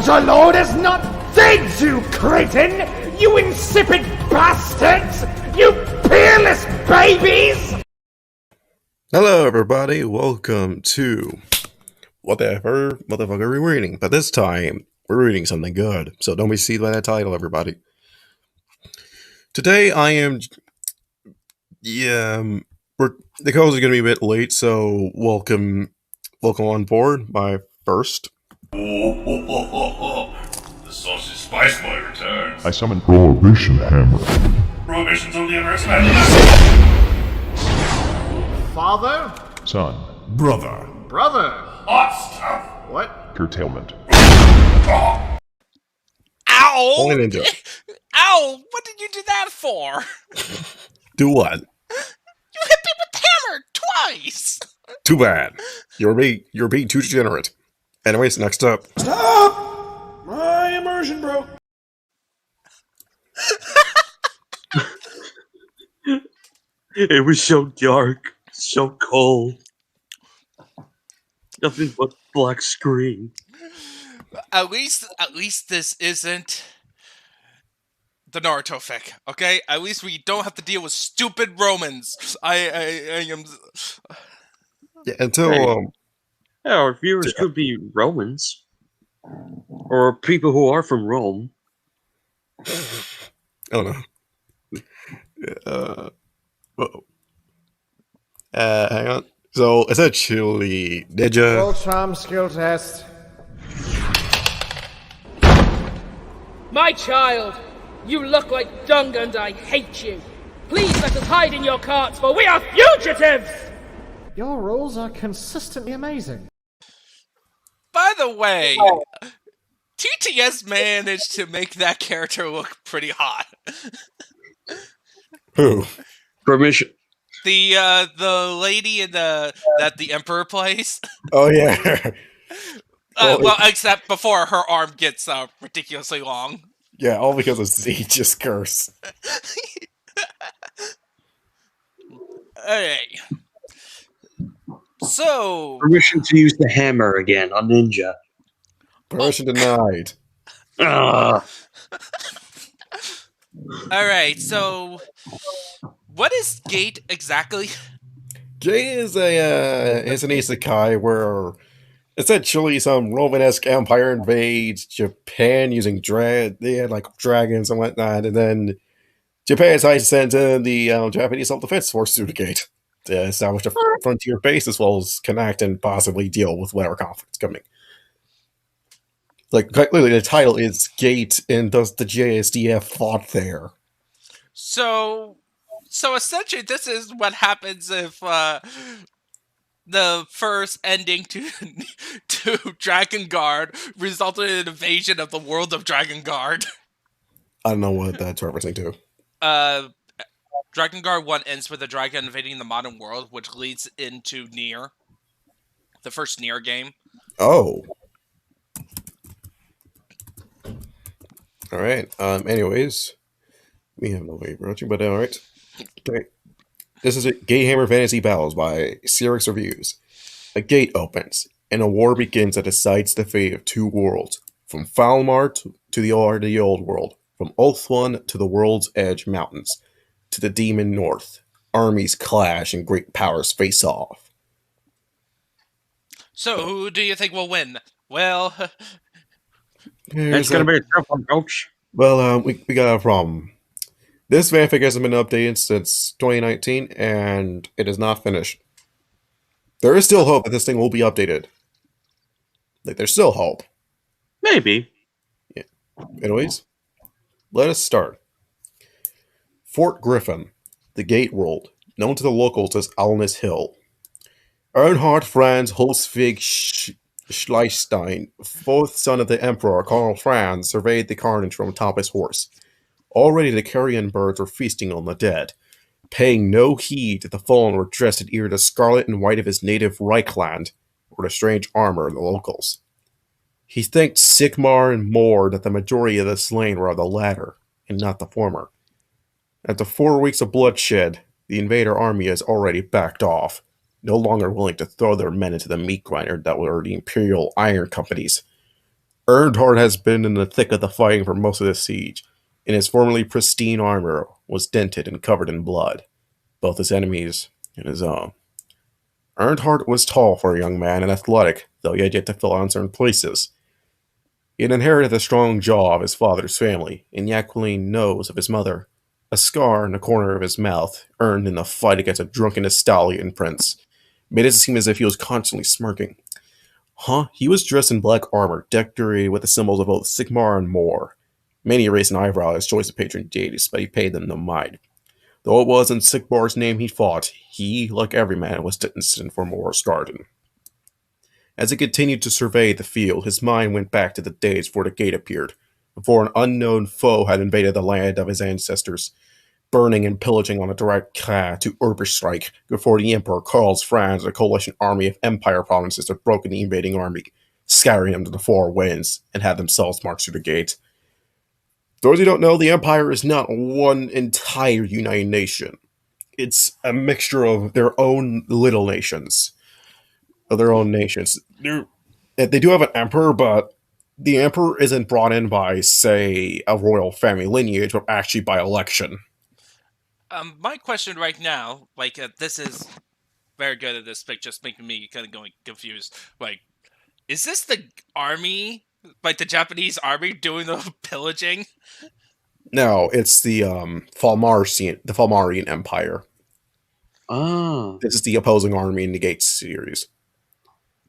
Our Lord is not dead, you cretin! You insipid bastards! You peerless babies! Hello everybody, welcome to whatever motherfucker we're reading, but this time we're reading something good, so don't be deceived by that title, everybody. Today the calls are gonna be a bit late, so welcome on board. My first. The sausage spice boy returns. I summon Prohibition-Hammer. Prohibition's only ever expanded. Father? Son. Brother. Brother? Hot stuff. What? Curtailment. Oh. Ow! Only ninja. Ow! What did you do that for? Do what? You hit me with the hammer twice! Too bad. You're being too degenerate. Anyways, next up. Stop! My immersion broke. It was so dark, so cold. Nothing but black screen. At least this isn't the Naruto fic, okay? At least we don't have to deal with stupid Romans. I am. Yeah, until Yeah, our viewers could be Romans. Or people who are from Rome. I don't know. Whoa. Hang on. So essentially, ninja. Full charm skill test. My child, you look like dung and I hate you. Please let us hide in your carts, for we are fugitives! Your rolls are consistently amazing. By the way, TTS managed to make that character look pretty hot. Who? Permission. The lady that the Emperor plays. Oh yeah. Well, except before her arm gets ridiculously long. Yeah, all because of Siege's curse. Hey. So... Permission to use the hammer again on Ninja. Permission denied. Alright, so... What is Gate exactly? Gate is an isekai where essentially some Romanesque empire invades Japan using they had like dragons and whatnot, and then Japan decides to send in the Japanese self-defense force through the gate to establish a frontier base as well as connect and possibly deal with whatever conflict's coming. Like, clearly the title is Gate, and thus the JSDF fought there. So essentially this is what happens if the first ending to Dragon Guard resulted in an invasion of the world of Dragon Guard. I don't know what that's referencing to. Dragon Guard 1 ends with a dragon invading the modern world, which leads into Nier. The first Nier game. Oh. Alright, anyways. We have no way of approaching, but alright. Okay. This is Gatehammer Fantasy Battles by Cyrix Reviews. A gate opens, and a war begins that decides the fate of two worlds. From Falmar to the old world. From Ulthuan to the World's Edge Mountains. To the Demon North. Armies clash and great powers face off. So, who do you think will win? Well... It's gonna be a tough one, coach. Well, we got a problem. This fanfic hasn't been updated since 2019, and it is not finished. There is still hope that this thing will be updated. Like, there's still hope. Maybe. Yeah. Anyways, let us start. Fort Griffin, the Gate World, known to the locals as Alnus Hill. Earnhardt Franz Holzwig Schleistein, fourth son of the Emperor Karl Franz, surveyed the carnage from atop his horse. Already the carrion birds were feasting on the dead. Paying no heed to the fallen were dressed in either the scarlet and white of his native Reichland, or the strange armor of the locals. He thanked Sigmar and Moore that the majority of the slain were of the latter, and not the former. After 4 weeks of bloodshed, the invader army has already backed off, no longer willing to throw their men into the meat grinder that were the Imperial Iron Companies. Earnhardt has been in the thick of the fighting for most of the siege, and his formerly pristine armor was dented and covered in blood, both his enemies and his own. Earnhardt was tall for a young man and athletic, though he had yet to fill out in certain places. He had inherited the strong jaw of his father's family and the aquiline nose of his mother. A scar in the corner of his mouth, earned in the fight against a drunken stallion prince, made it seem as if he was constantly smirking. He was dressed in black armor, decorated with the symbols of both Sigmar and Mor. Many raised an eyebrow at his choice of patron deities, but he paid them no mind. Though it was in Sigmar's name he fought, he, like every man, was destined for Mor's garden. As he continued to survey the field, his mind went back to the days before the gate appeared, before an unknown foe had invaded the land of his ancestors, burning and pillaging on a direct path to Urberstreich, before the Emperor Karl's Franz, a coalition army of Empire provinces, had broken the invading army, scattering them to the four winds, and had themselves march through the gate. Those who don't know, the Empire is not one entire united nation. It's a mixture of their own little nations. They do have an emperor, but the emperor isn't brought in by, say, a royal family lineage, but actually by election. My question right now, this is very good at this pic, just making me kind of going confused. Is this the army, the Japanese army doing the pillaging? No, it's the Falmarian Empire. Ah. This is the opposing army in the Gate series.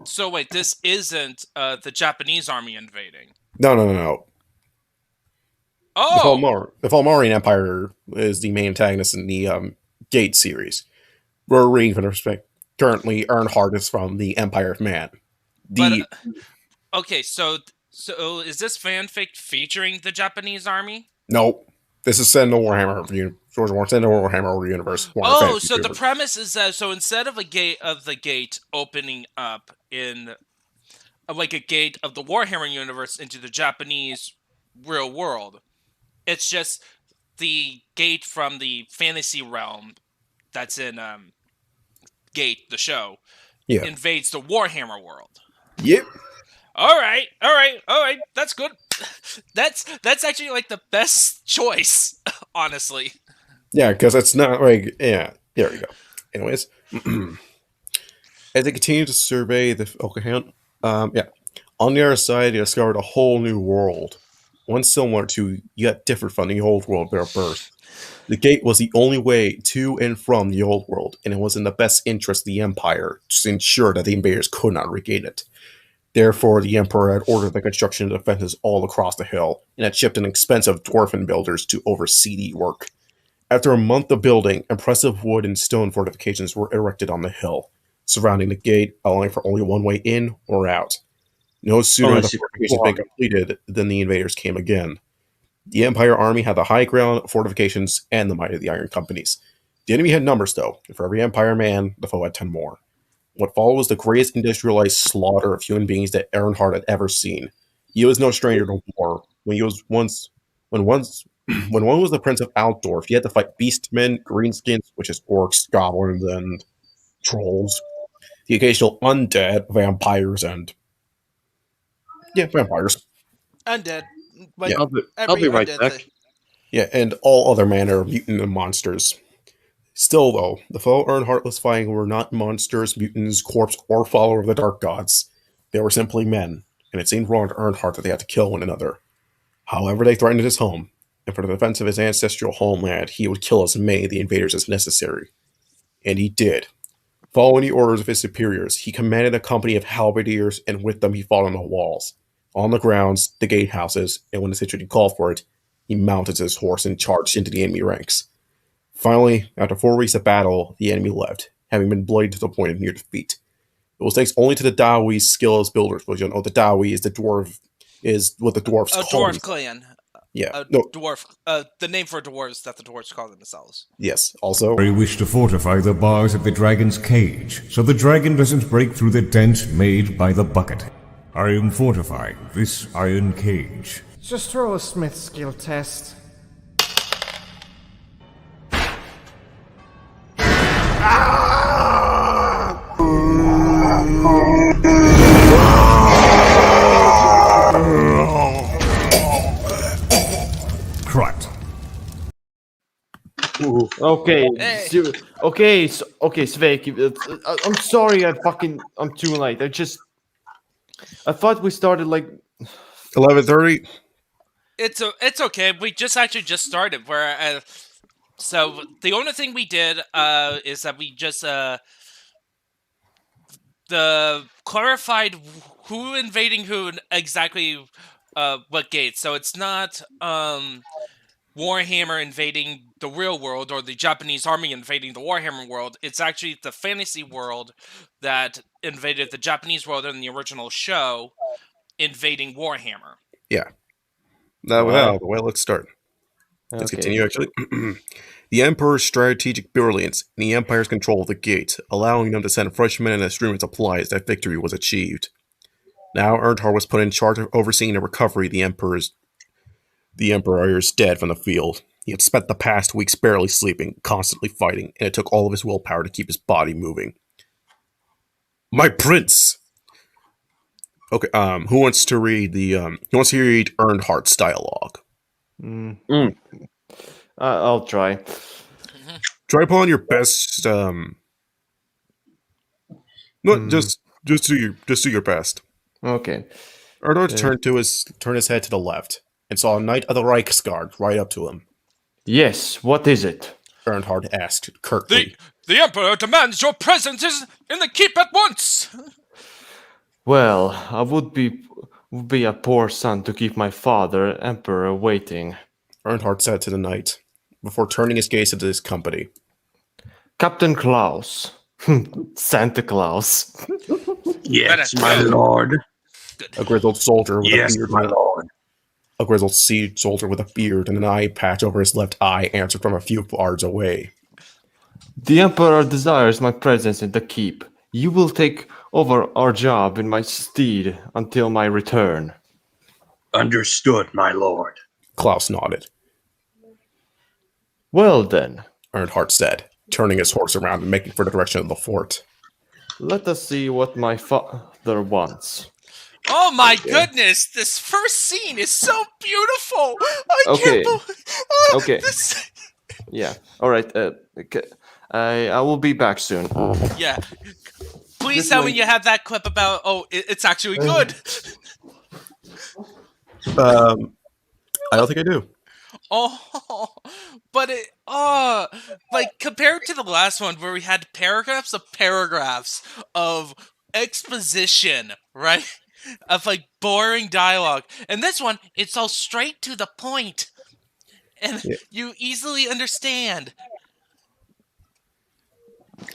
So wait, this isn't the Japanese army invading? No. Oh! The Falmarian Empire is the main antagonist in the Gate series. We're reading from the perspective. Currently, Earnhardt is from the Empire of Man. Okay, so is this fanfic featuring the Japanese army? Nope. This is set in the Warhammer universe. Oh, so the premise is that instead of the gate opening up in a gate of the Warhammer universe into the Japanese real world, it's just the gate from the fantasy realm that's in Gate the show invades the Warhammer world. Yep. All right. That's good. That's actually the best choice, honestly. Yeah, because it's not there we go. Anyways, as they continue to survey the on the other side, they discovered a whole new world, one similar to yet different from the old world of their birth. The gate was the only way to and from the old world, and it was in the best interest of the Empire to ensure that the invaders could not regain it. Therefore, the Emperor had ordered the construction of defenses all across the hill, and had shipped an expensive Dwarven builders to oversee the work. After a month of building, impressive wood and stone fortifications were erected on the hill, surrounding the gate, allowing for only one way in or out. No sooner had the fortifications been completed than the invaders came again. The Empire army had the high ground, fortifications, and the might of the Iron Companies. The enemy had numbers, though, and for every Empire man, the foe had 10 more. What followed was the greatest industrialized slaughter of human beings that Earnhardt had ever seen. He was no stranger to war. When one was the Prince of Altdorf, he had to fight beastmen, greenskins, which is orcs, goblins, and trolls, the occasional undead, vampires, and vampires. Undead. I'll be right back. Yeah, and all other manner of mutant and monsters. Still, though, the foe Earnhardt was fighting were not monsters, mutants, corpse, or follower of the Dark Gods. They were simply men, and it seemed wrong to Earnhardt that they had to kill one another. However, they threatened his home, and for the defense of his ancestral homeland, he would kill as many of the invaders as necessary. And he did. Following the orders of his superiors, he commanded a company of halberdiers, and with them he fought on the walls, on the grounds, the gatehouses, and when the situation called for it, he mounted his horse and charged into the enemy ranks. Finally, after 4 weeks of battle, the enemy left, having been bloodied to the point of near defeat. It was thanks only to the Dawi's skill as builders, but you know, the Dawi is what the dwarves call dwarf clan. Dwarf. The name for dwarves that the dwarves call themselves. Yes, also. We wish to fortify the bars of the dragon's cage, so the dragon doesn't break through the dent made by the bucket. I am fortifying this iron cage. Just throw a smith skill test. Okay, Hey. okay, Sveik. I'm sorry. I'm too late. I thought we started like. 11:30. It's okay. We just started. Where so the only thing we did is that we just the clarified who invading who and exactly what gate. So it's not Warhammer invading the real world or the Japanese army invading the Warhammer world. It's actually the fantasy world that invaded the Japanese world in the original show, invading Warhammer. Yeah. Now, with that out of the way, let's start. Let's Okay. continue, actually. The Emperor's strategic brilliance and the Empire's control of the gate, allowing them to send fresh men and instruments supplies that victory was achieved. Now, Earnhardt was put in charge of overseeing the recovery of the Emperor is dead from the field. He had spent the past weeks barely sleeping, constantly fighting, and it took all of his willpower to keep his body moving. My prince! Okay, who wants to read Earnhardt's dialogue? I'll try. Try upon your best, just do your best. Okay. Earnhardt turned his head to the left and saw a knight of the Reichsguard right up to him. Yes. What is it? Earnhardt asked curtly. The Emperor demands your presence in the keep at once! Well, I would be a poor son to keep my father, Emperor, waiting. Earnhardt said to the knight, before turning his gaze to his company. Captain Klaus. Santa Claus. Yes, my lord. A grizzled soldier with Yes, a beard. my lord. A grizzled soldier with a beard and an eye patch over his left eye answered from a few yards away. The Emperor desires my presence in the keep. You will take over our job in my stead until my return. Understood, my lord. Klaus nodded. Well then, Earnhardt said, turning his horse around and making for the direction of the fort. let us see what my father wants. Oh my goodness! This first scene is so beautiful. I Okay. can't believe. Okay. This... Yeah. All right. I will be back soon. Yeah. Please This tell me way. you have that clip about. Oh, it's actually good. I don't think I do. Oh, but like compared to the last one where we had paragraphs of exposition, right? Of like boring dialogue. And this one, it's all straight to the point. And Yeah. you easily understand.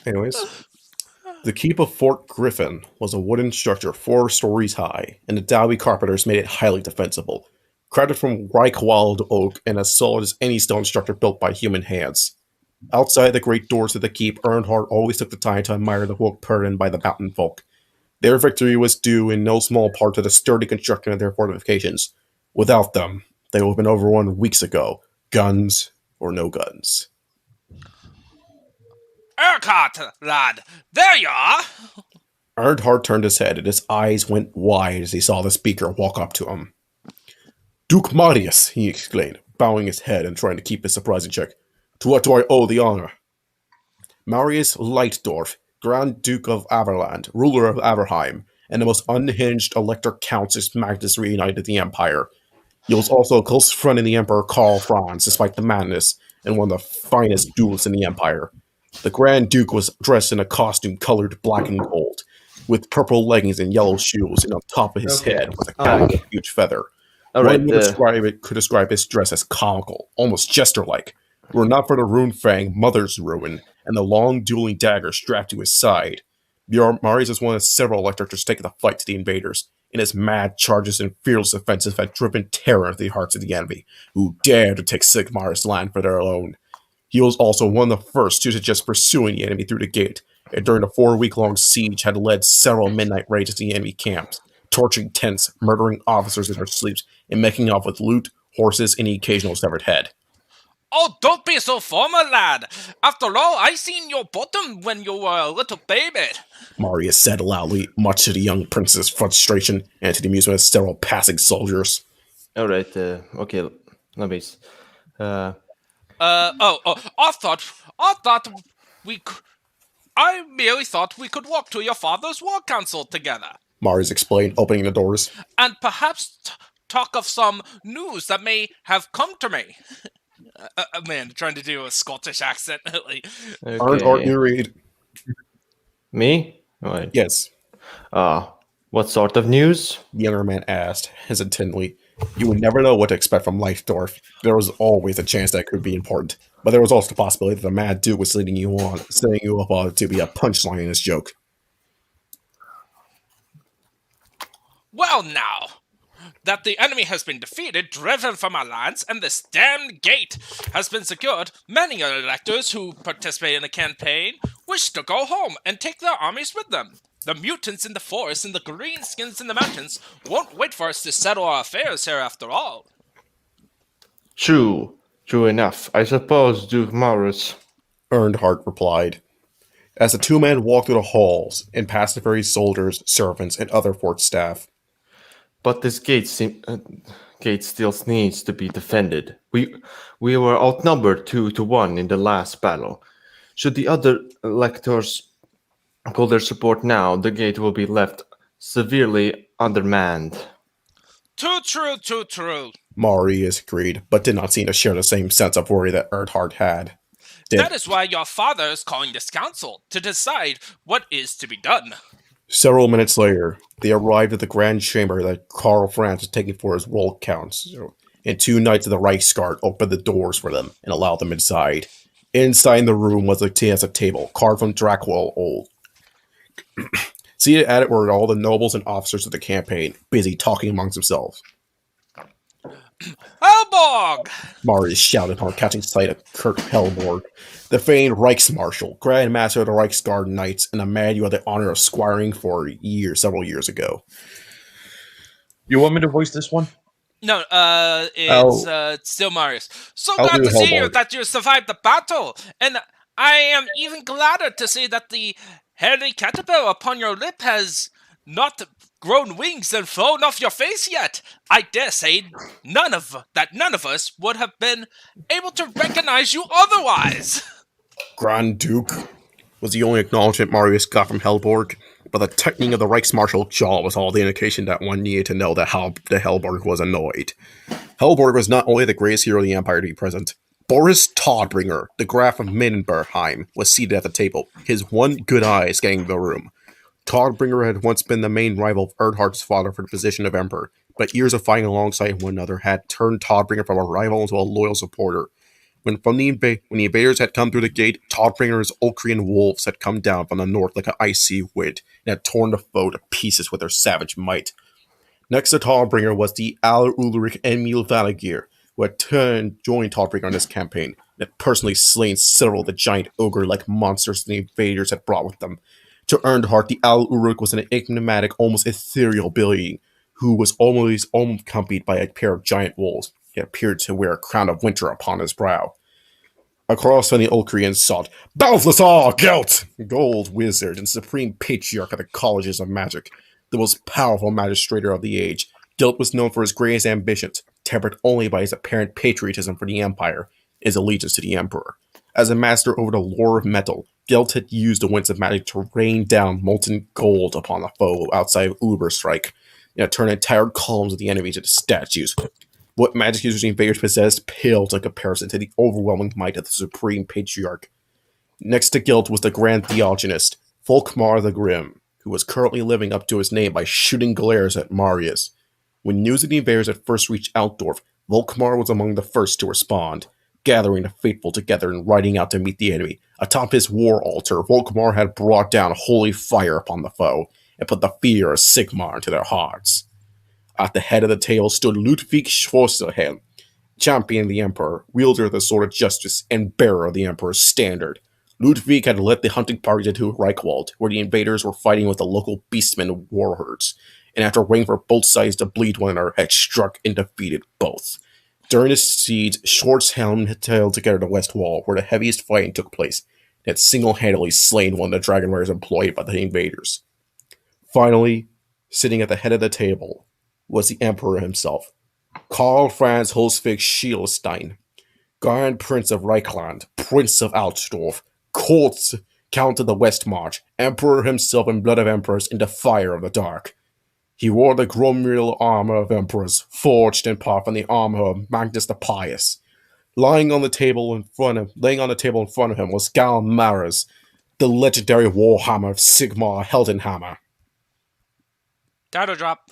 Anyways, the keep of Fort Griffin was a wooden structure 4 stories high, and the Dowie carpenters made it highly defensible, crafted from Reichwald oak and as solid as any stone structure built by human hands. Outside the great doors of the keep, Earnhardt always took the time to admire the work put in by the mountain folk. Their victory was due in no small part to the sturdy construction of their fortifications. Without them, they would have been overrun weeks ago, guns or no guns. Earnhardt, lad, there you are. Earnhardt turned his head and his eyes went wide as he saw the speaker walk up to him. Duke Marius, he exclaimed, bowing his head and trying to keep his surprise in check. To what do I owe the honor? Marius Leitdorf, Grand Duke of Averland, ruler of Averheim, and the most unhinged elector counts His Majesty reunited the Empire. He was also a close friend of the Emperor Karl Franz, despite the madness, and one of the finest duelists in the Empire. The Grand Duke was dressed in a costume colored black and gold, with purple leggings and yellow shoes, and on top of his head was a cap with a huge feather. All right. One could describe his dress as comical, almost jester-like. Were it not for the Runefang mother's ruin and the long dueling dagger strapped to his side, Marius was one of several electors taking the fight to the invaders, and his mad charges and fearless offensive had driven terror into the hearts of the enemy, who dared to take Sigmar's land for their own. He was also one of the first to suggest pursuing the enemy through the gate, and during the 4-week-long siege had led several midnight raids to the enemy camps, torching tents, murdering officers in their sleeps, and making off with loot, horses, and the occasional severed head. Oh, don't be so formal, lad. After all, I seen your bottom when you were a little baby. Marius said loudly, much to the young prince's frustration and to the amusement of several passing soldiers. All right. Okay. Let me. we. I merely thought we could walk to your father's war council together, Marius explained, opening the doors. and perhaps talk of some news that may have come to me. Man, trying to do a Scottish accent. Earnhardt, you read. Me? What? Yes, What sort of news? the younger man asked, hesitantly. You would never know what to expect from Leifdorf. There was always a chance that it could be important, but there was also the possibility that the mad dude was leading you on, setting you up to be a punchline in his joke. Well, now that the enemy has been defeated, driven from our lands, and this damned gate has been secured, many electors who participate in the campaign wish to go home and take their armies with them. The mutants in the forest and the greenskins in the mountains won't wait for us to settle our affairs here after all. True enough. I suppose, Duke Maurus. Earnhardt replied. As the two men walked through the halls and past the various soldiers, servants, and other fort staff. But this gate still needs to be defended. We were outnumbered 2-1 in the last battle. Should the other electors call their support now, the gate will be left severely undermanned. Too true. Marius agreed, but did not seem to share the same sense of worry that Earnhardt had. That is why your father is calling this council, to decide what is to be done. Several minutes later, they arrived at the grand chamber that Karl Franz was taking for his roll counts, and two knights of the Reichsguard opened the doors for them and allowed them inside. Inside the room was a table carved from Dracula old. Seated at it were all the nobles and officers of the campaign, busy talking amongst themselves. Helborg! Marius shouted upon catching sight of Kurt Helborg, the famed Reichsmarshal, Grand Master of the Reichsguard Knights, and a man you had the honor of squiring for several years ago. You want me to voice this one? No, it's still Marius. So glad to see you that you survived the battle, and I am even gladder to see that the hairy caterpillar upon your lip has not grown wings and flown off your face yet. I dare say none of us would have been able to recognize you otherwise. Grand Duke was the only acknowledgement Marius got from Helborg, but the tightening of the Reichsmarschal's jaw was all the indication that one needed to know that the Helborg was annoyed. Helborg was not only the greatest hero of the Empire to be present. Boris Todbringer, the Graf of Mindenbergheim, was seated at the table, his one good eye scanning the room. Todbringer had once been the main rival of Earnhardt's father for the position of emperor, but years of fighting alongside one another had turned Todbringer from a rival into a loyal supporter. When the invaders had come through the gate, Todbringer's Ulcrian wolves had come down from the north like an icy wind and had torn the foe to pieces with their savage might. Next to Todbringer was the Aller Ulrich Emil Valagir, who had joined Todbringer on this campaign, and had personally slain several of the giant ogre-like monsters the invaders had brought with them. To Earnhardt, the Aller Ulrich was an enigmatic, almost ethereal being, who was always accompanied by a pair of giant wolves. He appeared to wear a crown of winter upon his brow. Across from the Ulcrians sought Balthasar Gelt, Gold Wizard and Supreme Patriarch of the Colleges of Magic, the most powerful magistrator of the age. Gelt was known for his greatest ambitions, tempered only by his apparent patriotism for the Empire, his allegiance to the Emperor. As a master over the lore of metal, Gelt had used the winds of magic to rain down molten gold upon the foe outside of Uberstrike, and turn entire columns of the enemies into statues. What magic users the invaders possessed paled in comparison to the overwhelming might of the Supreme Patriarch. Next to Gelt was the Grand Theogenist, Volkmar the Grim, who was currently living up to his name by shooting glares at Marius. When news of the invaders had first reached Altdorf, Volkmar was among the first to respond, gathering the faithful together and riding out to meet the enemy. Atop his war altar, Volkmar had brought down holy fire upon the foe, and put the fear of Sigmar into their hearts. At the head of the table stood Ludwig Schwarzenhelm, champion of the Emperor, wielder of the Sword of Justice, and bearer of the Emperor's standard. Ludwig had led the hunting parties into Reichwald, where the invaders were fighting with the local beastmen war herds, and after waiting for both sides to bleed one another, had struck and defeated both. During the siege, Schwarzhelm had tailed together the West Wall, where the heaviest fighting took place, and had single-handedly slain one of the dragon riders employed by the invaders. Finally, sitting at the head of the table, was the Emperor himself, Karl Franz Holzwig Schielstein. Grand Prince of Reichland, Prince of Altdorf, Court Count of the West March, Emperor himself in blood of emperors in the fire of the dark. He wore the Gromriel armor of emperors, forged in part from the armor of Magnus the Pious. Laying on the table in front of him was Gal Maras, the legendary Warhammer of Sigmar Heldenhammer. Title drop.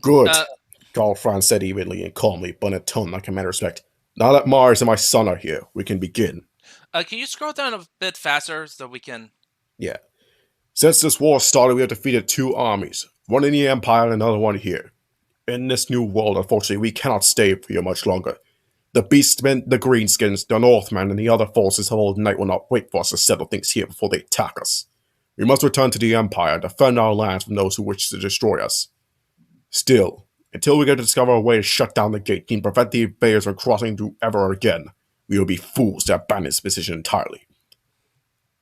Good, Karl Franz said evenly and calmly, but in a tone that commanded respect. Now that Mars and my son are here, we can begin. Can you scroll down a bit faster so we can... Yeah. Since this war started, we have defeated 2 armies, one in the Empire and another one here. In this new world, unfortunately, we cannot stay here much longer. The Beastmen, the Greenskins, the Northmen, and the other forces of Old Night will not wait for us to settle things here before they attack us. We must return to the Empire and defend our lands from those who wish to destroy us. Still, until we get to discover a way to shut down the gate and prevent the invaders from crossing through ever again, we will be fools to abandon this position entirely.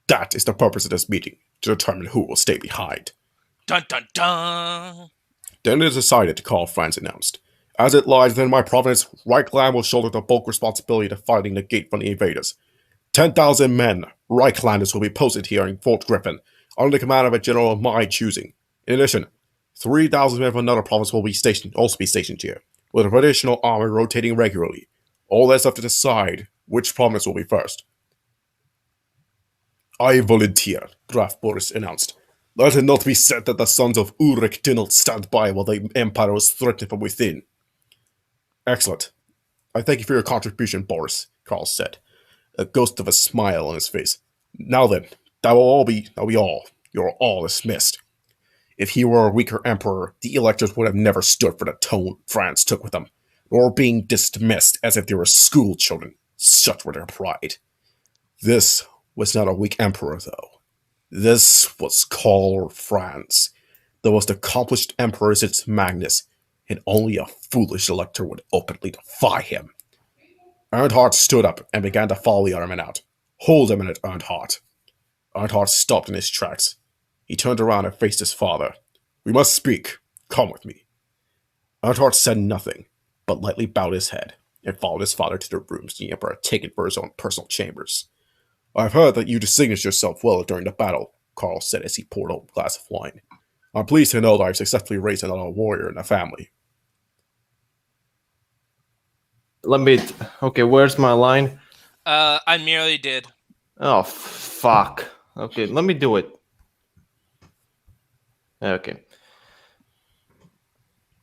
That is the purpose of this meeting, to determine who will stay behind. Dun dun dun! Then it is decided, Karl Franz announced. As it lies within my province, Reichland will shoulder the bulk responsibility to fighting the gate from the invaders. 10,000 men, Reichlanders, will be posted here in Fort Griffin, under the command of a general of my choosing. In addition, 3,000 men from another province will also be stationed here, with a traditional army rotating regularly. All that's left to decide which province will be first. I volunteer, Graf Boris announced. Let it not be said that the sons of Ulrich did not stand by while the Empire was threatened from within. Excellent. I thank you for your contribution, Boris, Karl said, a ghost of a smile on his face. Now then, you're all dismissed. If he were a weaker emperor, the electors would have never stood for the tone France took with them, nor being dismissed as if they were school children. Such were their pride. This was not a weak emperor, though. This was Karl Franz, the most accomplished emperor since Magnus, and only a foolish elector would openly defy him. Earnhardt stood up and began to follow the other men out. Hold a minute, Earnhardt. Earnhardt stopped in his tracks. He turned around and faced his father. We must speak. Come with me. Earnhardt said nothing, but lightly bowed his head, and followed his father to the rooms the emperor had taken for his own personal chambers. I've heard that you distinguished yourself well during the battle, Karl said as he poured out a glass of wine. I'm pleased to know that I've successfully raised another warrior in the family. Okay, where's my line? I merely did. Oh, fuck. Okay, let me do it. Okay.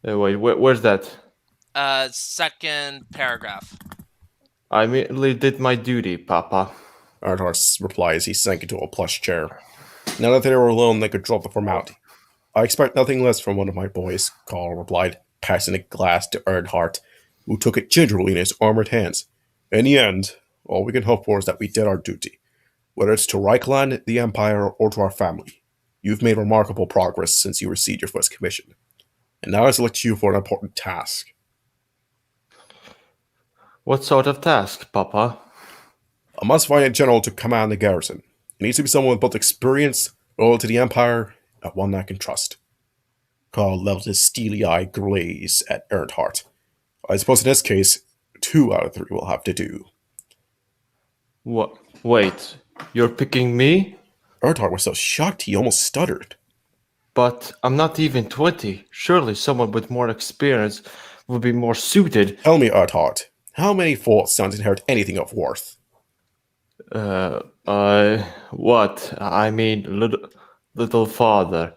Wait, where's that? Second paragraph. I merely did my duty, Papa. Earnhardt's reply as he sank into a plush chair. Now that they were alone, they could drop the formality. I expect nothing less from one of my boys, Karl replied, passing a glass to Earnhardt, who took it gingerly in his armored hands. In the end, all we can hope for is that we did our duty, whether it's to Reichland, the Empire, or to our family. You've made remarkable progress since you received your first commission, and now I select you for an important task. What sort of task, Papa? I must find a general to command the garrison. It needs to be someone with both experience, loyal to the Empire, and one I can trust. Karl leveled his steely-eyed gaze at Earnhardt. I suppose in this case, 2 out of 3 will have to do. What? Wait, you're picking me? Earnhardt was so shocked he almost stuttered. But I'm not even 20. Surely someone with more experience would be more suited. Tell me, Earnhardt, how many fourth sons inherit anything of worth? What? I mean, little father.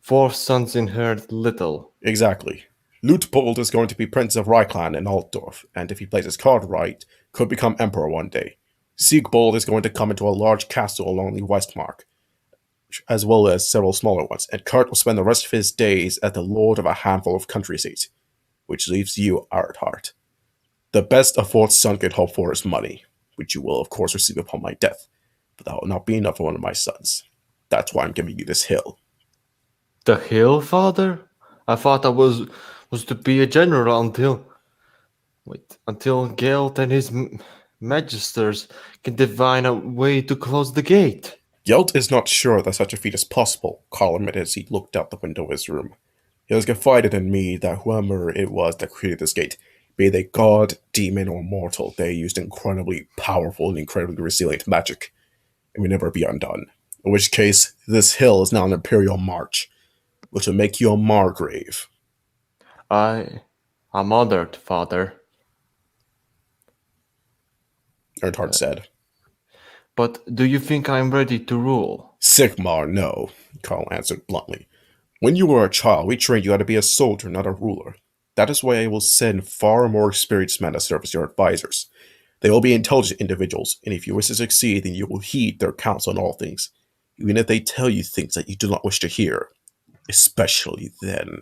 4 sons inherit little. Exactly. Luitpold is going to be Prince of Reichland and Altdorf, and if he plays his card right, could become Emperor one day. Siegbold is going to come into a large castle along the Westmark, as well as several smaller ones, and Kurt will spend the rest of his days as the lord of a handful of country seats, which leaves you, Earnhardt. The best a fourth son could hope for is money, which you will of course receive upon my death, but that will not be enough for one of my sons. That's why I'm giving you this hill. The hill, father? I thought I was to be a general until Gelt and his magisters can divine a way to close the gate. Gelt is not sure that such a feat is possible, Karl admitted as he looked out the window of his room. He has confided in me that whoever it was that created this gate Be they god, demon, or mortal, they used incredibly powerful and incredibly resilient magic, and will never be undone. In which case, this hill is now an Imperial march, which will make you a Margrave. I'm honored, Father. Earnhardt said. But do you think I'm ready to rule? Sigmar, no, Carl answered bluntly. When you were a child, we trained you how to be a soldier, not a ruler. That is why I will send far more experienced men to serve as your advisors. They will be intelligent individuals, and if you wish to succeed, then you will heed their counsel in all things, even if they tell you things that you do not wish to hear. Especially then.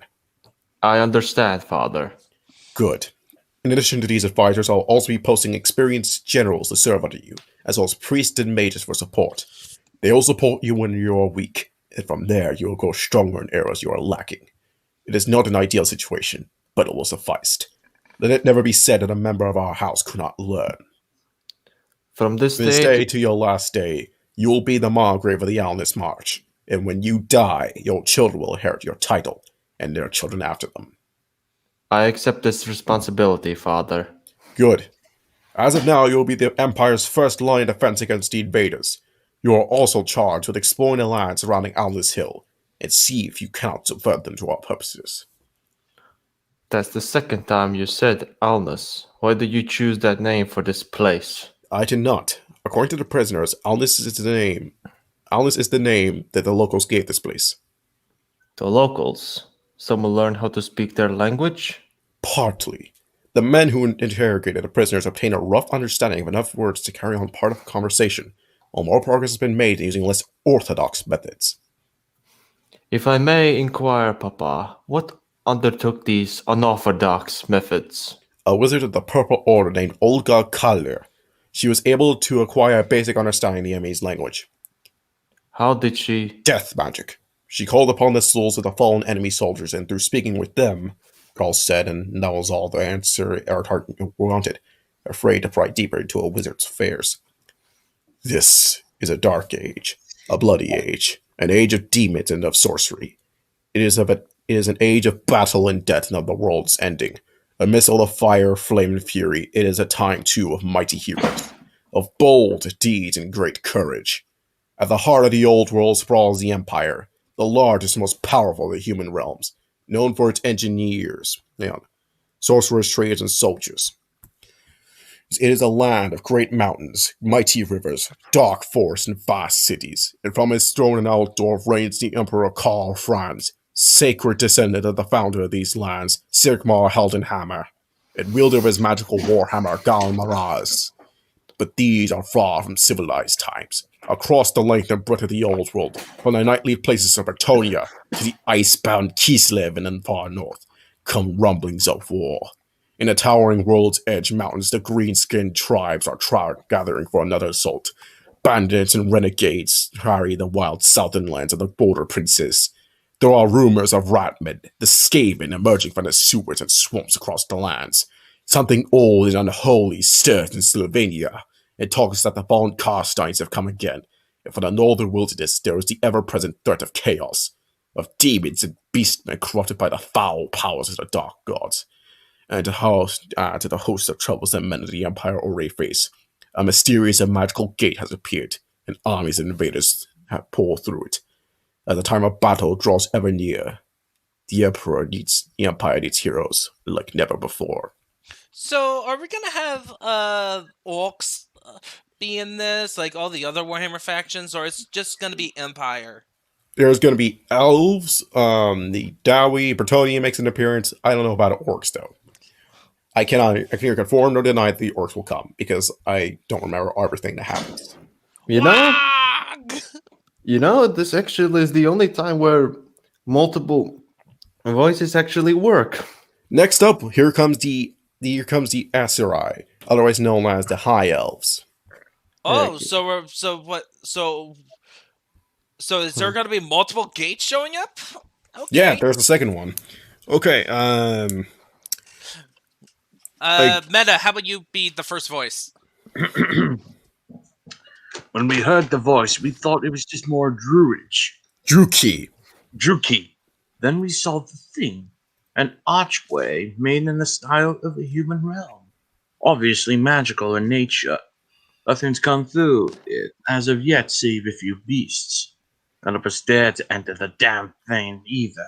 I understand, Father. Good. In addition to these advisors, I will also be posting experienced generals to serve under you, as well as priests and mages for support. They will support you when you are weak, and from there you will grow stronger in areas you are lacking. It is not an ideal situation, but it will suffice. Let it never be said that a member of our house could not learn. From this day to your last day, you will be the Margrave of the Alnus March, and when you die, your children will inherit your title, and their children after them. I accept this responsibility, Father. Good. As of now, you will be the Empire's first line of defense against the invaders. You are also charged with exploring the lands surrounding Alnus Hill, and see if you cannot subvert them to our purposes. That's the second time you said Alnus. Why did you choose that name for this place? I did not. According to the prisoners, Alnus is the name. Alnus is the name that the locals gave this place. The locals? Someone learned how to speak their language? Partly. The men who interrogated the prisoners obtained a rough understanding of enough words to carry on part of the conversation, while more progress has been made using less orthodox methods. If I may inquire, Papa, what undertook these unorthodox methods? A wizard of the Purple Order named Olga Kaller. She was able to acquire a basic understanding of the enemy's language. How did she? Death magic. She called upon the souls of the fallen enemy soldiers, and through speaking with them, Carl said, and that was all the answer Earnhardt wanted, afraid to pry deeper into a wizard's affairs. This is a dark age, a bloody age, an age of demons and of sorcery. It is an age of battle and death and of the world's ending. Amidst all the fire, flame, and fury, it is a time, too, of mighty heroes, of bold deeds and great courage. At the heart of the old world sprawls the Empire, the largest and most powerful of the human realms, known for its engineers, sorcerers, traders, and soldiers. It is a land of great mountains, mighty rivers, dark forests, and vast cities, and from his throne in Altdorf reigns the Emperor Karl Franz, sacred descendant of the founder of these lands, Sigmar Heldenhammer, and wielder of his magical warhammer Gal Maraz. But these are far from civilized times. Across the length and breadth of the old world, from the nightly places of Bretonia to the icebound Kislev in the far north, come rumblings of war. In the towering world's edge mountains, the green-skinned tribes are gathering for another assault. Bandits and renegades harry the wild southern lands of the border princes. There are rumors of ratmen, the skaven, emerging from the sewers and swamps across the lands. Something old and unholy stirs in Slovenia, and talks that the fallen Karsteins have come again, and from the northern wilderness there is the ever-present threat of chaos, of demons and beastmen corrupted by the foul powers of the dark gods. And to the host of troublesome men of the Empire already face, a mysterious and magical gate has appeared, and armies of invaders have poured through it. As the time of battle draws ever near, the Empire needs heroes like never before. So, are we gonna have orcs be in this, like all the other Warhammer factions, or it's just gonna be Empire? There's going to be elves, the Dowie, Bretonia makes an appearance. I don't know about orcs, though. I can neither confirm nor deny that the orcs will come, because I don't remember everything that happens. You know, this actually is the only time where multiple voices actually work. Next up, here comes the Asurai, otherwise known as the High Elves. Oh, so is there going to be multiple gates showing up? Okay. Yeah, there's the second one. Okay, Meta, how about you be the first voice? When we heard the voice, we thought it was just more druidish. Druki. Then we saw the thing, An archway made in the style of a human realm. Obviously magical in nature. Nothing's come through it as of yet save a few beasts. None of us dare to enter the damn thing either.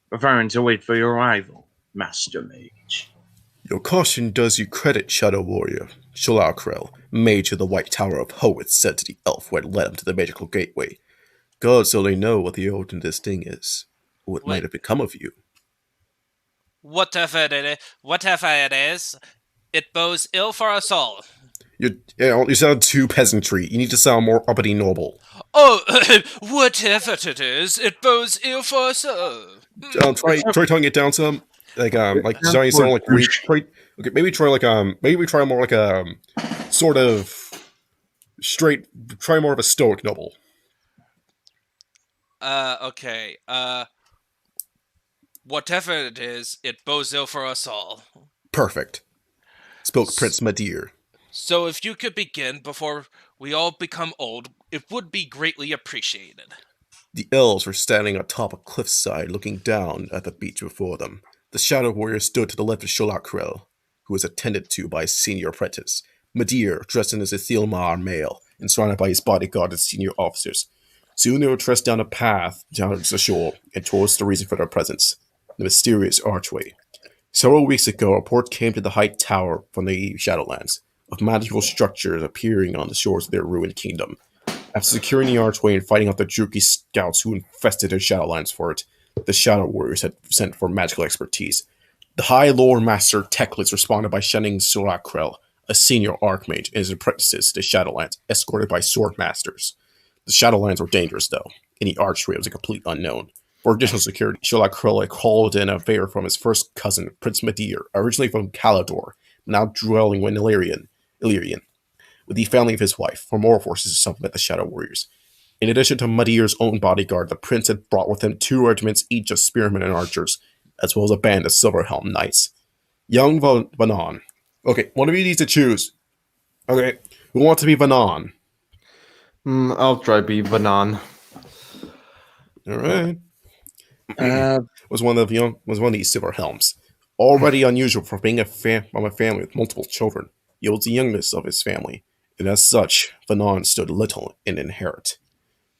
Preferring to wait for your arrival, Master Mage. Your caution does you credit, Shadow Warrior. Shalaukrel, Mage of the White Tower of Hoeth, said to the elf who had led him to the magical gateway. Gods only know what the origin of this thing is, or what might have become of you. Whatever it is, it bodes ill for us all. You sound too peasantry. You need to sound more uppity noble. Oh, whatever it is, it bodes ill for us all. Try toning it down some. Like Johnny sound like okay, maybe try more like a sort of straight. Try more of a stoic noble. Okay. Whatever it is, it bodes ill for us all. Perfect. Spoke Prince Madir. So if you could begin before we all become old, it would be greatly appreciated. The elves were standing atop a cliffside looking down at the beach before them. The Shadow Warrior stood to the left of Shalaukrel, who was attended to by his senior apprentice. Madir, dressed in his Ithilmar mail, and surrounded by his bodyguard and senior officers. Soon they were trudged down a path down the shore and towards the reason for their presence, the mysterious archway. Several weeks ago, a report came to the High Tower from the Shadowlands of magical structures appearing on the shores of their ruined kingdom. After securing the archway and fighting off the Druki scouts who infested their Shadowlands for it, the Shadow Warriors had sent for magical expertise. The High Lord Master Teclis responded by sending Shalaukrel, a senior archmage, and his apprentices to the Shadowlands, escorted by sword masters. The Shadowlands were dangerous, though, and the archway was a complete unknown. For additional security, Shalaukrel called in a favor from his first cousin, Prince Madir, originally from Calador, now dwelling in Illyrian, with the family of his wife, for more forces to supplement the Shadow Warriors. In addition to Madir's own bodyguard, the prince had brought with him 2 regiments each of spearmen and archers, as well as a band of Silverhelm knights. Young Vanan. Okay, one of you needs to choose. Okay, who wants to be Vanan? I'll try be Vanan. Alright. was one of these Silverhelms. Already unusual for being from a family with multiple children. He was the youngest of his family, and as such, Vanan stood little and inherit.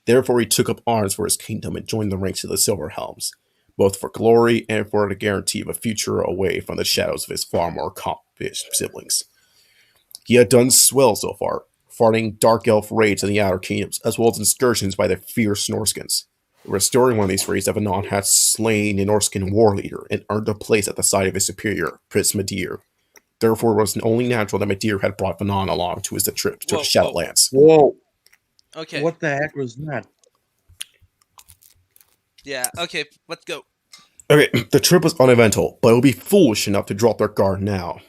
Therefore he took up arms for his kingdom and joined the ranks of the Silverhelms, both for glory and for the guarantee of a future away from the shadows of his far more accomplished siblings. He had done swell so far, fighting dark elf raids in the outer kingdoms, as well as excursions by the fierce Norskins. Restoring one of these raids, Vanan had slain an Norskin war leader and earned a place at the side of his superior, Prince Madir. Therefore, it was only natural that Madir had brought Vanan along to his trip to the Shadowlands. Whoa. Okay. What the heck was that? Yeah, okay, let's go. Okay, the trip was uneventful, but it would be foolish enough to drop their guard now.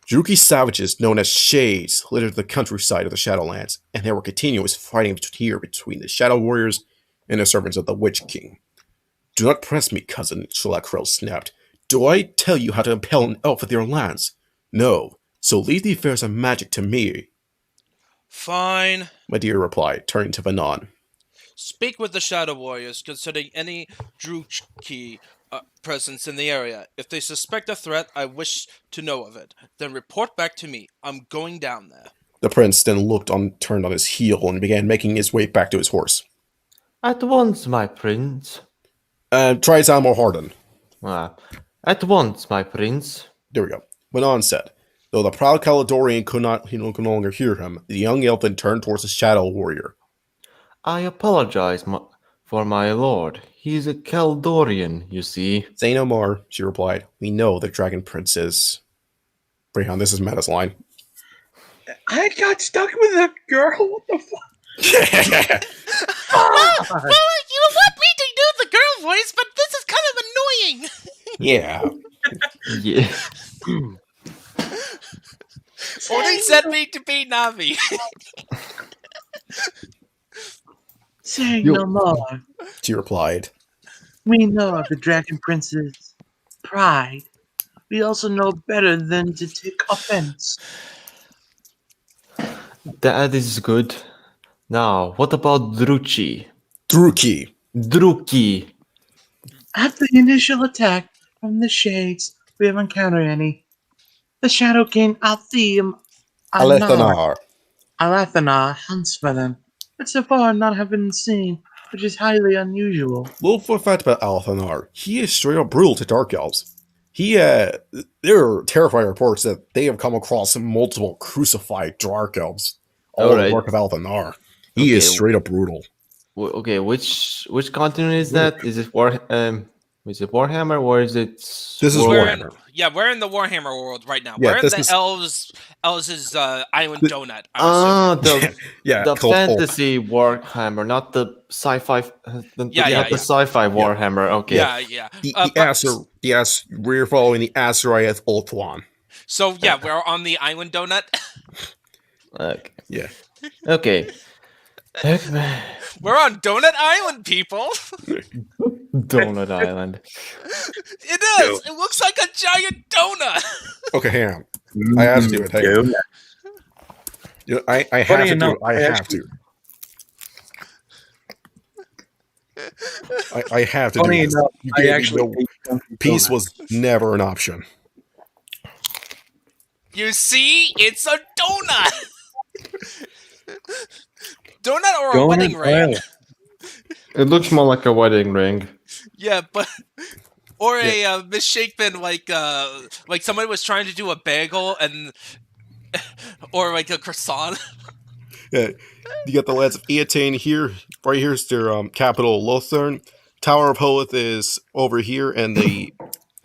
Druki savages, known as Shades, littered the countryside of the Shadowlands, and there were continuous fighting here between the Shadow Warriors and the servants of the Witch King. Do not press me, cousin, Shalaukrel snapped. Do I tell you how to impel an elf with your lance? No, so leave the affairs of magic to me. Fine. Madir replied, turning to Vanan. Speak with the Shadow Warriors concerning any Druki presence in the area. If they suspect a threat, I wish to know of it. Then report back to me. I'm going down there. The prince then turned on his heel and began making his way back to his horse. At once, my prince. Try to sound more hardened. At once, my prince. There we go. Vanan said. Though the proud Caledonian could no longer hear him, the young elf then turned towards the Shadow Warrior. I apologize for my lord. He's a Caledonian, you see. Say no more, she replied. We know the Dragon Prince is... Brayhan, this is Meta's line. I got stuck with a girl? What the fuck? Well, you want me to do the girl voice, but this is kind of annoying. Yeah. Yeah. Odin sent me to be Navi. Say no more. She replied. We know of the Dragon Prince's pride. We also know better than to take offense. That is good. Now, what about Druki? Druki. At the initial attack, From the shades, we have encountered any. The Shadow King Altheum Alethanar. Alathanar hunts for them, but so far none have been seen, which is highly unusual. Little fun fact about Alethanar. He is straight up brutal to Dark Elves. There are terrifying reports that they have come across multiple crucified Dark Elves. All the work of Alethanar. He is straight up brutal. Okay, which continent is that? Is it Warhammer or is it? This is Warhammer. We're in the Warhammer world right now. Yeah, we're in the Elves' island donut. The fantasy Warhammer, not the sci-fi. The sci-fi Warhammer. Okay. We're following the Azraeth Ulthuan. So we're on the island donut. Okay. Yeah. Okay. We're on Donut Island, people. Donut Island. It is. It looks like a giant donut. Okay, hang on. I have to do it. Hang on. I have to do it. I have to. I have to do this. Peace was never an option. You see? It's a donut. Donut or a wedding ring? It looks more like a wedding ring. Yeah, but or a misshapen like somebody was trying to do a bagel and or like a croissant. Yeah, you got the lads of Eataine here. Right here's their capital, Lothern. Tower of Hoeth is over here, and in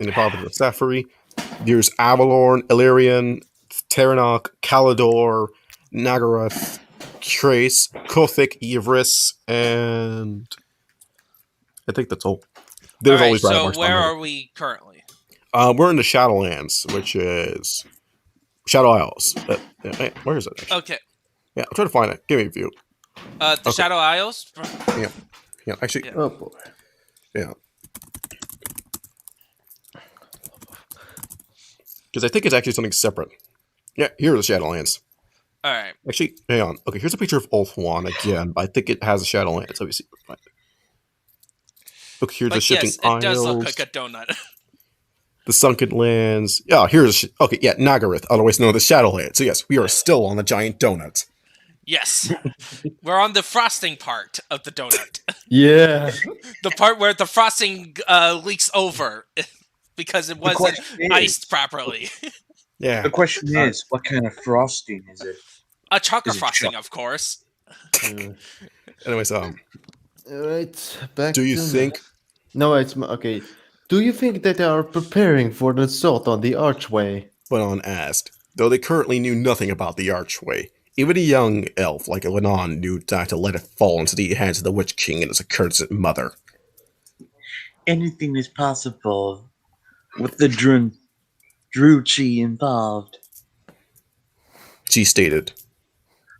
the province of Saphiri. There's Avalorn, Illyrian, Terranok, Calidor, Nagarath, Trace, Kothic, Ivris, and I think that's all. There's always so where are we currently? We're in the Shadowlands, which is Shadow Isles. Where is it? Actually? Okay. Yeah, I'm trying to find it. Give me a view. The Shadow Isles? Yeah, actually. Yeah. Oh, boy. Yeah. Because I think it's actually something separate. Yeah, here are the Shadowlands. Alright. Actually, hang on. Okay, here's a picture of Ulthuan again, but I think it has a Shadowlands. Let me see. Right. Look, here's the shifting isles. It does look like a donut. The Sunken Lands. Yeah, here's... Okay, yeah, Nagarath, otherwise known as the Shadowlands. So yes, we are still on the giant donut. Yes. We're on the frosting part of the donut. Yeah. The part where the frosting leaks over because it wasn't iced properly. Yeah. The question is, what kind of frosting is it? A chocolate frosting, of course. Anyways, Alright, back do you think... No, it's... Okay. Do you think that they are preparing for the assault on the archway? Lenon asked, though they currently knew nothing about the archway. Even a young elf like Lenon knew not to let it fall into the hands of the Witch King and his accursed mother. Anything is possible with the Druchi involved. She stated.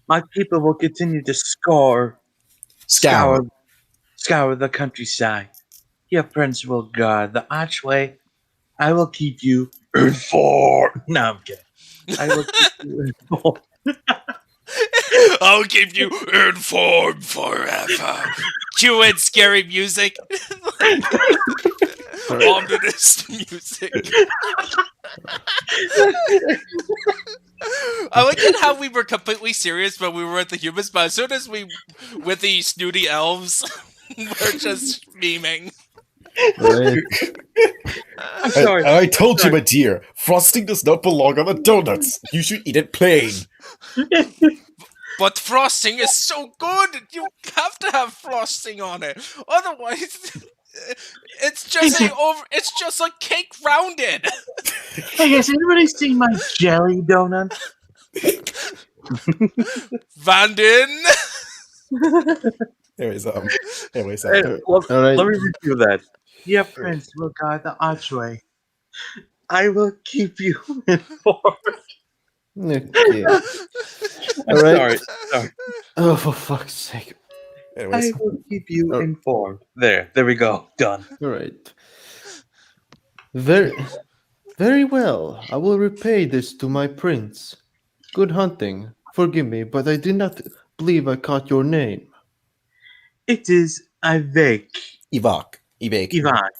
My people will continue to scour the countryside. Your prince will guard the archway. I will keep you informed. No, I'm kidding. I will keep you informed. I'll keep you informed forever. Cue in scary music. Ominous music. I like it how we were completely serious when we were with the humans, but as soon as we with the snooty elves, we're just memeing. Right. I'm sorry. I told you, my dear, frosting does not belong on the donuts. You should eat it plain. But frosting is so good. You have to have frosting on it. Otherwise, it's just a cake rounded. Hey, has anybody seen my jelly donut? Vandin. Anyways, Let me review that. Your prince will guard the archway. I will keep you informed. Okay. I'm sorry. Oh, for fuck's sake. anyways. I will keep you informed. There we go. Done. Alright. Very well. I will repay this to my prince. Good hunting. Forgive me, but I did not believe I caught your name. It is Ivek. Ivak. Ivak.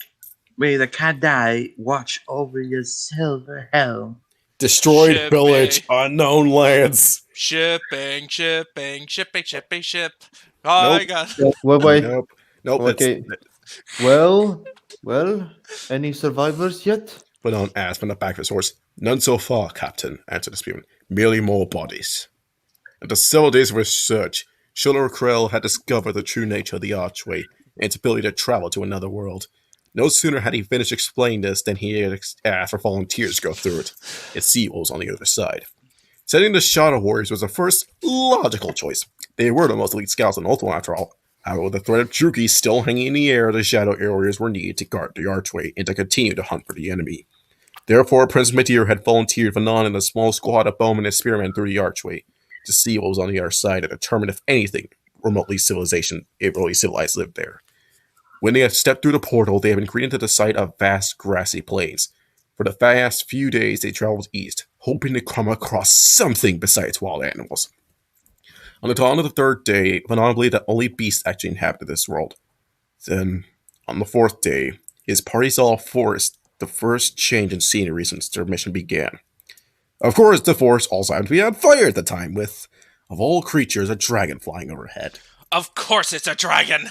May the Kadai watch over your silver helm. Destroyed Shipping. village, unknown lands. Shipping. Ship. Nope. got. Wait. Nope. Okay. Well, any survivors yet? But on asked from the back of his horse. None so far, Captain, answered the spearman. Merely more bodies. At the several days of research, Schiller Krell had discovered the true nature of the archway and its ability to travel to another world. No sooner had he finished explaining this than he had asked for volunteers to go through it, and see what was on the other side. Sending the Shadow Warriors was the first logical choice. They were the most elite scouts in Ultron after all. However, with the threat of Druki still hanging in the air, the Shadow Warriors were needed to guard the archway and to continue to hunt for the enemy. Therefore, Prince Meteor had volunteered Finall and a small squad of bowmen and spearmen through the archway to see what was on the other side and determine if anything remotely civilized lived there. When they had stepped through the portal, they had been greeted to the sight of vast grassy plains. For the past few days, they traveled east, hoping to come across something besides wild animals. On the dawn of the third day, Finall believed that only beasts actually inhabited this world. Then, on the fourth day, his party saw a forest, the first change in scenery since their mission began. Of course, the forest also happened to be on fire at the time, with, of all creatures, a dragon flying overhead. Of course it's a dragon!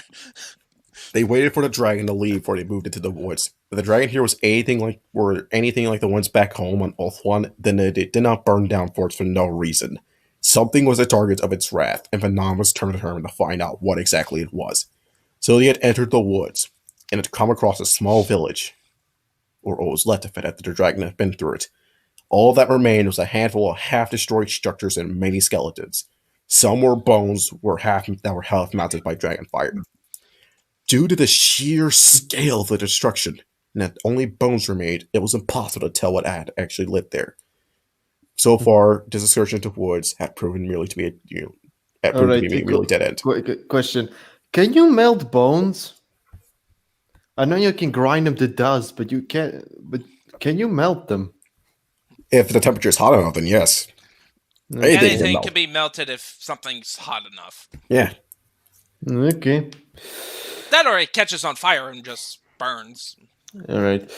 They waited for the dragon to leave before they moved into the woods. If the dragon here was anything like the ones back home on Ultron, then it did not burn down forts for no reason. Something was the target of its wrath, and Finall was determined to find out what exactly it was. So they had entered the woods, and had come across a small village, or what was left of it after the dragon had been through it. All that remained was a handful of half-destroyed structures and many skeletons. Some were bones that were half melted by dragon fire. Due to the sheer scale of the destruction, and that only bones remained, it was impossible to tell what had actually lived there. So far, this excursion into woods had proven merely to be a merely dead end. Question: can you melt bones? I know you can grind them to dust, but you can't. But can you melt them? If the temperature is hot enough, then yes. Anything can be melted if something's hot enough. Yeah. Okay. That or it catches on fire and just burns. All right.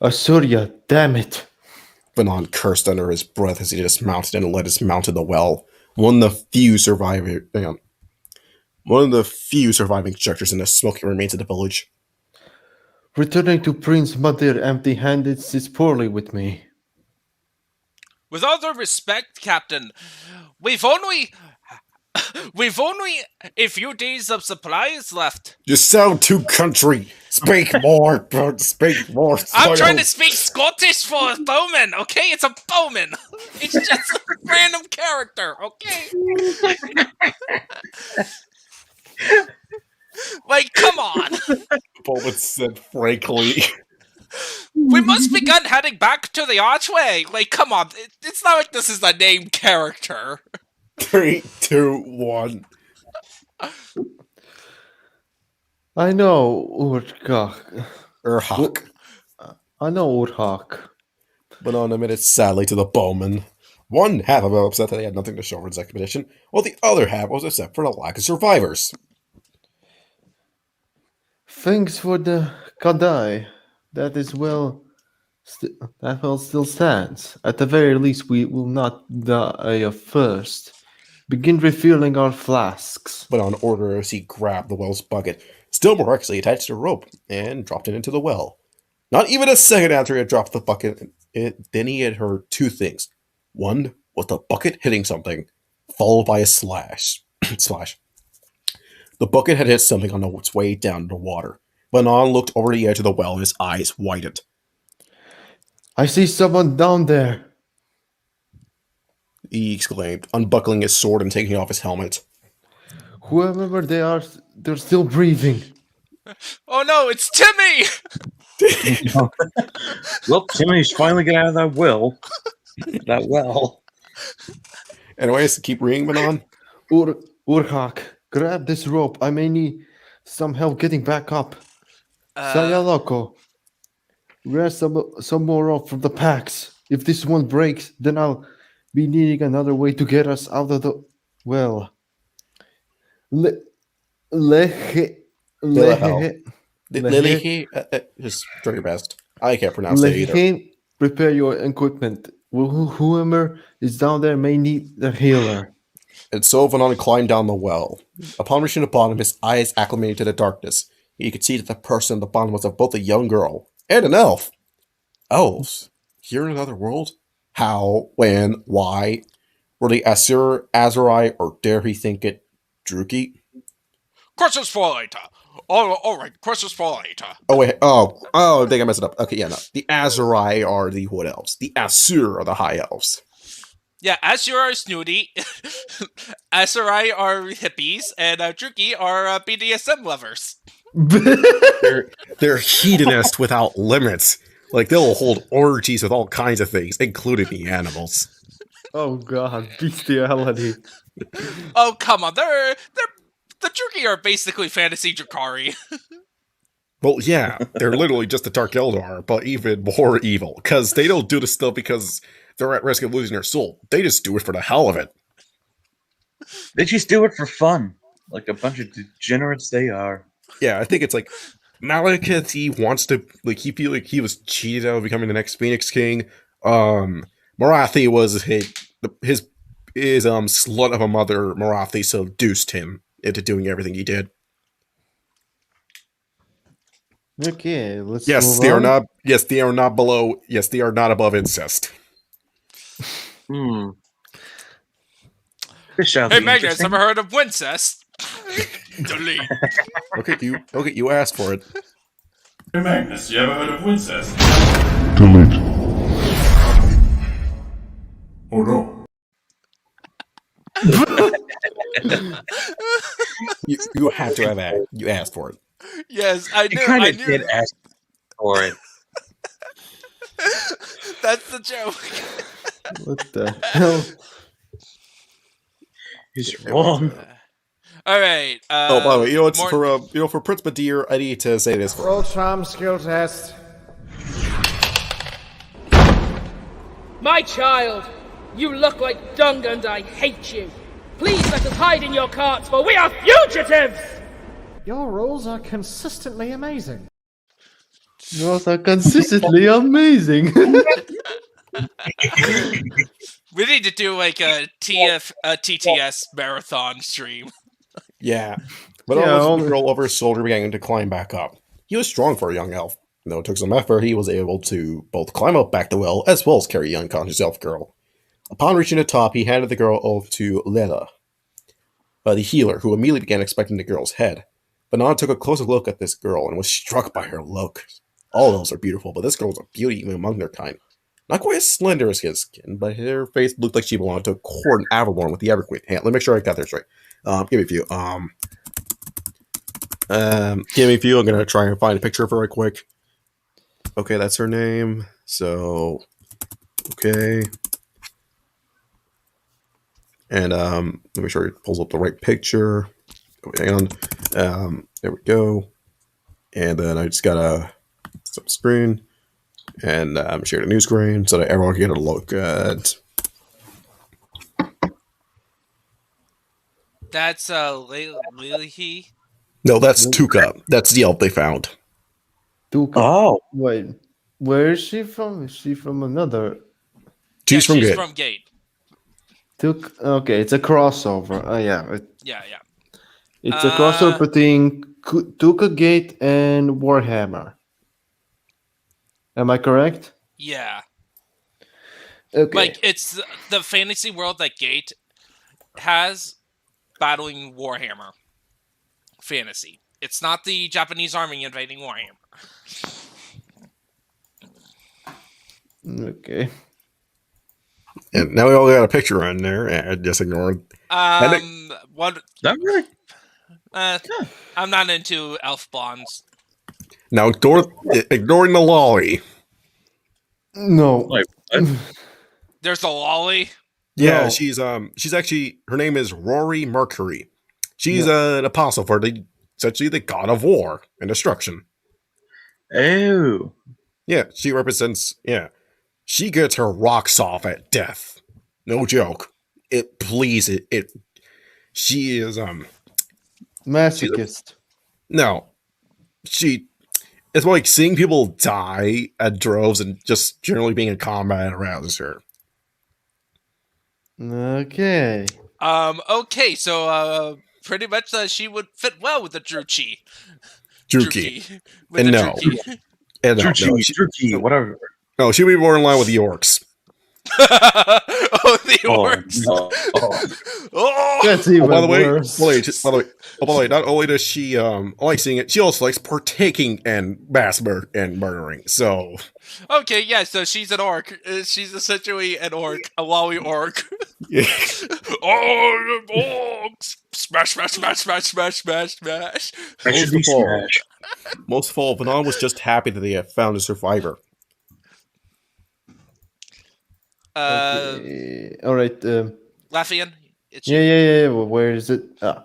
Asuria, damn it. Finall cursed under his breath as he dismounted and led his mount to the well. One of the few surviving structures in the smoking remains of the village. Returning to Prince Madir empty-handed sits poorly with me. With all due respect, Captain, we've only a few days of supplies left. You sound too country. Speak more. Speak more. I'm trying to speak Scottish for a bowman, okay? It's a bowman. It's just a random character, okay? Like, come on. Bowman said frankly. We must begin heading back to the archway. Like, come on. It's not like this is a named character. 3, 2, 1. I know Urhak. I know Urhak. But on admitted sadly to the bowman. One half of it was upset that they had nothing to show for this expedition, while the other half was upset for the lack of survivors. Thanks for the Kadai. That still stands. At the very least, we will not die of thirst. Begin refilling our flasks. But on order as he grabbed the well's bucket, still more actually attached a rope, and dropped it into the well. Not even a second after he had dropped the bucket, then he had heard two things. One was the bucket hitting something, followed by a splash. The bucket had hit something on its way down the water. Finall looked over the edge of the well and his eyes widened. I see someone down there, he exclaimed, unbuckling his sword and taking off his helmet. Whoever they are, they're still breathing. Oh no, it's Timmy! Well, Timmy's finally got out of that well. Anyways, keep reading, Finall. Urhak, grab this rope. I may need some help getting back up. Sayaloko, grab some more rope from the packs. If this one breaks, then I'll be needing another way to get us out of the well. Lehe. Lily, just try your best. I can't pronounce it either. Lehi, prepare your equipment. Whoever is down there may need the healer. And so Finall climbed down the well. Upon reaching the bottom, his eyes acclimated to the darkness. He could see that the person at the bottom was of both a young girl and an elf. Elves? Here in another world? How? When? Why? Were they Asur, Azurai, or dare he think it, Druki? Questions for later. All right, questions for later. Oh, wait. Oh, I think I messed it up. Okay, yeah, no. The Azurai are the Wood Elves. The Asur are the High Elves. Yeah, Asur are snooty, Azurai are hippies, and Druki are BDSM lovers. They're hedonist without limits. Like, they'll hold orgies with all kinds of things, including the animals. Oh god, bestiality. Oh, come on, the Druki are basically fantasy Drakari. Well, yeah, they're literally just the Dark Eldar, but even more evil. Because they don't do this stuff because they're at risk of losing their soul. They just do it for the hell of it. They just do it for fun, like a bunch of degenerates they are. Yeah, I think it's like Malekith, he wants to, like, he feel like he was cheated out of becoming the next Phoenix King. Marathi was his slut of a mother. Marathi seduced him into doing everything he did. Okay, let's Yes, move they on. are not. Yes, they are not below. Yes, they are not above incest. This shall Hey, be Magnus, interesting. ever heard of Wincest? Delete. Okay, you asked for it. Hey Magnus, you ever heard of Wincest? Delete. Oh no. You have to have asked. You asked for it. Yes, I You knew. kind I of knew. did ask for it. That's the joke. What the hell? He's wrong. All right. Oh, by the way, you know it's more- for Prince Badir. I need to say this. Roll charm skill test. My child, you look like dung and I hate you. Please let us hide in your carts, for we are fugitives! Your rolls are consistently amazing. Those are consistently amazing. We need to do like a TTS marathon stream. Yeah, but Yeah, almost only- the girl over his shoulder began to climb back up. He was strong for a young elf. Though it took some effort, he was able to both climb up back the well as well as carry the unconscious elf girl. Upon reaching the top, he handed the girl over to Lela, the healer, who immediately began inspecting the girl's head. Finall took a closer look at this girl and was struck by her look. All elves are beautiful, but this girl was a beauty even among their kind. Not quite as slender as his skin, but her face looked like she belonged to a court in Avalorn with the Everqueen. Hang on, let me make sure I got this right. Give me a few. Give me a few. I'm gonna try and find a picture of her right quick. Okay, that's her name. So, okay. And let me make sure it pulls up the right picture. Oh, hang on. There we go. And then I just gotta stop screen and share the new screen so that everyone can get a look at. That's Lily. No, that's Tuka. That's the elf they found. Tuka. Oh, Wait, where is she from? Is she from another? She's from she's Gate. from Gate. Okay, it's a crossover. Oh yeah, Yeah. it's a crossover between Tuka Gate and Warhammer. Am I correct? Yeah. Okay. Like, it's the fantasy world that Gate has battling Warhammer fantasy. It's not the Japanese army invading Warhammer. Okay. And now we all got a picture on there. And just ignore it. What? that really? I'm not into elf bonds. Now ignoring the lolly. No. Wait, what? There's a lolly. Yeah, No. she's actually, her name is Rory Mercury. She's an apostle for essentially the god of war and destruction. Oh, Yeah, she represents, she gets her rocks off at death. No joke. She is, Masochist. no, she it's more like seeing people die at droves and just generally being in combat arouses her. Okay. Okay, so pretty much she would fit well with the Druchii. Druchii. With And the no. Druchii. And Turkey, whatever. no, she'd be more in line with the orcs. Oh, the orcs. Oh. That's even By the way, worse. by the way, not only does she like seeing it, she also likes partaking in mass murdering. So Okay, yeah, so she's an orc. She's essentially an orc, a lolly orc. yeah. Oh, orcs! Smash, smash, smash, smash, smash, smash, smash. That should be smash. Most of all, Finall was just happy that they had found a survivor. Okay. All right. Lafayette? It's Yeah. Well, where is it? Yeah.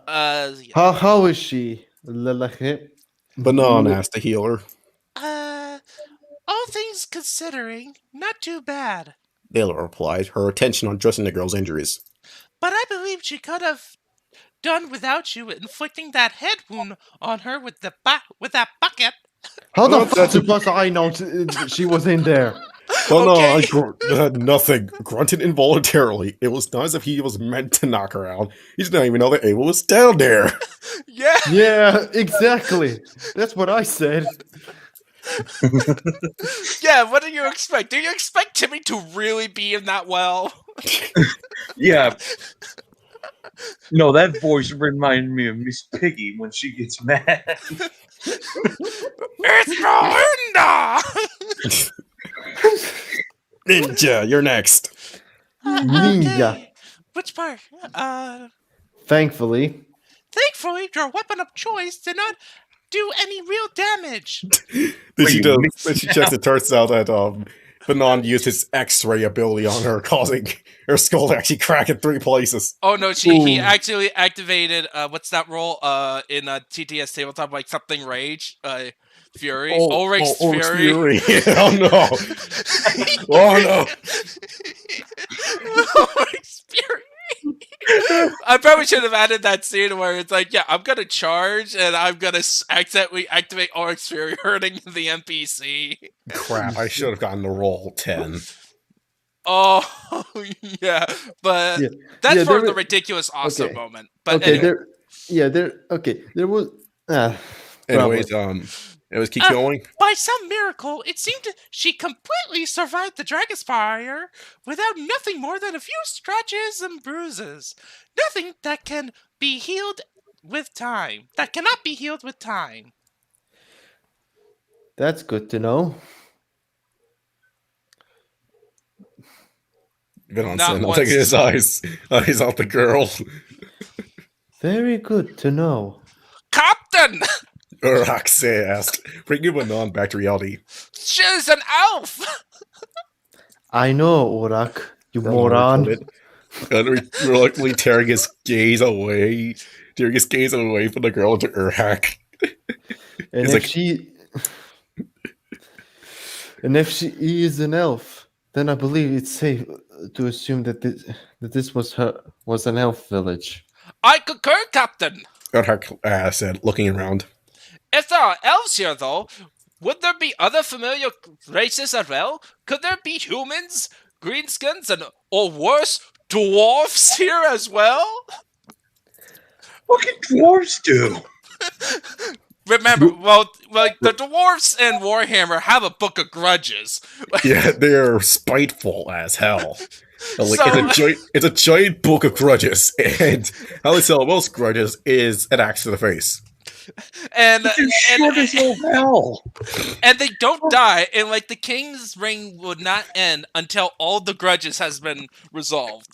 How is she? Lalache? Banan asked the healer. All things considering, not too bad. Layla replied, her attention on dressing the girl's injuries. But I believe she could have done without you inflicting that head wound on her with that bucket. How the Well, fuck that's- supposed I know she was in there? Well, Okay. no, I had nothing. Grunted involuntarily. It was not as if he was meant to knock her out. He did not even know that Ava was down there. Yeah. Yeah, exactly. That's what I said. Yeah, what do you expect? Do you expect Timmy to really be in that well? Yeah. No, that voice reminded me of Miss Piggy when she gets mad. It's Melinda! Ninja, you're next. Ninja. Okay. Which part? Thankfully. Thankfully, your weapon of choice did not do any real damage. Then she checks. It turns out that Banan used his X-ray ability on her, causing her skull to actually crack in 3 places. Oh no, he actually activated what's that roll in TTS tabletop, like something rage? Fury. Ulrich's Fury. Oh no. Oh no. Ulrich's Fury. I probably should have added that scene where it's like, yeah, I'm gonna charge and I'm gonna accidentally activate Ulrich's Fury, hurting the NPC. Crap, I should have gotten the roll 10. Oh, yeah, but Yeah. that's Yeah, for there the were- ridiculous awesome okay. moment. But Okay, anyway. there was Anyways, anyways, keep going. By some miracle, it seemed she completely survived the Dragonspire without nothing more than a few scratches and bruises. Nothing that can be healed with time. That cannot be healed with time. That's good to know. Banan Not said, I'm once. taking his eyes off the girl. Very good to know. Captain! Urax asked, bringing Banan back to reality. She's an elf! I know, Orak, you Banan moron. reported, reluctantly tearing his gaze away from the girl into Urhak. And He's if like- she is an elf, then I believe it's safe to assume that this was an elf village. I concur, Captain. Urhak said, looking around. If there are elves here, though, would there be other familiar races as well? Could there be humans, greenskins, or worse, dwarfs here as well? What can dwarves do? Remember, well, like the dwarfs in Warhammer have a book of grudges. Yeah, they're spiteful as hell. Like, So- it's a giant book of grudges, and how they sell most grudges is an axe to the face. And They're short as all hell. and they don't die, and like the king's reign would not end until all the grudges has been resolved.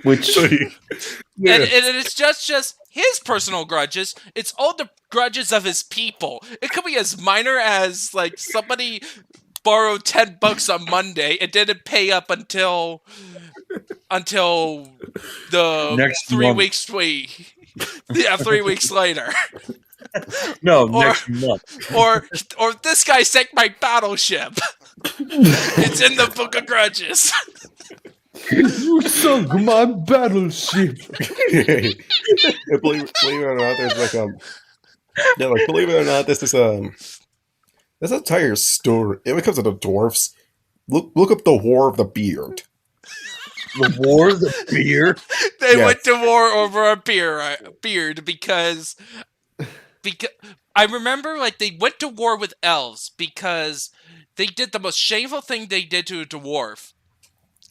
Which Yeah. And it's just his personal grudges. It's all the grudges of his people. It could be as minor as like somebody borrowed $10 on Monday and didn't pay up until the Next 3 month. weeks yeah, 3 weeks later. No, Or- next month. or this guy sank my battleship. It's in the book of grudges. you sunk my battleship. Believe it or not, there's like Yeah, like believe it or not, this is this entire story. When it comes to the dwarfs, look up the War of the Beard. The War of the Beard? They Yes. went to war over a beard because I remember like they went to war with elves because they did the most shameful thing they did to a dwarf.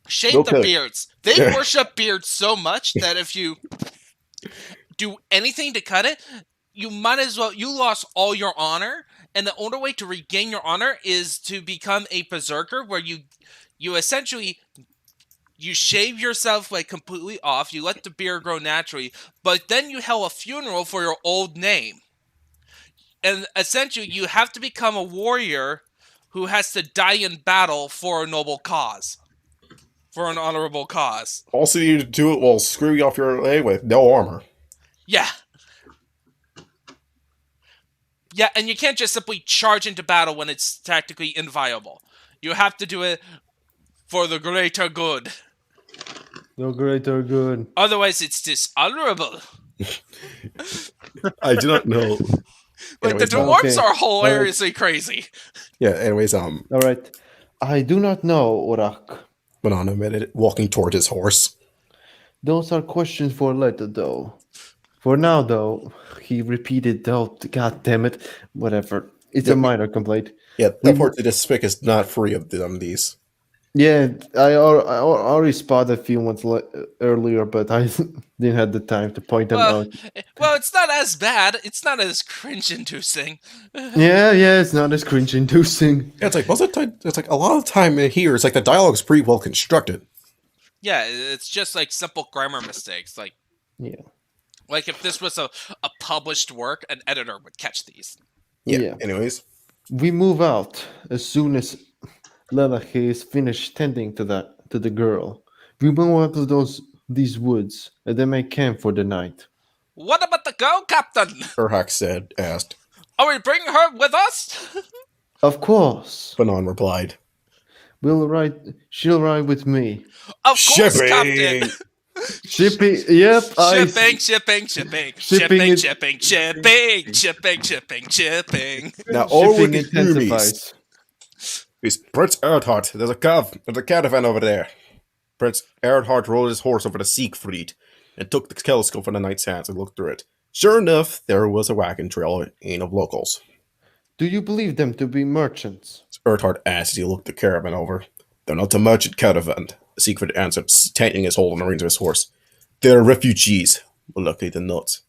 Shave the Okay. beards. They Yeah. worship beards so much that if you do anything to cut it, you might as well. You lost all your honor, and the only way to regain your honor is to become a berserker, where you essentially you shave yourself like completely off. You let the beard grow naturally, but then you held a funeral for your old name, and essentially you have to become a warrior who has to die in battle for a noble cause, for an honorable cause. Also, you do it while screwing off your leg with no armor. Yeah. Yeah, and you can't just simply charge into battle when it's tactically inviolable. You have to do it for the greater good. No greater good. Otherwise, it's dishonorable. I do not know. Like, the Anyways, dwarves okay. are hilariously crazy. Yeah, anyways, All right. I do not know, Orak. went on a minute, walking toward his horse. Those are questions for later, though. For now, though, he repeated, though, god damn it, whatever. It's a minor complaint. Yeah, that part of this spick is not free of these. Yeah, I already spotted a few ones earlier, but I didn't have the time to point them out. Well, it's not as bad. It's not as cringe-inducing. Yeah, it's not as cringe-inducing. Yeah, it's like most of the time, it's like a lot of time in here, it's like the dialogue's pretty well constructed. Yeah, it's just like simple grammar mistakes. Like if this was a published work, an editor would catch these. Yeah. Anyways, we move out as soon as Lelach is finished tending to the girl. We move out of these woods and then make camp for the night. What about the girl, Captain? Earnhardt asked. Are we bringing her with us? Of course. Fanon replied. She'll ride with me. Of course, Captain. Shipping, yep. Shipping. Now all Shipping with the intensifies. It's Prince Earnhardt. There's a caravan over there. Prince Earnhardt rode his horse over to Siegfried and took the telescope from the knight's hands and looked through it. Sure enough, there was a wagon trail in of locals. Do you believe them to be merchants? Earnhardt asked as he looked the caravan over. They're not a merchant caravan, Siegfried answered, tightening his hold on the reins of his horse. They're refugees. Well, luckily they're not.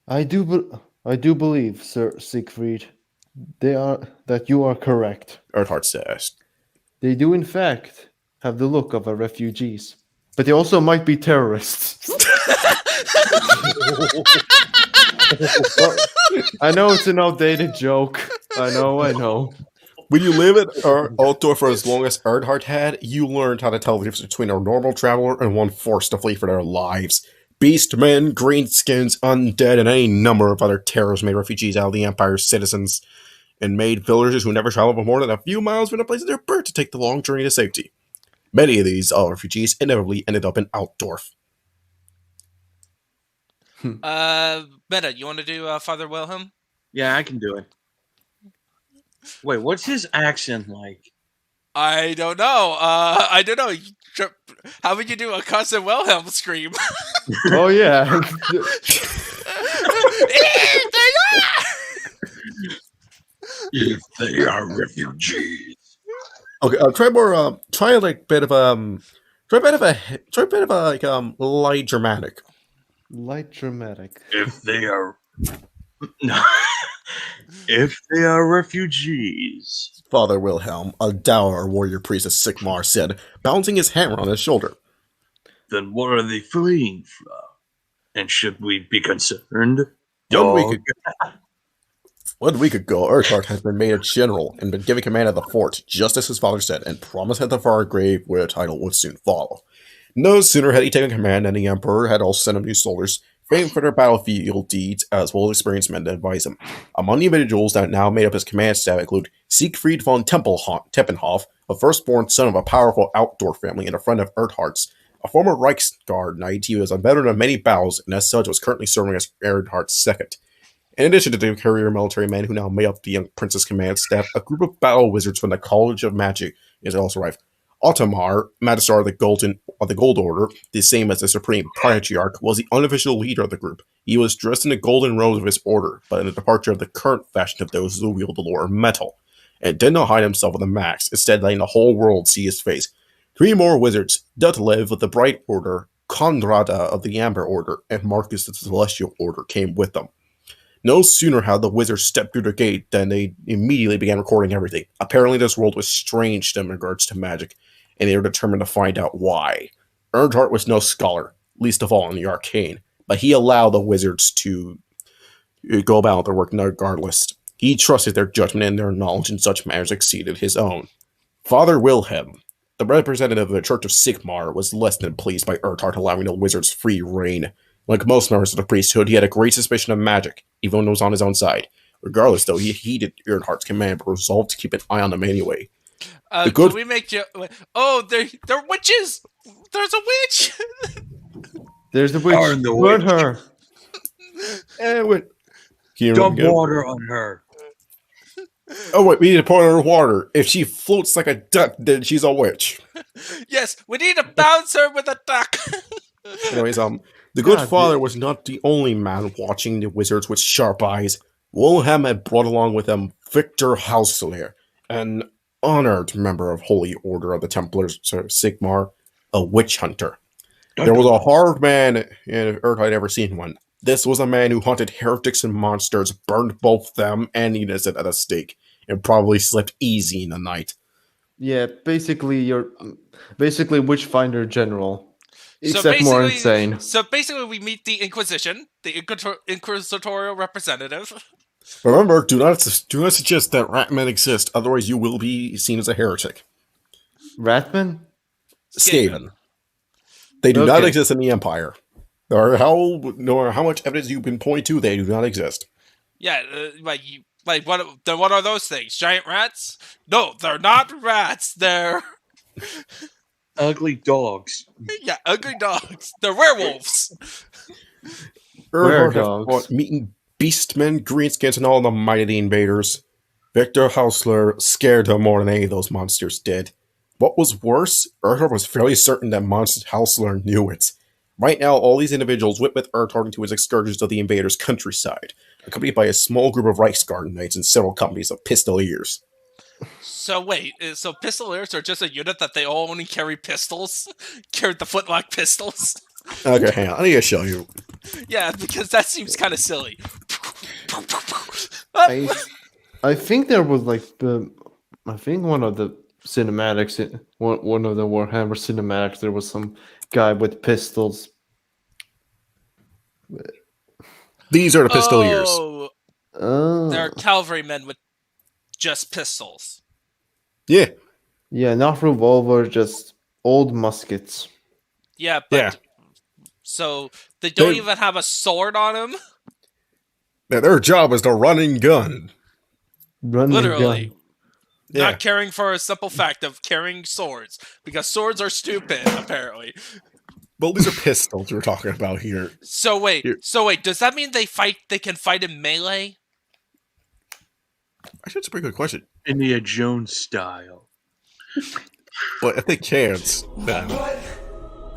I do believe, Sir Siegfried, that you are correct. Earnhardt says. They do, in fact, have the look of refugees. But they also might be terrorists. Well, I know it's an outdated joke. I know. When you live at outdoor for as long as Earnhardt had, you learned how to tell the difference between a normal traveler and one forced to flee for their lives. Beastmen, greenskins, undead, and any number of other terrors made refugees out of the Empire's citizens, and made villagers who never traveled for more than a few miles from the place of their birth to take the long journey to safety. Many of these refugees inevitably ended up in Altdorf. Meta, you want to do Father Wilhelm? Yeah, I can do it. Wait, what's his accent like? I don't know. How would you do a cousin Wilhelm scream? Oh, yeah. If they are refugees. Okay, try a bit of light dramatic. Light dramatic. If they are if they are refugees. Father Wilhelm, a dour warrior priest of Sigmar, said, balancing his hammer on his shoulder. Then what are they fleeing from? And should we be concerned? One week ago, Earnhardt had been made a general and been given command of the fort, just as his father said, and promised at the far grave where a title would soon follow. No sooner had he taken command than the Emperor had also sent him new soldiers, famed for their battlefield deeds, as well as experienced men to advise him. Among the individuals that now made up his command staff include Siegfried von Tempelhof, a firstborn son of a powerful outdoor family and a friend of Earnhardt's, a former Reichsguard knight. He was a veteran of many battles, and as such was currently serving as Earnhardt's second. In addition to the career military men who now made up the young prince's command staff, a group of battle wizards from the College of Magic is also arrived. Ottomar, Magister of the Gold Order, the same as the Supreme Patriarch, was the unofficial leader of the group. He was dressed in the golden robes of his order, but in the departure of the current fashion of those who wield the lore of metal, and did not hide himself with a mask, instead letting the whole world see his face. 3 more wizards, Dutlev of the Bright Order, Kondrada of the Amber Order, and Marcus of the Celestial Order came with them. No sooner had the wizards stepped through the gate than they immediately began recording everything. Apparently this world was strange to them in regards to magic, and they were determined to find out why. Earnhardt was no scholar, least of all in the arcane, but he allowed the wizards to go about their work regardless. He trusted their judgment and their knowledge in such matters exceeded his own. Father Wilhelm, the representative of the Church of Sigmar, was less than pleased by Earnhardt allowing the wizards free reign. Like most members of the priesthood, he had a great suspicion of magic, even when it was on his own side. Regardless, though, he heeded Earnhardt's command, but resolved to keep an eye on them anyway. Can we make you? Oh, they're witches. There's a witch. There's the witch. Darn the Burn witch. her. Dump water on her. Oh wait, we need to pour her water. If she floats like a duck, then she's a witch. Yes, we need to bounce her with a duck. Anyways, the good father was not the only man watching the wizards with sharp eyes. Wilhelm had brought along with him Victor Hausler, an honored member of Holy Order of the Templars of Sigmar, a witch hunter. There was a hard man if Earth had ever seen one. This was a man who hunted heretics and monsters, burned both them and the innocent at a stake, and probably slept easy in the night. Yeah, basically Witchfinder General. Except more insane. So basically we meet the Inquisition, the inquisitorial representative. Remember, do not suggest that Ratmen exist, otherwise you will be seen as a heretic. Ratmen? Skaven. They do not exist in the Empire. Nor how much evidence you've been pointing to, they do not exist. Yeah, what are those things? Giant rats? No, they're not rats. They're ugly dogs. Yeah, ugly dogs. They're werewolves. Earnhardt meeting beastmen, greenskins, and all the mighty invaders. Victor Hausler scared him more than any of those monsters did. What was worse, Earnhardt was fairly certain that Hausler knew it. Right now, all these individuals went with Earnhardt into his excursions to the invaders' countryside, accompanied by a small group of Reichsguard knights and several companies of pistoliers. So wait, so pistoliers are just a unit that they all only carry pistols? Carry the flintlock pistols? Okay, hang on, I need to show you. Yeah, because that seems kind of silly. I think there was I think one of the cinematics, one of the Warhammer cinematics, there was some guy with pistols. These are the pistoliers. Oh. They're cavalrymen with just pistols. Yeah. Yeah, not revolver, just old muskets. Yeah, but so they don't even have a sword on them? Yeah, their job is to run and gun. Literally. Gun. Not caring for a simple fact of carrying swords, because swords are stupid, apparently. Well, these are pistols we're talking about here. So wait, does that mean they can fight in melee? Actually, that's a pretty good question. Indiana Jones style. But if they can't, then... But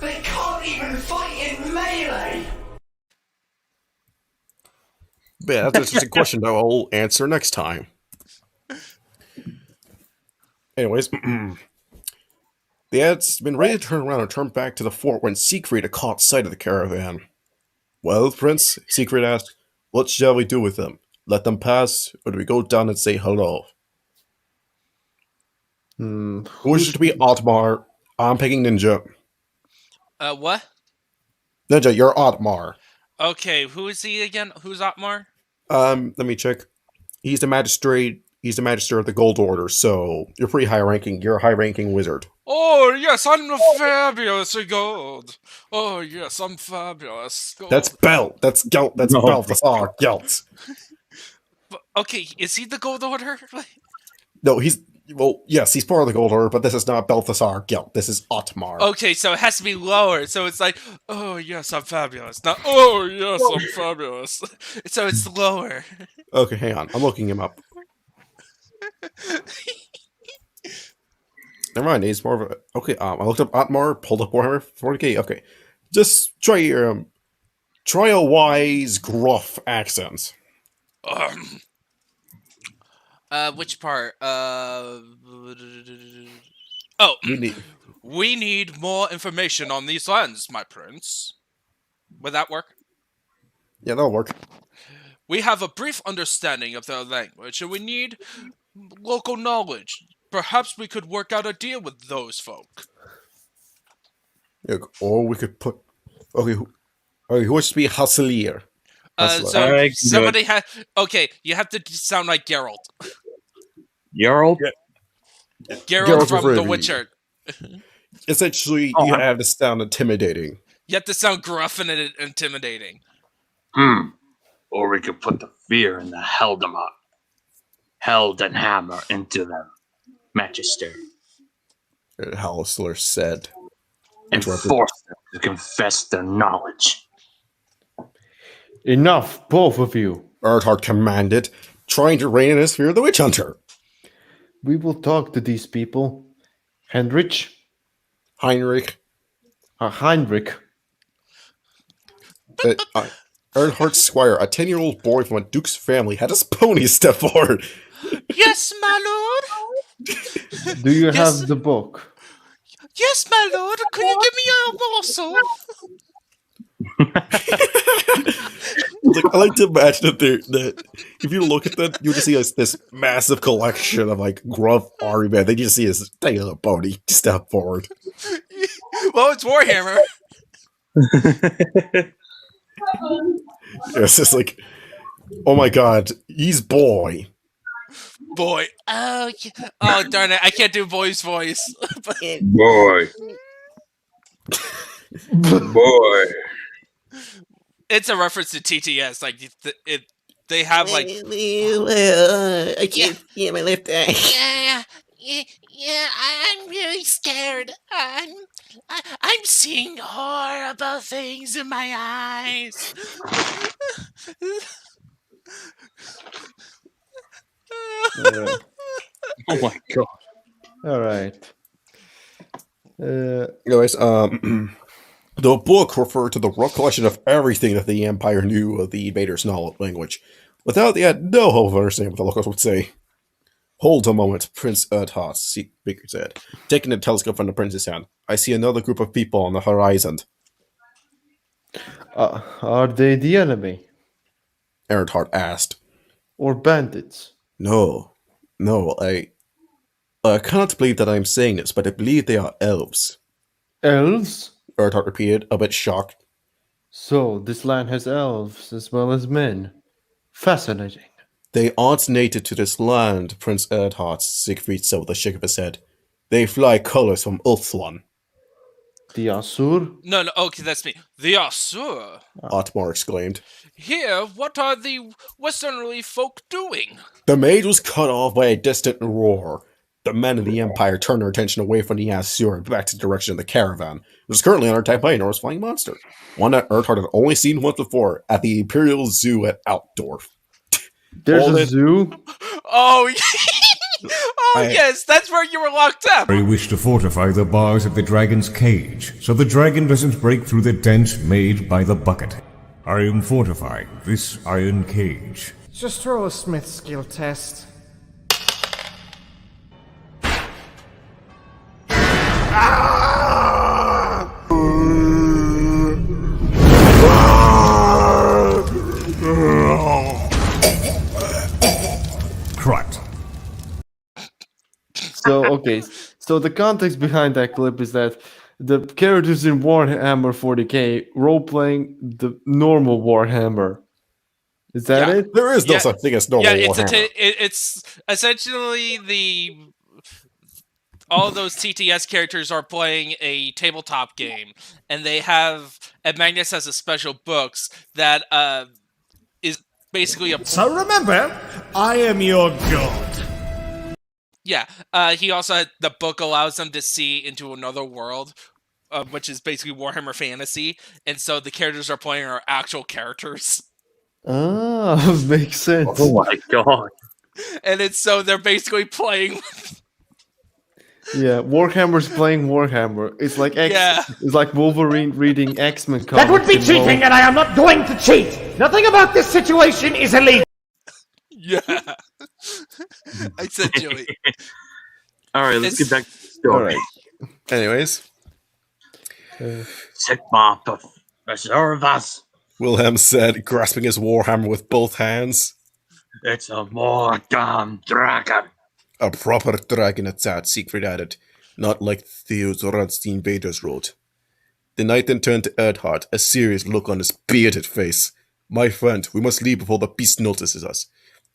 they can't even fight in melee! Yeah, that's an interesting question that I'll answer next time. Anyways, they had been ready to turn around and turn back to the fort when Siegfried caught sight of the caravan. Well, Prince, Siegfried asked, what shall we do with them? Let them pass, or do we go down and say hello? Who wishes to be Otmar? I'm picking Ninja. What? Ninja, you're Otmar. Okay, who is he again? Who's Otmar? Let me check. He's the magistrate. He's the magister of the Gold Order, so you're pretty high ranking. You're a high ranking wizard. Oh yes, I'm a fabulous gold. Oh yes, I'm fabulous. Gold. That's Belt. That's Gelt. That's Belt. That's all Gelt. Okay, is he the Gold Order? No, he's Well, yes, he's part of the Gold Order, but this is not Balthasar Guild. This is Otmar. Okay, so it has to be lower. So it's like, oh yes, I'm fabulous. Not, oh yes, I'm fabulous. So it's lower. Okay, hang on. I'm looking him up. Never mind. He's more of a... Okay, I looked up Otmar, pulled up Warhammer 40k. Okay. Just try your trial-wise gruff accents. Which part? We need more information on these lands, my prince. Would that work? Yeah, that'll work. We have a brief understanding of their language, and we need local knowledge. Perhaps we could work out a deal with those folk. Yeah, or we could put... Okay, who wants to be Hasselier? So somebody has... Okay, you have to sound like Geralt. Geralt? Yeah. Geralt from The Witcher. Essentially, you have to sound intimidating. You have to sound gruff and intimidating. Or we could put the fear in the Heldenhammer into them. Magister. Hausler said. And force them to confess their knowledge. Enough, both of you. Earnhardt commanded, trying to rein in his fear of the witch hunter. We will talk to these people. Heinrich. Heinrich. Earnhardt's squire, a 10-year-old boy from a duke's family, had his pony step forward. Yes, my lord. Do you have the book? Yes, my lord. Could you give me a morsel? I like to imagine that if you look at that, you just see this massive collection of like gruff army men. They just see this tiny little pony step forward. Well, it's Warhammer. It's just like, oh my god, he's boy. Boy. Oh, darn it. I can't do boy's voice. Boy. Boy. It's a reference to TTS. Like, they have, like... I can't get my left eye. Yeah, I'm really scared. I'm seeing horrible things in my eyes. Oh my god. All right. Anyways, the book referred to the rough collection of everything that the Empire knew of the invaders' language. Without, they had no hope of understanding what the locals would say. Hold a moment, Prince Earnhardt, speaker said, taking the telescope from the prince's hand. I see another group of people on the horizon. Are they the enemy? Earnhardt asked. Or bandits? No, I cannot believe that I am saying this, but I believe they are elves. Elves? Earnhardt repeated, a bit shocked. So, this land has elves as well as men. Fascinating. They aren't native to this land, Prince Earnhardt, Siegfried said with a shake of his head. They fly colors from Ulthuan. The Asur? No, okay, that's me. The Asur? Otmar exclaimed. Here, what are the Westernly folk doing? The maid was cut off by a distant roar. The men of the Empire turned their attention away from the Asur and back to the direction of the Caravan, which was currently under attack by a Norse flying monster. One that Earnhardt had only seen once before at the Imperial Zoo at Altdorf. There's a zoo? Oh, yes, that's where you were locked up. We wish to fortify the bars of the dragon's cage, so the dragon doesn't break through the dent made by the bucket. I am fortifying this iron cage. Just throw a smith skill test. Correct. So the context behind that clip is that the characters in Warhammer 40k role-playing the normal Warhammer. Is that it? There is no such thing as normal Warhammer. It's essentially all those TTS characters are playing a tabletop game, and they have, and Magnus has a special books that is basically a... So remember, I am your god. Yeah, he also had, the book allows them to see into another world, which is basically Warhammer Fantasy, and so the characters are playing are actual characters. Ah, makes sense. Oh my god. And it's so they're basically playing. Yeah, Warhammer's playing Warhammer. It's like It's like Wolverine reading X-Men comics. That would be cheating, and I am not going to cheat. Nothing about this situation is illegal. Yeah, I said Joey. All right, let's get back to the story. All right. Anyways, Sigma preserve us. Wilhelm said, grasping his warhammer with both hands. It's a more damn dragon. A proper dragon at that, Siegfried added, not like Theo's Runstein Vaders wrote. The knight then turned to Earnhardt, a serious look on his bearded face. My friend, we must leave before the beast notices us.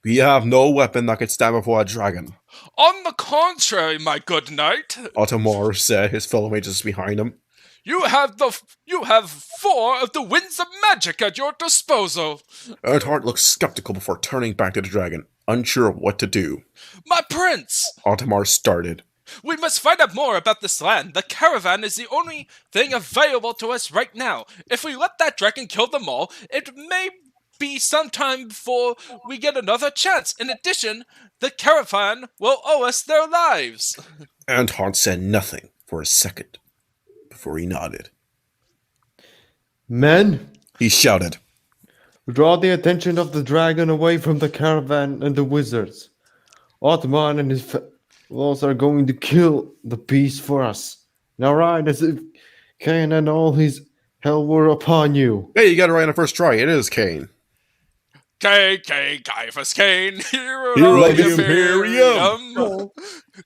We have no weapon that can stand before a dragon. On the contrary, my good knight, Ottomar said, his fellow mages behind him. You have 4 of the winds of magic at your disposal. Earnhardt looked skeptical before turning back to the dragon, unsure of what to do. My prince! Ottomar started. We must find out more about this land. The Caravan is the only thing available to us right now. If we let that dragon kill them all, it may be some time before we get another chance. In addition, the Caravan will owe us their lives. Earnhardt said nothing for a second before he nodded. Men, he shouted, draw the attention of the dragon away from the Caravan and the wizards. Ottoman and his fellows are going to kill the beast for us. Now ride as if Cain and all his hell were upon you. Hey, you got it right on the first try. It is Cain. Caiaphas Cain, hero of the Imperium.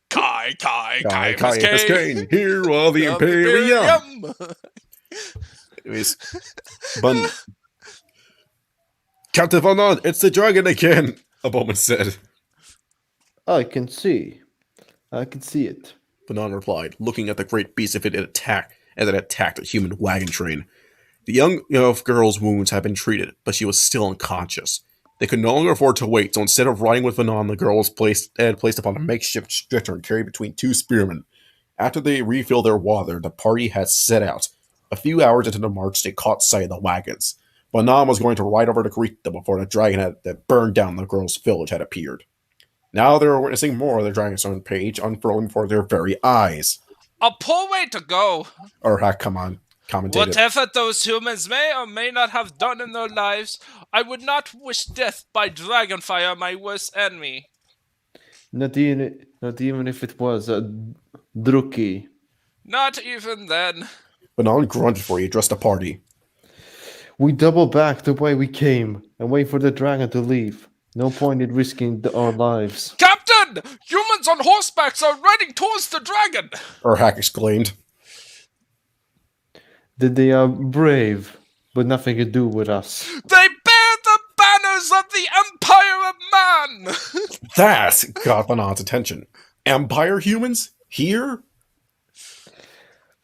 Caiaphas Cain, hero of the Imperium. Anyways, Bun. Captain Finall, it's the dragon again, a bowman said. I can see it. Banon replied, looking at the great beast as it attacked a human wagon train. The young girl's wounds had been treated, but she was still unconscious. They could no longer afford to wait, so instead of riding with Banon, the girl was placed upon a makeshift stretcher and carried between 2 spearmen. After they refilled their water, the party had set out. A few hours into the march, they caught sight of the wagons. Banon was going to ride over to greet them before the dragon that burned down the girl's village had appeared. Now they were witnessing more of the dragon's own page unfurling before their very eyes. A poor way to go. Earnhardt commentated. Whatever those humans may or may not have done in their lives, I would not wish death by dragonfire my worst enemy. Not even if it was a Druki. Not even then. Banon grunted before he addressed the party. We double back the way we came and wait for the dragon to leave. No point in risking our lives. Captain! Humans on horsebacks are riding towards the dragon! Earnhardt exclaimed. They are brave, but nothing to do with us. They bear the banners of the Empire of Man! That got Banon's attention. Empire humans? Here?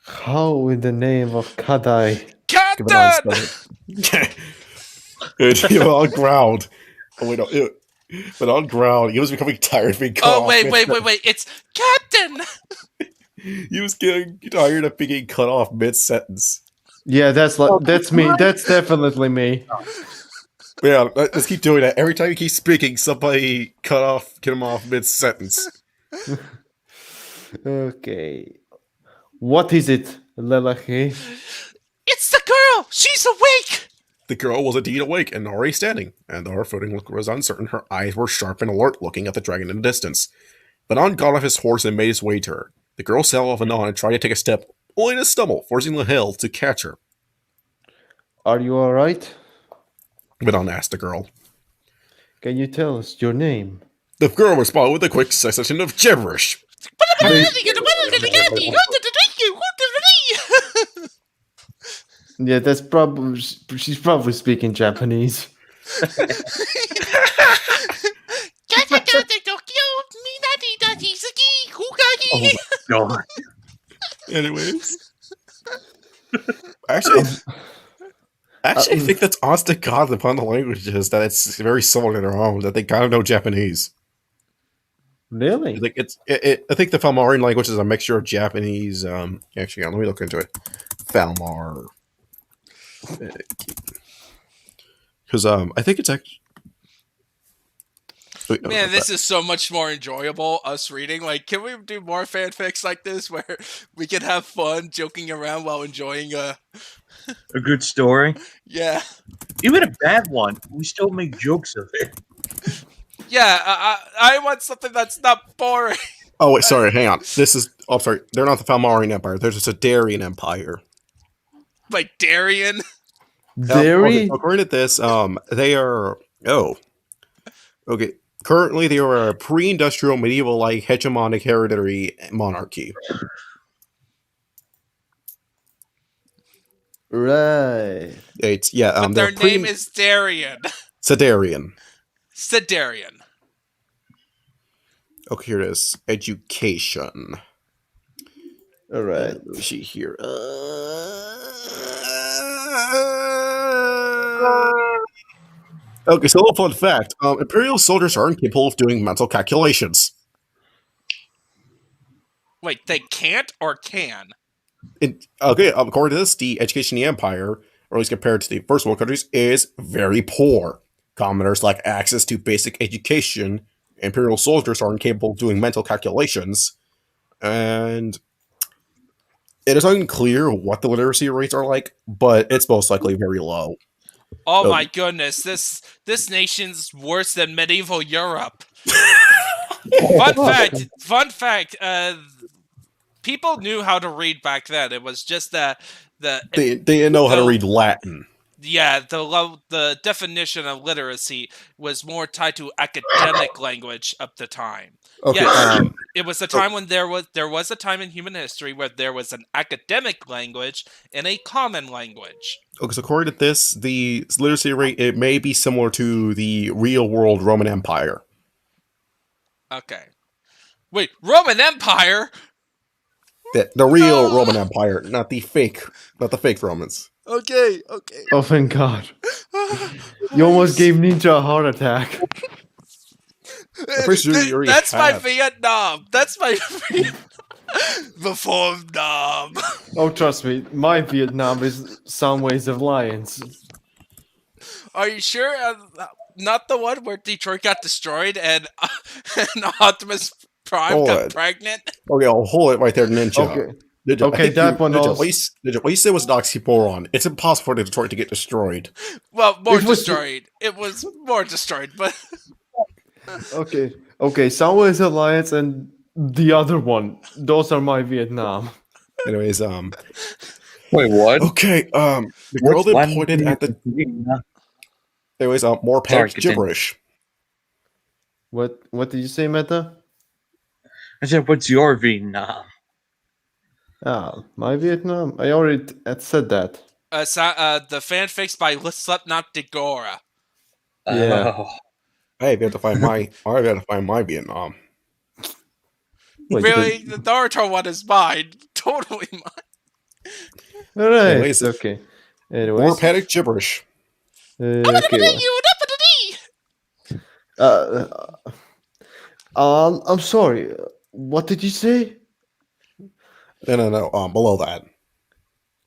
How in the name of Kadai? Captain! He all growled. Oh, wait, no. But on ground, he was becoming tired of being cut off. Oh, wait. It's Captain! He was getting tired of being cut off mid-sentence. Yeah, that's me. That's definitely me. Yeah, let's keep doing that. Every time you keep speaking, somebody get him off mid-sentence. Okay. What is it, Lelache? It's the girl! She's awake! The girl was indeed awake and already standing, and though her footing was uncertain, her eyes were sharp and alert, looking at the dragon in the distance. Banon got off his horse and made his way to her. The girl sat off Banon and tried to take a step, only to stumble, forcing Lahel to catch her. Are you alright? Banon asked the girl. Can you tell us your name? The girl responded with a quick succession of gibberish. Yeah, that's probably she's probably speaking Japanese. Oh God. Anyways, actually, I think that's honest to God upon the languages that it's very similar to their own. That they gotta know Japanese. Really? Like I think the Falmarian language is a mixture of Japanese. Actually, let me look into it. Falmar, because I think it's actually. Man, this is so much more enjoyable, us reading. Like, can we do more fanfics like this where we can have fun joking around while enjoying a good story? Yeah. Even a bad one, we still make jokes of it. Yeah, I want something that's not boring. Oh, wait, sorry, hang on. This is... Oh, sorry. They're not the Falmarian Empire. They're just a Darien Empire. Like Darien? Dairy? According to this, they are... Oh. Okay. Currently, they are a pre-industrial, medieval-like, hegemonic hereditary monarchy. Right. It's... Yeah, but their name is Darien. Sedarian. Sedarian. Okay, here it is. Education. All right. Let me see here. Okay, so a little fun fact. Imperial soldiers are incapable of doing mental calculations. Wait, they can't or can? Okay, according to this, the education in the Empire, or at least compared to the First World countries, is very poor. Commoners lack access to basic education. Imperial soldiers are incapable of doing mental calculations. And it is unclear what the literacy rates are like, but it's most likely very low. Oh my goodness, this nation's worse than medieval Europe. Fun fact, people knew how to read back then. It was just that they didn't know how to read Latin. Yeah, the definition of literacy was more tied to academic language at the time. Okay, yes, it was a time when there was a time in human history where there was an academic language and a common language. Okay, so according to this, the literacy rate, it may be similar to the real world Roman Empire. Okay. Wait, Roman Empire? The real Roman Empire, not the fake Romans. Okay. Oh, thank God. You almost gave Ninja a heart attack. That's my Vietnam. That's my before Vietnam. Oh, trust me, my Vietnam is some ways of lions. Are you sure? Not the one where Detroit got destroyed and Optimus Prime got pregnant? Okay, I'll hold it right there, Ninja. Okay. Ninja, okay, that one Ninja, also... Ninja, what you said was an oxymoron. It's impossible for Detroit to get destroyed. Well, destroyed. It was more destroyed, but... Okay, some ways of lions and the other one. Those are my Vietnam. Anyways, Wait, what? Okay, the girl that pointed at the... Anyways, more panicked gibberish. What did you say, Meta? I said, what's your Vietnam? Ah, my Vietnam? I already said that. The fanfics by Slipknot Degora. Yeah. I have to find my Vietnam. Wait, really? The Naruto one is mine. Totally mine. Alright, Anyways, okay. Anyways. More panicked gibberish. I'm sorry. What did you say? No. Below that.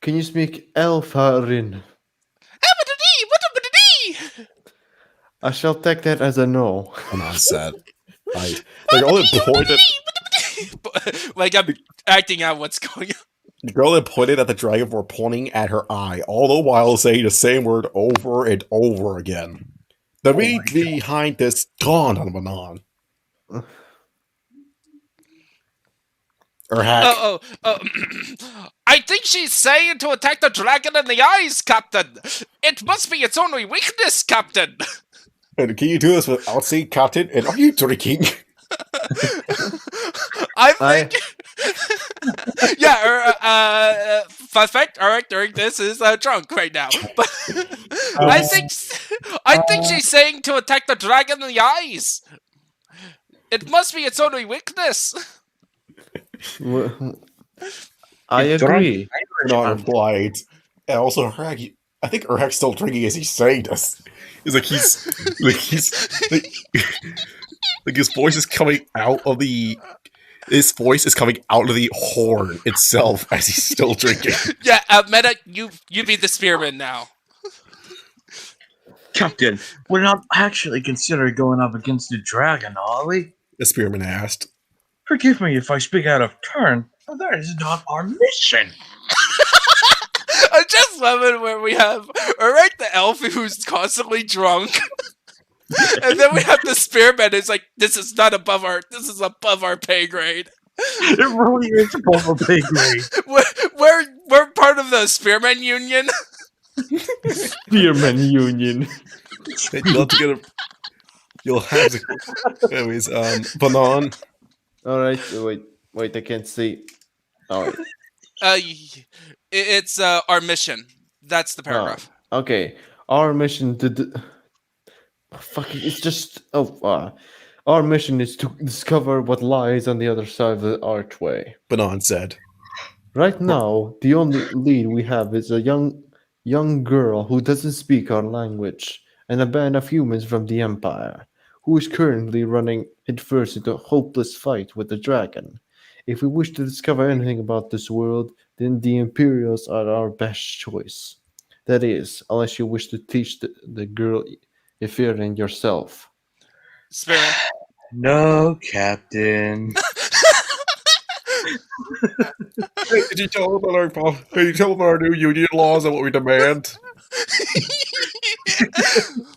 Can you speak Elfarin? I shall take that as a no. I'm upset. The girl that pointed... Like, I'm acting out what's going on. The girl that pointed at the dragon were pointing at her eye, all the while saying the same word over and over again. The meaning behind this dawned on Manon. I think she's saying to attack the dragon in the eyes, Captain. It must be its only weakness, Captain. And can you do this without saying Captain? And are you drinking? I think... yeah, fun fact, Eric during this is drunk right now. But I think she's saying to attack the dragon in the eyes. It must be its only weakness. I agree. Not implied. And also, I think Erhak's still drinking as he's saying this. He's Like his voice is coming out of the horn itself as he's still drinking. Yeah, Meta, you be the spearman now. Captain, we're not actually considering going up against the dragon, are we? The spearman asked. Forgive me if I speak out of turn, but that is not our mission. I just love it where we have the elf who's constantly drunk. And then we have the spearman who's like, this is above our pay grade. It really is above our pay grade. We're part of the spearman union. Spearman Union. You'll have to. Anyways, Banan. Alright, wait, I can't see. Alright. It's our mission. That's the paragraph. Okay. Our mission our mission is to discover what lies on the other side of the archway. Banan said. Right now, the only lead we have is a young girl who doesn't speak our language, and a band of humans from the Empire, who is currently running headfirst into a hopeless fight with the dragon. If we wish to discover anything about this world, then the Imperials are our best choice. That is, unless you wish to teach the girl Ethereum yourself. Spearman. No, Captain. Did you tell them about our new union laws and what we demand?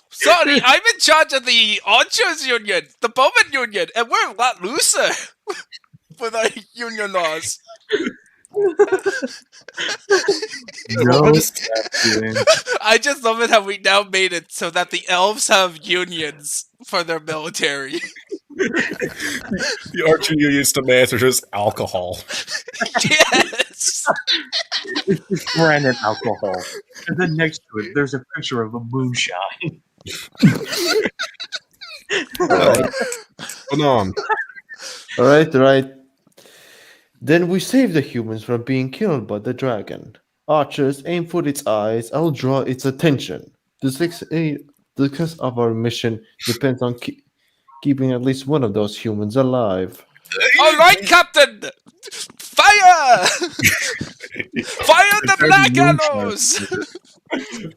Sorry, I'm in charge of the Archers Union, the Bowman Union, and we're a lot looser with our union laws. No, Captain. I just love it how we now made it so that the elves have unions for their military. The Archer Union's demands are just alcohol. Yes! It's just branded alcohol. And then next to it, there's a picture of a moonshine. Alright. Banan. Alright. Then we save the humans from being killed by the dragon. Archers, aim for its eyes. I'll draw its attention. The success of our mission depends on keeping at least one of those humans alive. All right, Captain! Fire! Fire the black arrows!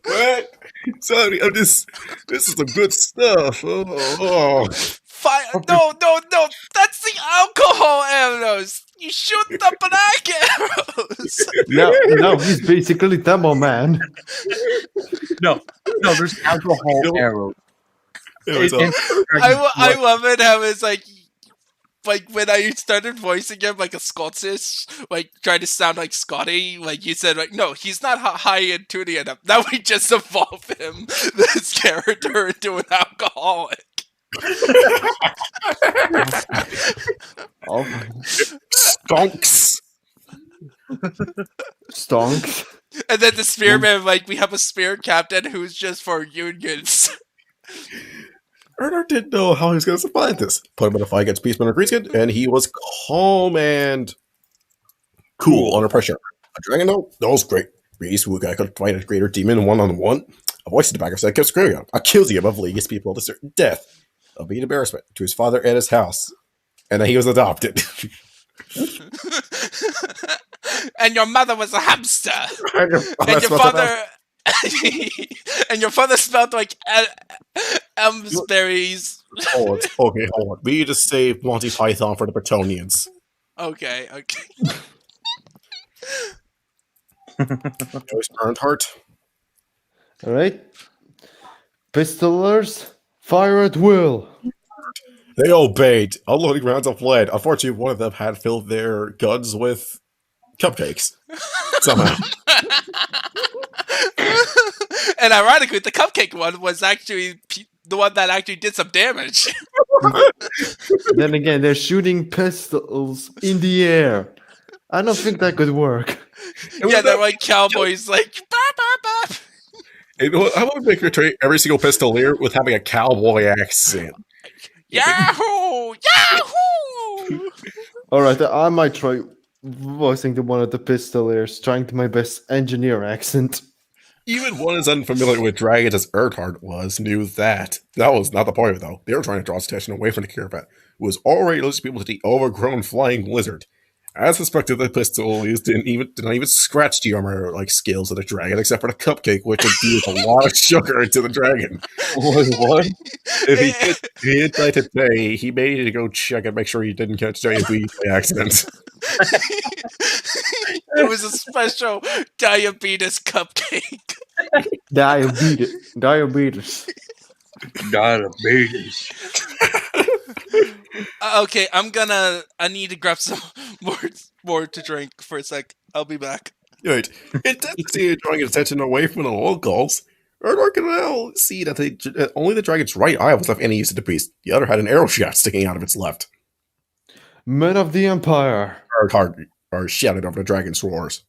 What? Sorry, this is some good stuff. Oh. Fire! No! That's the alcohol arrows. You shoot the black arrows. No, he's basically Demo Man. No, there's alcohol arrows. I love it how it's like when I started voicing him like a Scotsist, like trying to sound like Scotty, like you said, like no, he's not high in tuning enough. Now we just evolve him, this character, into an alcoholic. Stonks. And then the spearman, like we have a spear captain who's just for unions. Earnhardt didn't know how he was going to survive this. Put him in a fight against Beastman and Greenskin, and he was calm and cool under pressure. A dragon, though, that was great. Beast, who could fight a greater demon one-on-one. A voice in the back of his head kept screaming out, "I'll kill you above league his people to certain death." It'll be an embarrassment to his father and his house. And then he was adopted. And your mother was a hamster. And your father... and your father smelled like elmsberries. Hold on. We need to save Monty Python for the Bretonians. Okay. Earnhardt. Alright. Pistolers, fire at will. They obeyed, unloading rounds of lead. Unfortunately, one of them had filled their guns with cupcakes. Somehow. And ironically, the cupcake one was actually the one that actually did some damage. Then again, they're shooting pistols in the air. I don't think that could work. Yeah, they're like cowboys, like, bah, bah, bah. How about we make her treat every single pistolier with having a cowboy accent? Yahoo! Yahoo! Alright, I might try voicing the one of the pistoliers, trying to my best engineer accent. Even one as unfamiliar with dragons as Earnhardt was knew that. That was not the point of it, though. They were trying to draw his attention away from the Caravan, who was already losing people to the overgrown flying lizard. As suspected, the pistol used did not even scratch the armor like skills of the dragon, except for the cupcake, which infused a lot of sugar into the dragon. What? If he did die today, he may need to go check and make sure he didn't catch diabetes by accident. It was a special diabetes cupcake. Diabetes. Okay, I need to grab some more to drink for a sec. I'll be back. Right. It does see drawing attention away from the locals. Earnhardt can now see that only the dragon's right eye was left any use to the beast. The other had an arrow shaft sticking out of its left. Men of the Empire. Earnhardt shouted over the dragon's roars.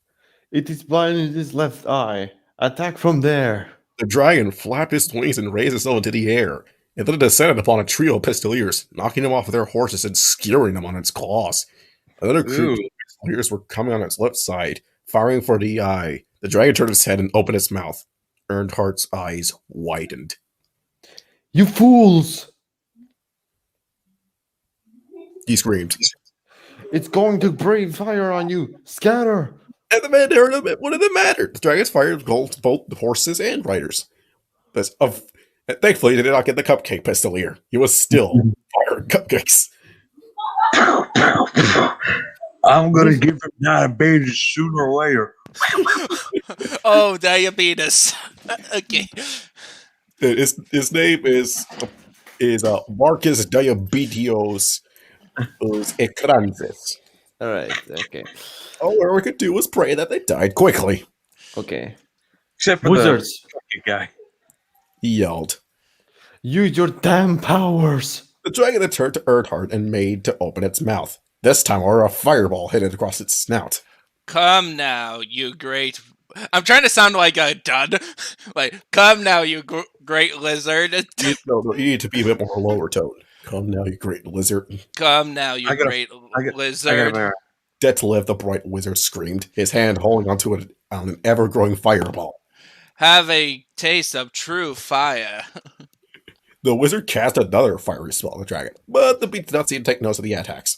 It is blind in his left eye. Attack from there. The dragon flapped its wings and raised itself into the air, and then it descended upon a trio of pistoliers, knocking them off of their horses and skewering them on its claws. Another crew of pistoliers were coming on its left side, firing for the eye. The dragon turned its head and opened its mouth. Earnhardt's eyes widened. You fools! He screamed. It's going to breathe fire on you. Scatter! And the man there, what did it matter? The dragons fired both the horses and riders. Thankfully, they did not get the cupcake pistolier. He was still firing cupcakes. I'm gonna give him diabetes sooner or later. Oh, diabetes. Okay. His name is Marcus Diabetios Ekranzis. Alright, okay. All we could do was pray that they died quickly. Okay. Except for Wizards. the guy. He yelled. Use your damn powers! The dragon had turned to Earnhardt and made to open its mouth. This time, a fireball hit it across its snout. Come now, you great... I'm trying to sound like a dud. Like, come now, you great lizard. You need to be a bit more lower tone. Come now, you great lizard. Come now, you great lizard. Detlef, the bright wizard, screamed, his hand holding onto an ever-growing fireball. Have a taste of true fire. The wizard cast another fiery spell on the dragon, but the beast did not seem to take notice of the attacks.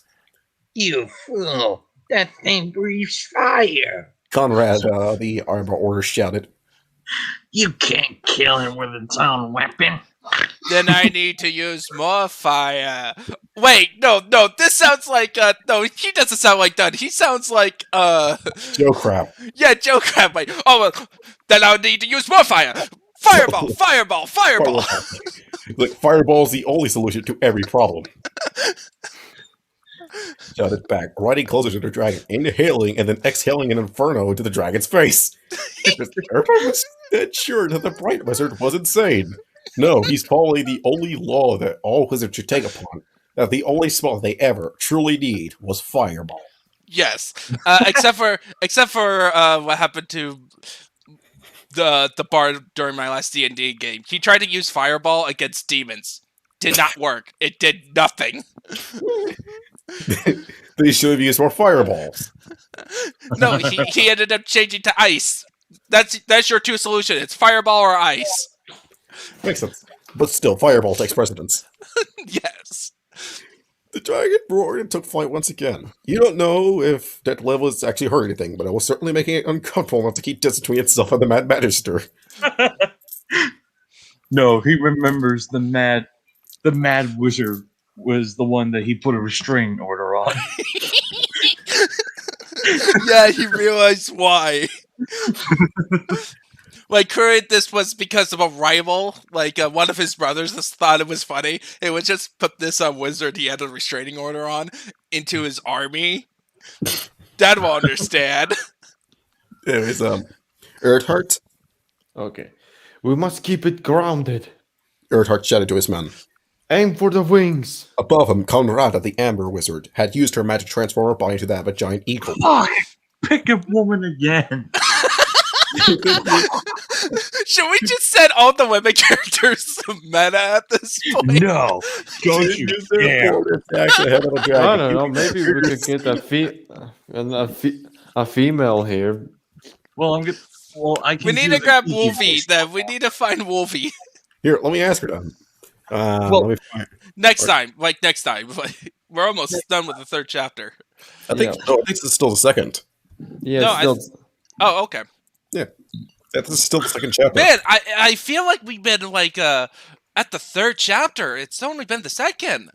You fool! That thing breathes fire! Conrad, the armor order, shouted. You can't kill him with its own weapon. Then I need to use more fire. Wait, no, this sounds like, no, he doesn't sound like Dud. He sounds like, Joe Crab. Yeah, Joe Crab. Wait, then I'll need to use more fire. Fireball, fireball, fireball. Like, fireball is the only solution to every problem. Shouted back, riding closer to the dragon, inhaling and then exhaling an inferno into the dragon's face. Earnhardt was dead sure that the bright wizard was insane. No, he's following the only law that all wizards should take upon. That the only spell they ever truly need was fireball. Yes, except for what happened to the bard during my last D&D game. He tried to use fireball against demons. Did not work. It did nothing. They should have used more fireballs. No, he ended up changing to ice. That's your two solutions. It's fireball or ice. Makes sense. But still, fireball takes precedence. Yes. The dragon roared and took flight once again. You don't know if that level was actually hurt anything, but it was certainly making it uncomfortable enough to keep distance between itself and the Mad Magister. No, he remembers the Mad Wizard was the one that he put a restraining order on. Yeah, he realized why. Like, current, this was because of a rival. Like, one of his brothers just thought it was funny. It would just put this wizard he had a restraining order on into his army. Dad will understand. Anyways, Earnhardt. Okay. We must keep it grounded. Earnhardt shouted to his men. Aim for the wings. Above him, Conrad, the Amber Wizard, had used her magic to transform her body into that of a giant eagle. Fuck! Pick a woman again. Should we just set all the women characters meta at this point? No, don't you dare! I don't know. Maybe we could get a female here. Well, Well, I can We need do to grab the Wolfie. voice. Then we need to find Wolfie. Here, let me ask her then. Well, let me find. Next time. We're almost done with the third chapter. I think this is still the second. Yeah, No, it's still. Oh, okay. Yeah, this is still the second chapter. Man, I feel like we've been like at the third chapter. It's only been the second.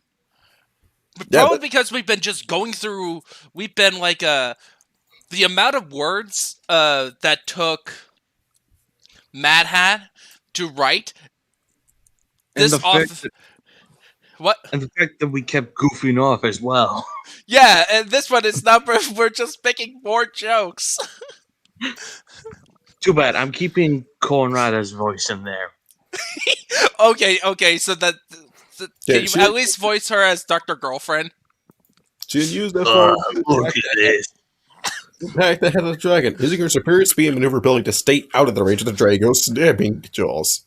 But probably because we've been just going through. We've been like the amount of words that took Mad Hat to write. And This what? And the fact that we kept goofing off as well. Yeah, and this one is not. We're just picking more jokes. Too bad. I'm keeping Conrada's voice in there. Okay. So that can you at least voice her as Dr. Girlfriend? She didn't use that phone. Look at this. Impact the head of the dragon, using her superior speed and maneuverability to stay out of the range of the Drago's stabbing jaws.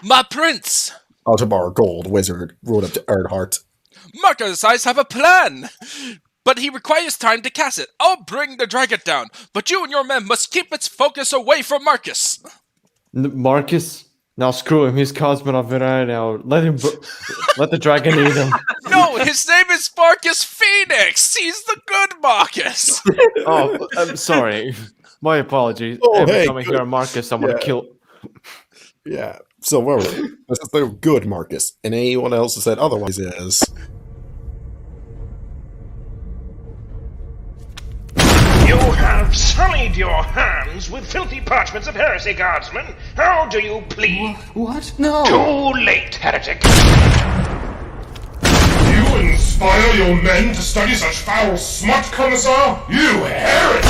My prince! Altabar Gold Wizard rode up to Earnhardt. Marcus, I have a plan! But he requires time to cast it. I'll bring the dragon down, but you and your men must keep its focus away from Marcus. Marcus? Now screw him. He's Cosmonaut right now. Let him. Let the dragon eat him. No, his name is Marcus Phoenix. He's the good Marcus. Oh, I'm sorry. My apologies. Oh, Every hey, time I hear Marcus, I'm gonna kill. Yeah. So whatever. This is the good Marcus, and anyone else who said otherwise is. You have sullied your hands with filthy parchments of heresy, guardsmen. How do you plead? What? No. Too late, heretic. You inspire your men to study such foul smut, Commissar? You heretic!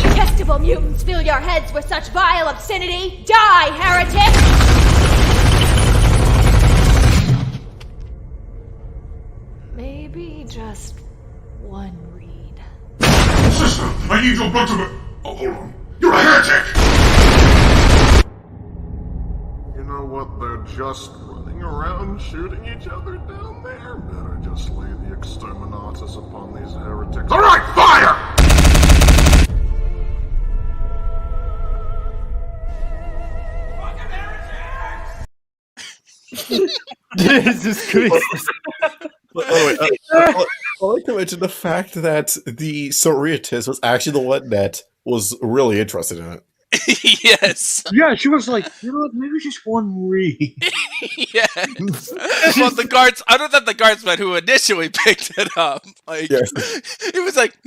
Detestable mutants, fill your heads with such vile obscenity! Die, heretic! Maybe just one read. Sister, I need your blood to be... Oh, hold on. You're a heretic! You know what? They're just running around shooting each other down there. Better just lay the exterminatus upon these heretics. Alright, fire! Jesus Christ. I like to mention the fact that the Soriatis was actually the one that was really interested in it. Yes. Yeah, she was like, you know what, maybe just one read. Yes. Well, the guards, other than the guardsman who initially picked it up, like, it was like,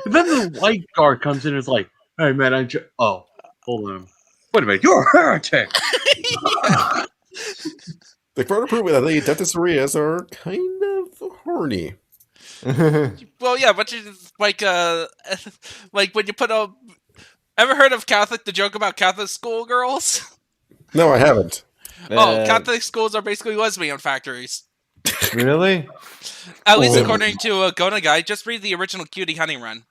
Then the white guard comes in and is like, hey man, oh, hold on. Wait a minute, you're a heretic! They further prove that the Adeptus are kind of horny. well, yeah, but you like when you put a. Ever heard of the joke about Catholic schoolgirls? No, I haven't. Oh, Catholic schools are basically lesbian factories. Really? At least according to a Gona guy. Just read the original Cutie Honey Run.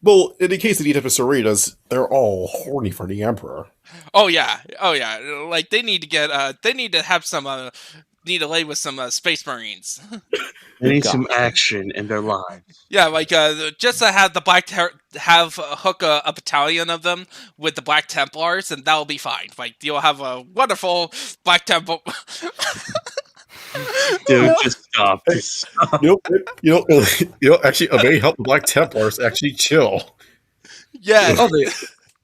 Well, in the case of the Adeptus, they're all horny for the Emperor. Oh yeah. Like they need to get. They need to have some. Need to lay with some Space Marines. They need some action in their lives. Yeah, like just to have the hook a battalion of them with the Black Templars, and that'll be fine. Like you'll have a wonderful Black Templar. Dude, just stop. You know, actually, a very help the Black Templars actually chill. Yeah. Oh,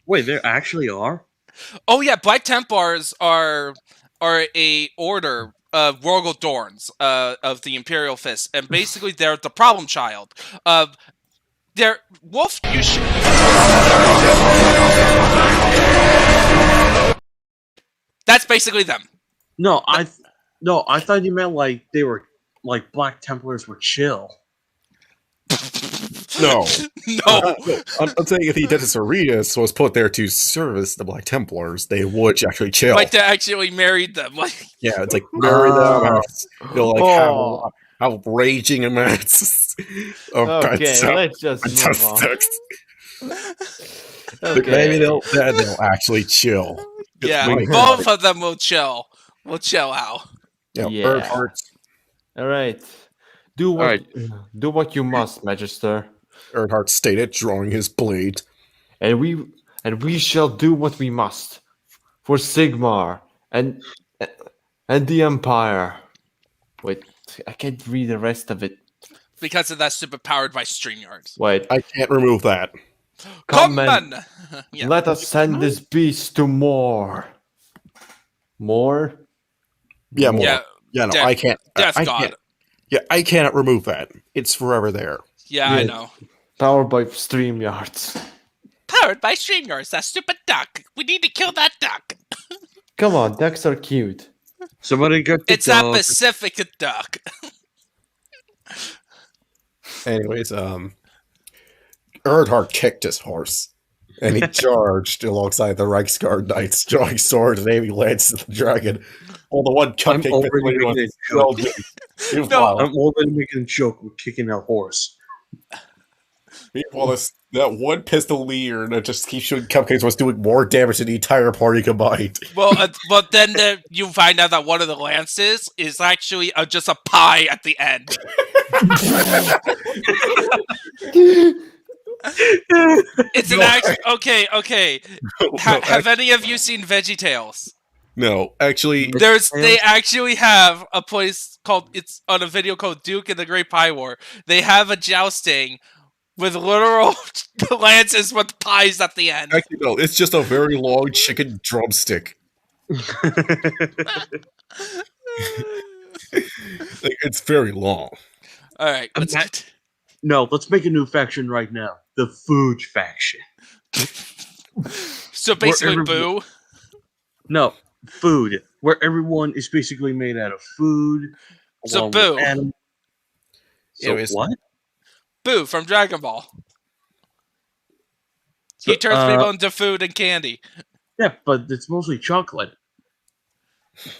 wait, there actually are? Oh yeah, Black Templars are a order of Rogel Dorns of the Imperial Fist, and basically they're the problem child. They're Wolf. That's basically them. No, I thought you meant like they were like Black Templars were chill. No. No. I'm saying if the Adeptus was put there to service the Black Templars, they would actually chill. Like they actually married them. Like yeah, it's like marry them. Have raging amounts of let's just move on. Maybe they'll actually chill. Yeah, both of them will chill. We'll chill out. Yeah. All right. Do what you must, Magister. Earnhardt stated, drawing his blade. And we shall do what we must for Sigmar and the Empire. Wait, I can't read the rest of it. Because of that stupid powered by StreamYards. Wait, I can't remove that. Come and Yeah. let us send this beast to more. More? Yeah, more. Yeah, Yeah, no, Death- I can't. Death I God. can't. Yeah, I cannot remove that. It's forever there. Yeah, I know. Powered by StreamYards. Powered by StreamYards, that stupid duck. We need to kill that duck. Come on, ducks are cute. Somebody got the It's a dog. Pacific duck. Anyways, Earnhardt kicked his horse, and he charged alongside the Reichsguard knights, drawing swords and aiming lances at the dragon. While the one cupcake already making a joke. I'm already making a joke with kicking a horse. Meanwhile, that one pistol leader that just keeps shooting cupcakes was doing more damage than the entire party combined. Well, but then you find out that one of the lances is actually just a pie at the end. It's an actual... Okay. Have any of you seen VeggieTales? No, actually, They actually have a place called... It's on a video called Duke and the Great Pie War. They have a jousting with literal lances with pies at the end. actually no. It's just a very long chicken drumstick. It's very long. All right, let's make a new faction right now. The food faction. So basically, boo. No, food. Where everyone is basically made out of food. So boo. So what? Boo from Dragon Ball. He turns people into food and candy. Yeah, but it's mostly chocolate.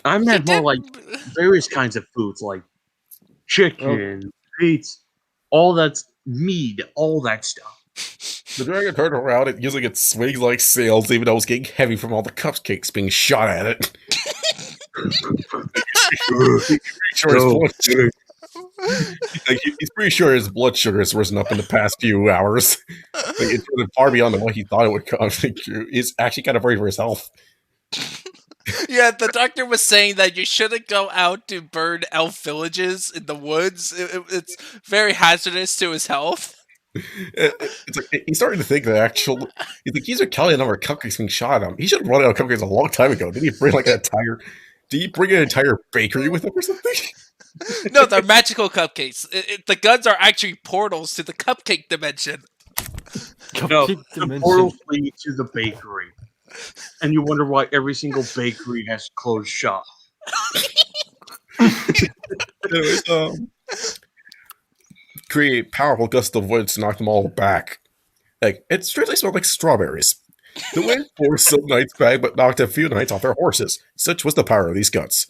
I meant more like various kinds of foods, like chicken, pizza, all that's meat, all that stuff. The dragon turned around and using its swings like sails, even though it was getting heavy from all the cupcakes being shot at it. He's pretty sure his blood sugar has risen up in the past few hours. It's really far beyond what he thought it would come. He's actually kind of worried for his health. Yeah, the doctor was saying that you shouldn't go out to burn elf villages in the woods. It's very hazardous to his health. It's like he's starting to think that he's a counting the number of cupcakes being shot at him. He should have run out of cupcakes a long time ago. Did he bring an entire bakery with him or something? No, they're magical cupcakes. The guns are actually portals to the cupcake dimension. The portals lead to the bakery. And you wonder why every single bakery has closed shop. Create powerful gust of wind to knock them all back. It strangely smelled like strawberries. The wind forced some knights back, but knocked a few knights off their horses. Such was the power of these guns.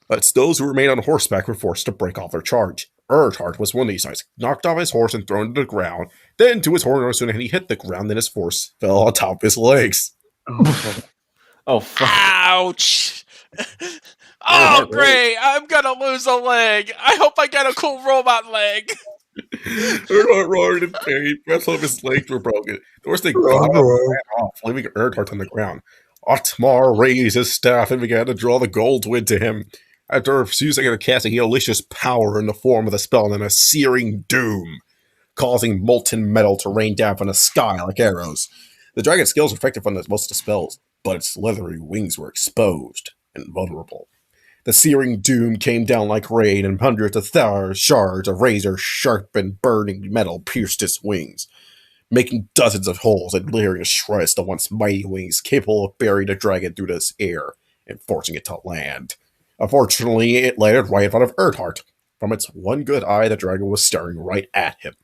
But those who remained on horseback were forced to break off their charge. Earnhardt was one of these knights, knocked off his horse and thrown to the ground. Then, to his horror, as soon as he hit the ground, then his horse fell on top of his legs. Oh, fuck. Ouch! Oh, great! I'm gonna lose a leg. I hope I get a cool robot leg. Earnhardt roared in pain. Both of his legs were broken. The horse thing ran off, leaving Earnhardt on the ground. Otmar raised his staff and began to draw the gold wind to him. After a few seconds of casting, he unleashed his power in the form of the spell and a searing doom, causing molten metal to rain down from the sky like arrows. The dragon's skills were effective on most of the spells, but its leathery wings were exposed and vulnerable. The searing doom came down like rain, and hundreds of shards of razor-sharp and burning metal pierced its wings, making dozens of holes and leering to shreds the once mighty wings capable of burying the dragon through the air and forcing it to land. Unfortunately, it landed right in front of Earnhardt. From its one good eye, the dragon was staring right at him.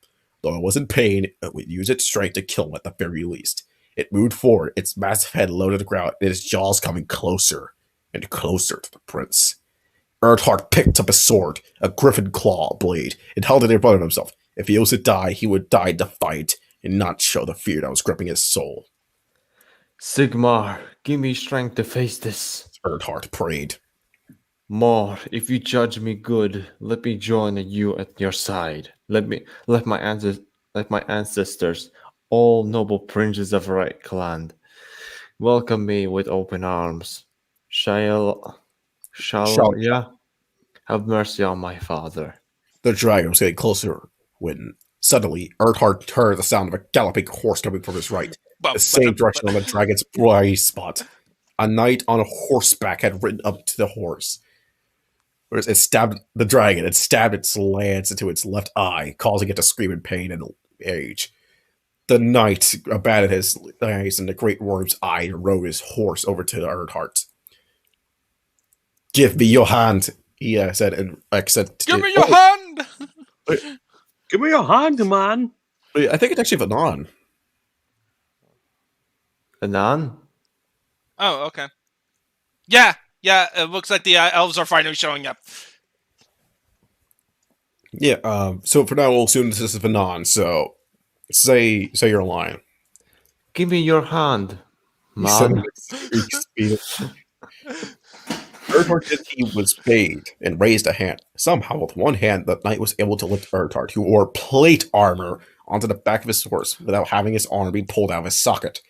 Though it was in pain, it would use its strength to kill him at the very least. It moved forward, its massive head low to the ground, and its jaws coming closer and closer to the prince. Earnhardt picked up his sword, a griffin claw blade, and held it in front of himself. If he was to die, he would die in the fight, and not show the fear that was gripping his soul. Sigmar, give me strength to face this. Earnhardt prayed. More, if you judge me good, let me join you at your side. Let my ancestors, all noble princes of Reichland, welcome me with open arms. Shall ya have mercy on my father? The dragon was getting closer when suddenly Earnhardt heard the sound of a galloping horse coming from his right, the same direction on the dragon's bright spot. A knight on a horseback had ridden up to the horse. Whereas it stabbed the dragon, it stabbed its lance into its left eye, causing it to scream in pain and rage. The knight abandoned his lance in the great worm's eye and rode his horse over to Earnhardt. "Give me your hand," he said in accent. Give me your hand! Give me your hand, man. I think it's actually Finall. Anan? Oh, okay. Yeah, it looks like the elves are finally showing up. Yeah, so for now we'll assume this is Finall, so say you're lying. Give me your hand, man. Earnhardt did he was bathed and raised a hand. Somehow, with one hand, the knight was able to lift Earnhardt, who wore plate armor, onto the back of his horse without having his arm be pulled out of his socket.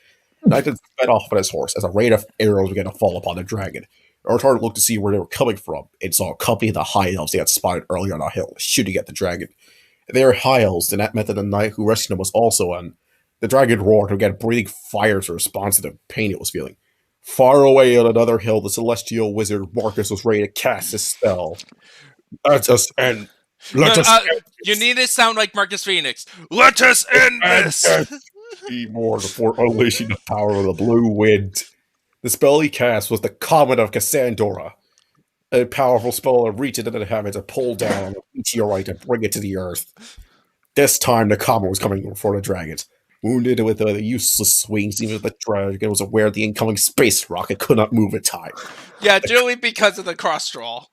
The knight then sped off on his horse as a rain of arrows began to fall upon the dragon. Earnhardt looked to see where they were coming from and saw a company of the High Elves they had spotted earlier on a hill, shooting at the dragon. If they were High Elves, then that meant that the knight who rescued him was also on. The dragon roared and began breathing fire as a response to the pain it was feeling. Far away on another hill, the celestial wizard Marcus was ready to cast his spell. Let us end. You need to sound like Marcus Phoenix. Let us end this! More before unleashing the power of the blue wind. The spell he cast was the Comet of Cassandra, a powerful spell that reached into the heavens to pull down on the meteorite and bring it to the earth. This time, the Comet was coming for the dragons. Wounded with the useless swings, even if the dragon was aware the incoming space rocket could not move in time. Yeah, generally because of the cross draw.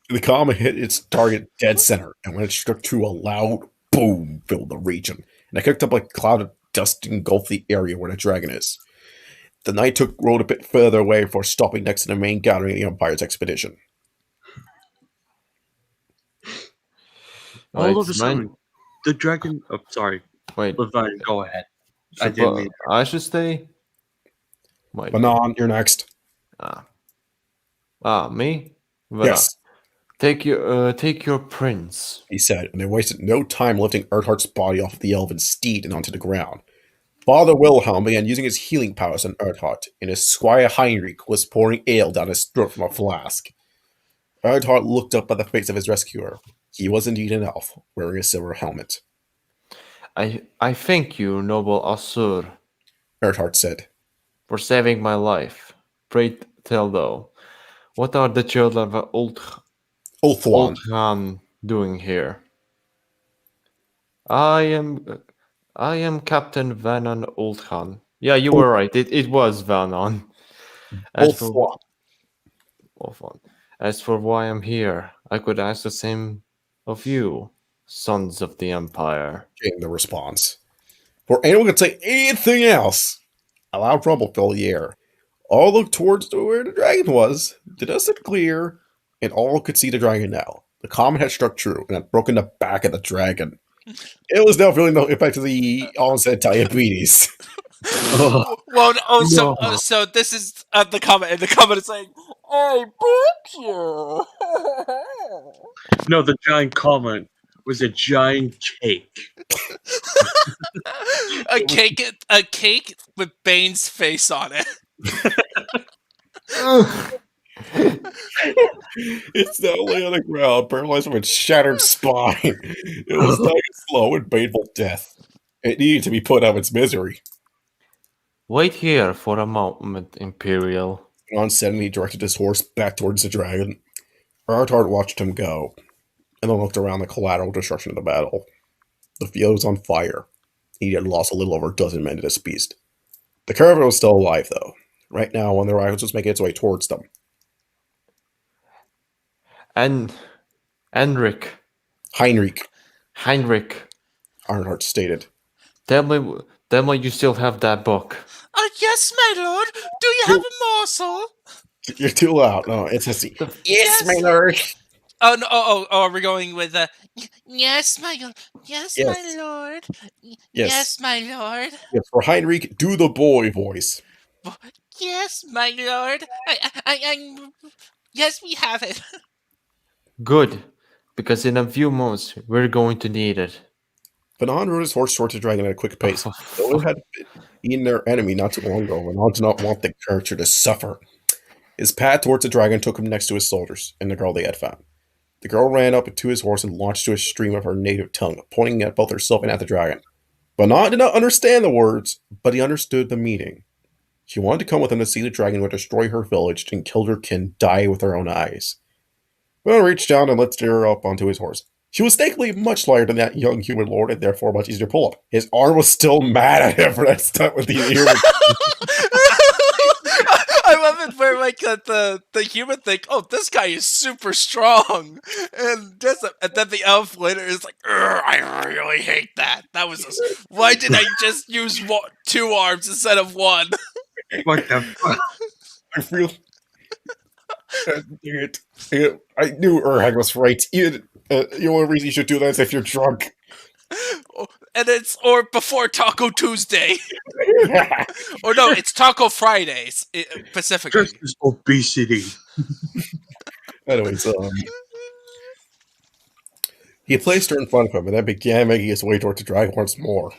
The comet hit its target dead center, and when it struck true, a loud boom filled the region, and it kicked up a cloud of dust to engulf the area where the dragon is. The knight rode a bit further away before stopping next to the main gathering of the Empire's expedition. All of a sudden, the dragon... Oh, sorry. Wait. Levine, go ahead. I should stay? Finall, you're next. Me? Yes. Take your prince, he said, and they wasted no time lifting Earnhardt's body off the elven steed and onto the ground. Father Wilhelm began using his healing powers on Earnhardt, and his squire Heinrich was pouring ale down his throat from a flask. Earnhardt looked up at the face of his rescuer. He was indeed an elf, wearing a silver helmet. I thank you, noble Asur, Earnhardt said, for saving my life. Pray tell, though, what are the children of Ulthuan doing here? I am Captain Vanon Ulthuan. Yeah, you were right. It was Vanon. As for why I'm here, I could ask the same of you, sons of the Empire. Came the response. Before anyone could say anything else, a loud rumble filled the air. All looked towards where the dragon was. The dust had cleared, and all could see the dragon now. The comet had struck true and had broken the back of the dragon. It was now feeling the effect of the onset diabetes. So this is the comment, and the comment is saying, "I broke you." No, the giant comet was a giant cake. a cake with Bane's face on it. It's now lay on the ground, paralyzed from its shattered spine. It was dying a slow and painful death. It needed to be put out of its misery. Wait here for a moment, Imperial. On suddenly he directed his horse back towards the dragon. Earnhardt watched him go, and then looked around the collateral destruction of the battle. The field was on fire. He had lost a little over a dozen men to this beast. The caravan was still alive, though. Right now, one of the rivals was making its way towards them. And Heinrich, Earnhardt stated. Tell me you still have that book. Yes, my lord. Do you have a morsel? You're too loud. No, it's a C. Yes, my lord. Oh no! Oh, are we going with Yes, my lord. Yes, Yes. my lord. Yes. Yes, my lord. Yes, for Heinrich, do the boy voice. Yes, my lord. Yes, we have it. Good, because in a few months we're going to need it. Finall rode his horse towards the dragon at a quick pace. Though it had been their enemy not too long ago, Finall did not want the creature to suffer. His path towards the dragon took him next to his soldiers and the girl they had found. The girl ran up to his horse and launched to a stream of her native tongue, pointing at both herself and at the dragon. Finall did not understand the words, but he understood the meaning. She wanted to come with him to see the dragon would destroy her village and kill her kin die with her own eyes. Finall reached down and lifted her up onto his horse. She was thankfully much lighter than that young human lord and therefore much easier to pull up. His arm was still mad at him for that stunt with the human. I love it where like the human think, oh, this guy is super strong, and then the elf later is like, I really hate that. That was why did I just use 2 arms instead of 1? What the fuck? I feel. I knew Earnhardt was right. The only reason you should do that is if you're drunk. And or before Taco Tuesday. Or no, it's Taco Fridays, specifically. Just as obesity. Anyways, he placed her in front of him and then began making his way towards the dragon once more.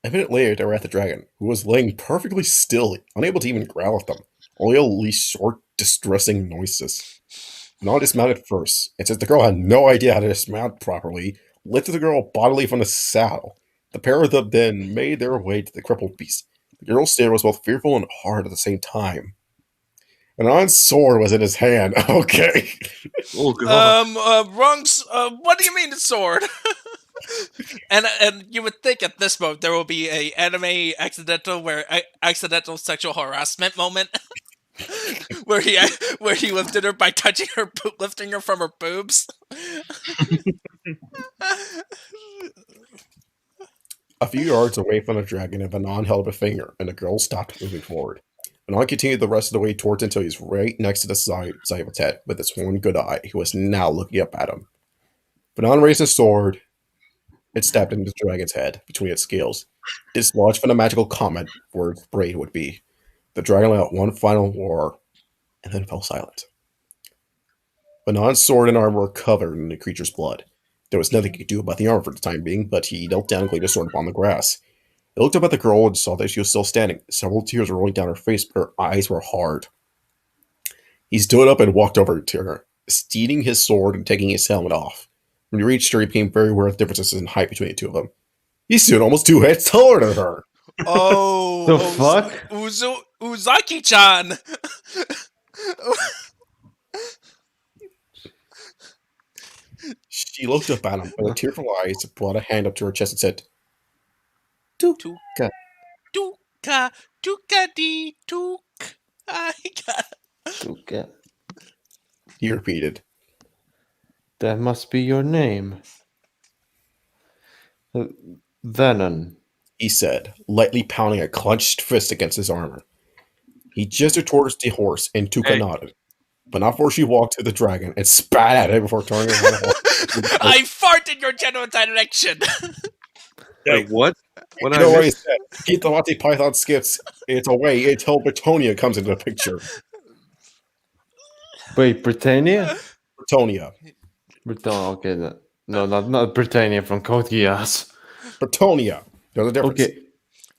A minute later, they were at the dragon, who was laying perfectly still, unable to even growl at them, only a least short, distressing noises. Finall dismounted first, and since the girl had no idea how to dismount properly, lifted the girl bodily from the saddle. The pair of them then made their way to the crippled beast. The girl's stare was both fearful and hard at the same time. An iron sword was in his hand. Okay. Oh god. Wrong. What do you mean, the sword? and you would think at this moment there will be a anime accidental sexual harassment moment. where he lifted her by touching her, lifting her from her boobs. A few yards away from the dragon, Finall held up a finger, and the girl stopped moving forward. Finall continued the rest of the way towards it until he was right next to the side of its head, with its one good eye, who was now looking up at him. Finall raised his sword. It stabbed into the dragon's head between its scales, dislodged from the magical comment where its brain would be. The dragon let out one final roar, and then fell silent. Finall's sword and armor were covered in the creature's blood. There was nothing he could do about the armor for the time being, but he knelt down and laid his sword upon the grass. He looked up at the girl and saw that she was still standing. Several tears were rolling down her face, but her eyes were hard. He stood up and walked over to her, steadying his sword and taking his helmet off. When he reached her, he became very aware of the differences in height between the two of them. He stood almost 2 heads taller than her. Oh, the fuck? Uzaki-chan! She looked up at him, and with tearful eyes, brought a hand up to her chest and said, Tuka. Tuka, Tuka-di, Tuk. I got Tuka. He repeated. That must be your name. Venom, he said, lightly pounding a clenched fist against his armor. He gestured towards the horse, and Tuka nodded. But not before she walked to the dragon and spat at it before turning around. I fart in your general direction! Wait, what? You know what he said? Keep the Monty Python skits. It's away until Britannia comes into the picture. Wait, Britannia? Britannia. Okay, no, not Britannia from Code Geass. Britannia. There's a difference. Okay.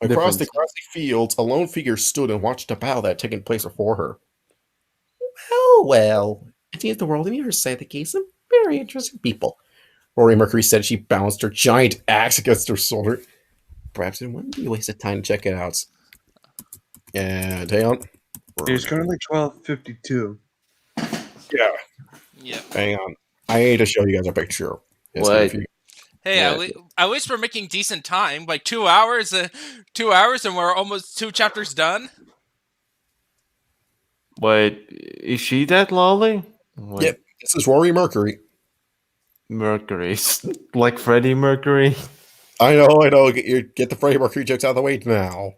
Across the grassy fields, a lone figure stood and watched a battle that had taken place before her. Well. It seems the world on your side the case some very interesting people. Rory Mercury said as she balanced her giant axe against her shoulder. Perhaps it wouldn't be a waste of time to check it out. And hang on. It's currently 12:52. Yeah. Yeah. Hang on. I need to show you guys a picture. What? Hey, Yeah. at least we're making decent time. Like 2 hours, and we're almost 2 chapters done. Wait, is she that lolly? Wait. Yep. This is Rory Mercury. Mercury. Like Freddie Mercury? I know. Get the Freddie Mercury jokes out of the way now.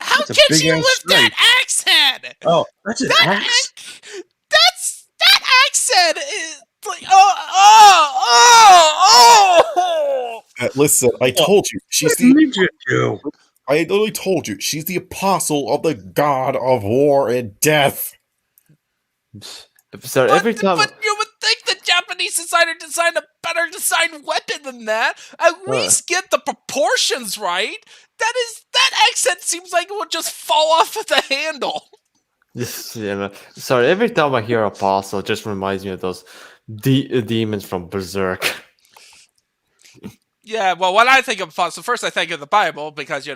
How can you lift that axe head? Oh, that's an That axe? that accent is like Listen, I told you, she's the. Ninja do? I literally told you, she's the apostle of the god of war and death. So every time. But you would think the Japanese designer designed a better designed weapon than that. At least get the proportions right. That accent seems like it would just fall off of the handle. Sorry, every time I hear apostle, it just reminds me of those demons from Berserk. Yeah, well, when I think of apostle, first I think of the Bible because,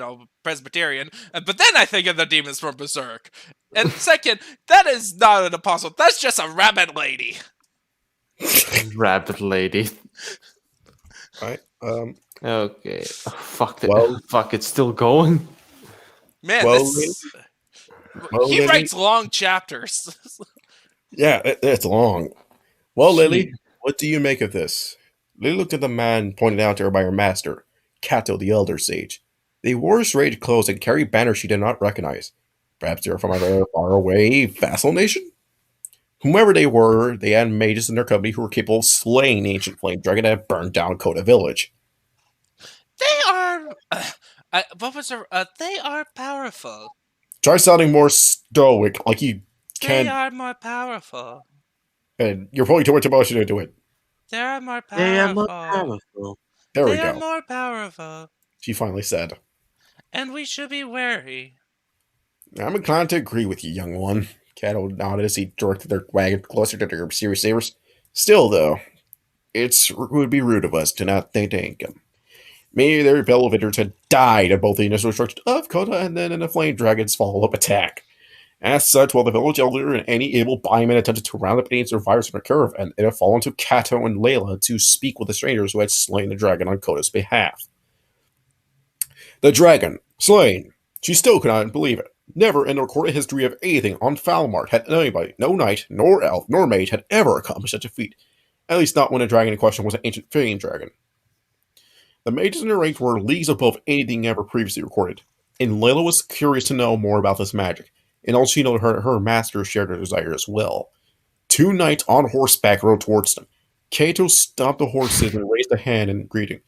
Presbyterian, but then I think of the demons from Berserk. And second, that is not an apostle, that's just a rabbit lady. Rabbit lady. Right, Okay. Fuck it. Well- Fuck, it's still going? Man, Well, he Lily? writes long chapters. Yeah, it's long. Well, Lily, what do you make of this? Lily looked at the man pointed out to her by her master, Cato the Elder Sage. They wore serrated clothes and carried banners she did not recognize. Perhaps they were from a very faraway vassal nation? Whomever they were, they had mages in their company who were capable of slaying the ancient flame dragon that had burned down Kota village. They are... they are powerful. Try sounding more stoic, like you can. They are more powerful. And you're pulling too much emotion into it. They are more powerful. They are more powerful. There we They are go. more powerful. She finally said. And we should be wary. I'm inclined to agree with you, young one. Cato nodded as he directed their wagon closer to their serious sabers. Still, though, it would be rude of us to not thank them. Maybe their fellow victors had died in both the initial destruction of Kota and then in the Flame Dragon's follow-up attack. As such, while the village elder and any able buyman attempted to round up any survivors from the caravan, it had fallen to Cato and Layla to speak with the strangers who had slain the dragon on Kota's behalf. The dragon, slain. She still could not believe it. Never in the recorded history of anything on Falmart had anybody, no knight, nor elf, nor mage, had ever accomplished such a feat. At least not when the dragon in question was an ancient flame dragon. The mages in their ranks were leagues above anything ever previously recorded, and Layla was curious to know more about this magic, and all she knew her master shared her desire as well. 2 knights on horseback rode towards them. Cato stopped the horses and raised a hand in greeting.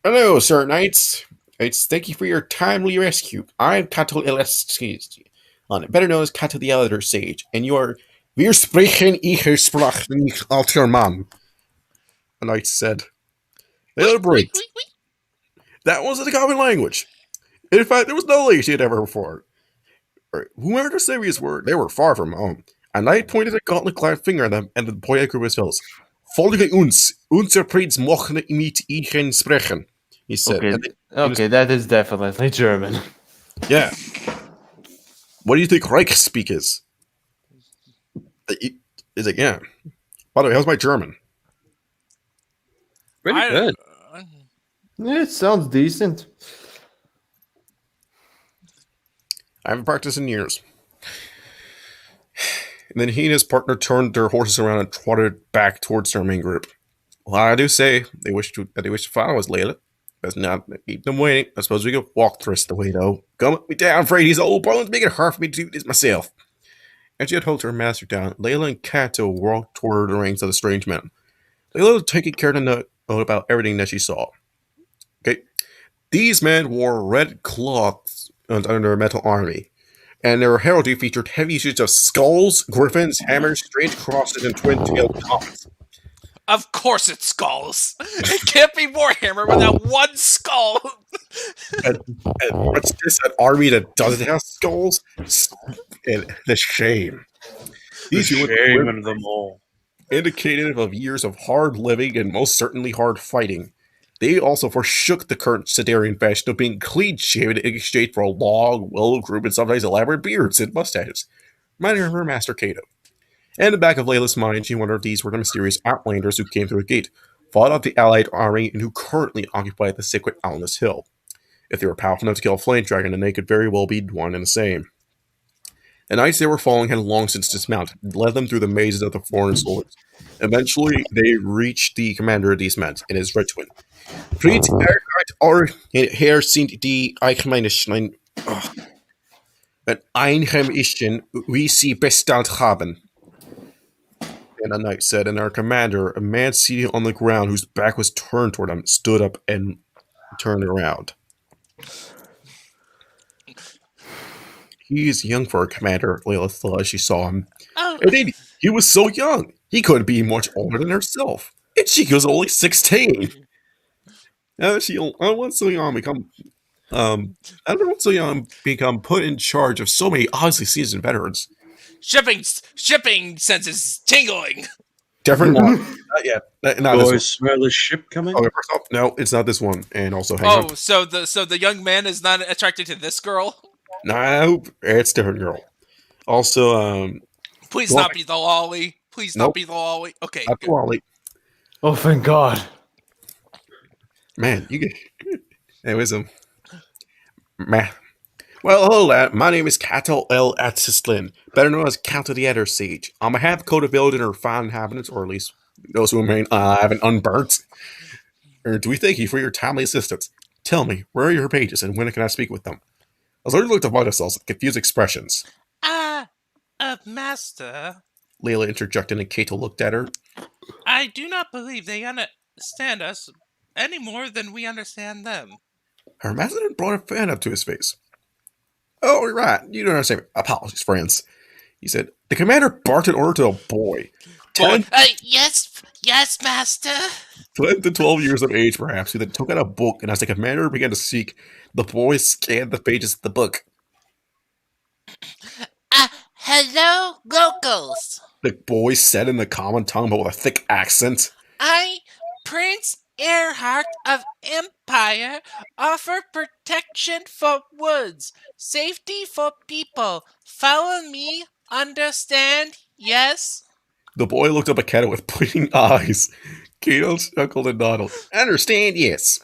Hello, sir knights. Thank you for your timely rescue. I'm Cato better known as Cato the Elder Sage, and you are Wir sprechen ihre Sprache nicht, alter Mann. The knight said. Elaborate. That wasn't a common language. In fact, there was no language he had ever before. Whoever the Sabians were, they were far from home. A knight pointed a gauntlet-clad finger at them, and the boy grew his fellows. Folge uns, unser Prinz mochte mit ihnen sprechen, he said. Okay, that is definitely German. Yeah. What do you think Reich speak is? Is it, yeah. By the way, how's my German? Pretty good. Yeah, it sounds decent. I haven't practiced in years. And then he and his partner turned their horses around and trotted back towards their main group. Well, I do say they wish to follow us, Layla. Let's not keep them waiting. I suppose we could walk the rest of the way, though. Come with me down, afraid these old bones make it hard for me to do this myself. As she had held her master down, Layla and Cato walked toward the ranks of the strange men. Layla was taking care to note about everything that she saw. Okay, these men wore red cloths under their metal army, and their heraldry featured heavy usage of skulls, griffins, hammers, strange crosses, and twin-tailed cocks. Of course it's skulls. It can't be Warhammer without one skull. and what's this, an army that doesn't have skulls? And the shame. The shame of them all. Indicative of years of hard living and most certainly hard fighting. They also forsook the current Sidarian fashion of being clean-shaven in exchange for a long, well-groomed, and sometimes elaborate beards and mustaches, reminding her of her master Cato. And in the back of Layla's mind, she wondered if these were the mysterious outlanders who came through the gate, fought off the allied army, and who currently occupied the sacred Alnus Hill. If they were powerful enough to kill a flame dragon, then they could very well be one and the same. The knights they were following had long since dismounted, and led them through the mazes of the foreign swords. Eventually, they reached the commander of these men, and his red twin. Prinz Earnhardt or Herr sind die Eichmeinischen. An Einheimischen we see Bestand haben. And a knight said, and our commander, a man seated on the ground whose back was turned toward him, stood up and turned around. He is young for a commander, Layla thought as she saw him. Oh. Indeed, he was so young. He couldn't be much older than herself. And she was only 16. I don't want so young become put in charge of so many obviously seasoned veterans. Shipping senses tingling. Different one. Not yet. Not Do this I one. smell a ship coming? Okay, first off, no, it's not this one. And also, hang on. So the young man is not attracted to this girl? No, it's a different girl. Also, Please not be the lolly. Please not be the lolly. Okay. Not the lolly. Oh, thank God. Man, you get. Anyways, man. Well, hello, lad. My name is Cato L. Atzislin, better known as Count of the Adder Siege. I'm a half-coat of Ilden or fine inhabitants, or at least those who remain alive and unburnt. Do we thank you for your timely assistance? Tell me, where are your pages, and when can I speak with them? As I looked about ourselves with confused expressions. Master. Layla interjected, and Cato looked at her. I do not believe they understand us any more than we understand them. Her master brought a fan up to his face. Oh, you're right. You don't understand. Apologies, friends. He said, the commander barked an order to a boy. 10 Yes, master. 10 to 12 years of age, perhaps, who then took out a book, and as the commander began to speak, the boy scanned the pages of the book. Hello, locals. The boy said in the common tongue, but with a thick accent. I, Prince Earnhardt of Empire, offer protection for woods, safety for people. Follow me, understand? Yes? The boy looked up at Cato with pleading eyes. Cato chuckled and nodded. Understand, yes.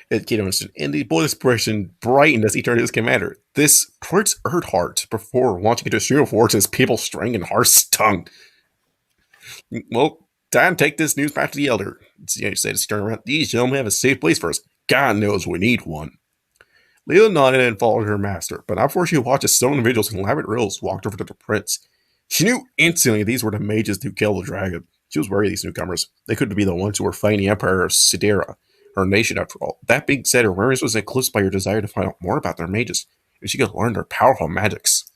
And Cato understood, and the boy's expression brightened as he turned to his commander. This Prince Earnhardt, before launching into a stream of words, his people string and harsh tongue. Well, time to take this news back to the elder. He said to turn around. These gentlemen have a safe place for us. God knows we need one. Leela nodded and followed her master, but not before she watched as some individuals in elaborate robes walked over to the prince. She knew instantly these were the mages who killed the dragon. She was wary of these newcomers. They could be the ones who were fighting the Emperor of Sidera, her nation after all. That being said, her awareness was eclipsed by her desire to find out more about their mages, and she could learn their powerful magics.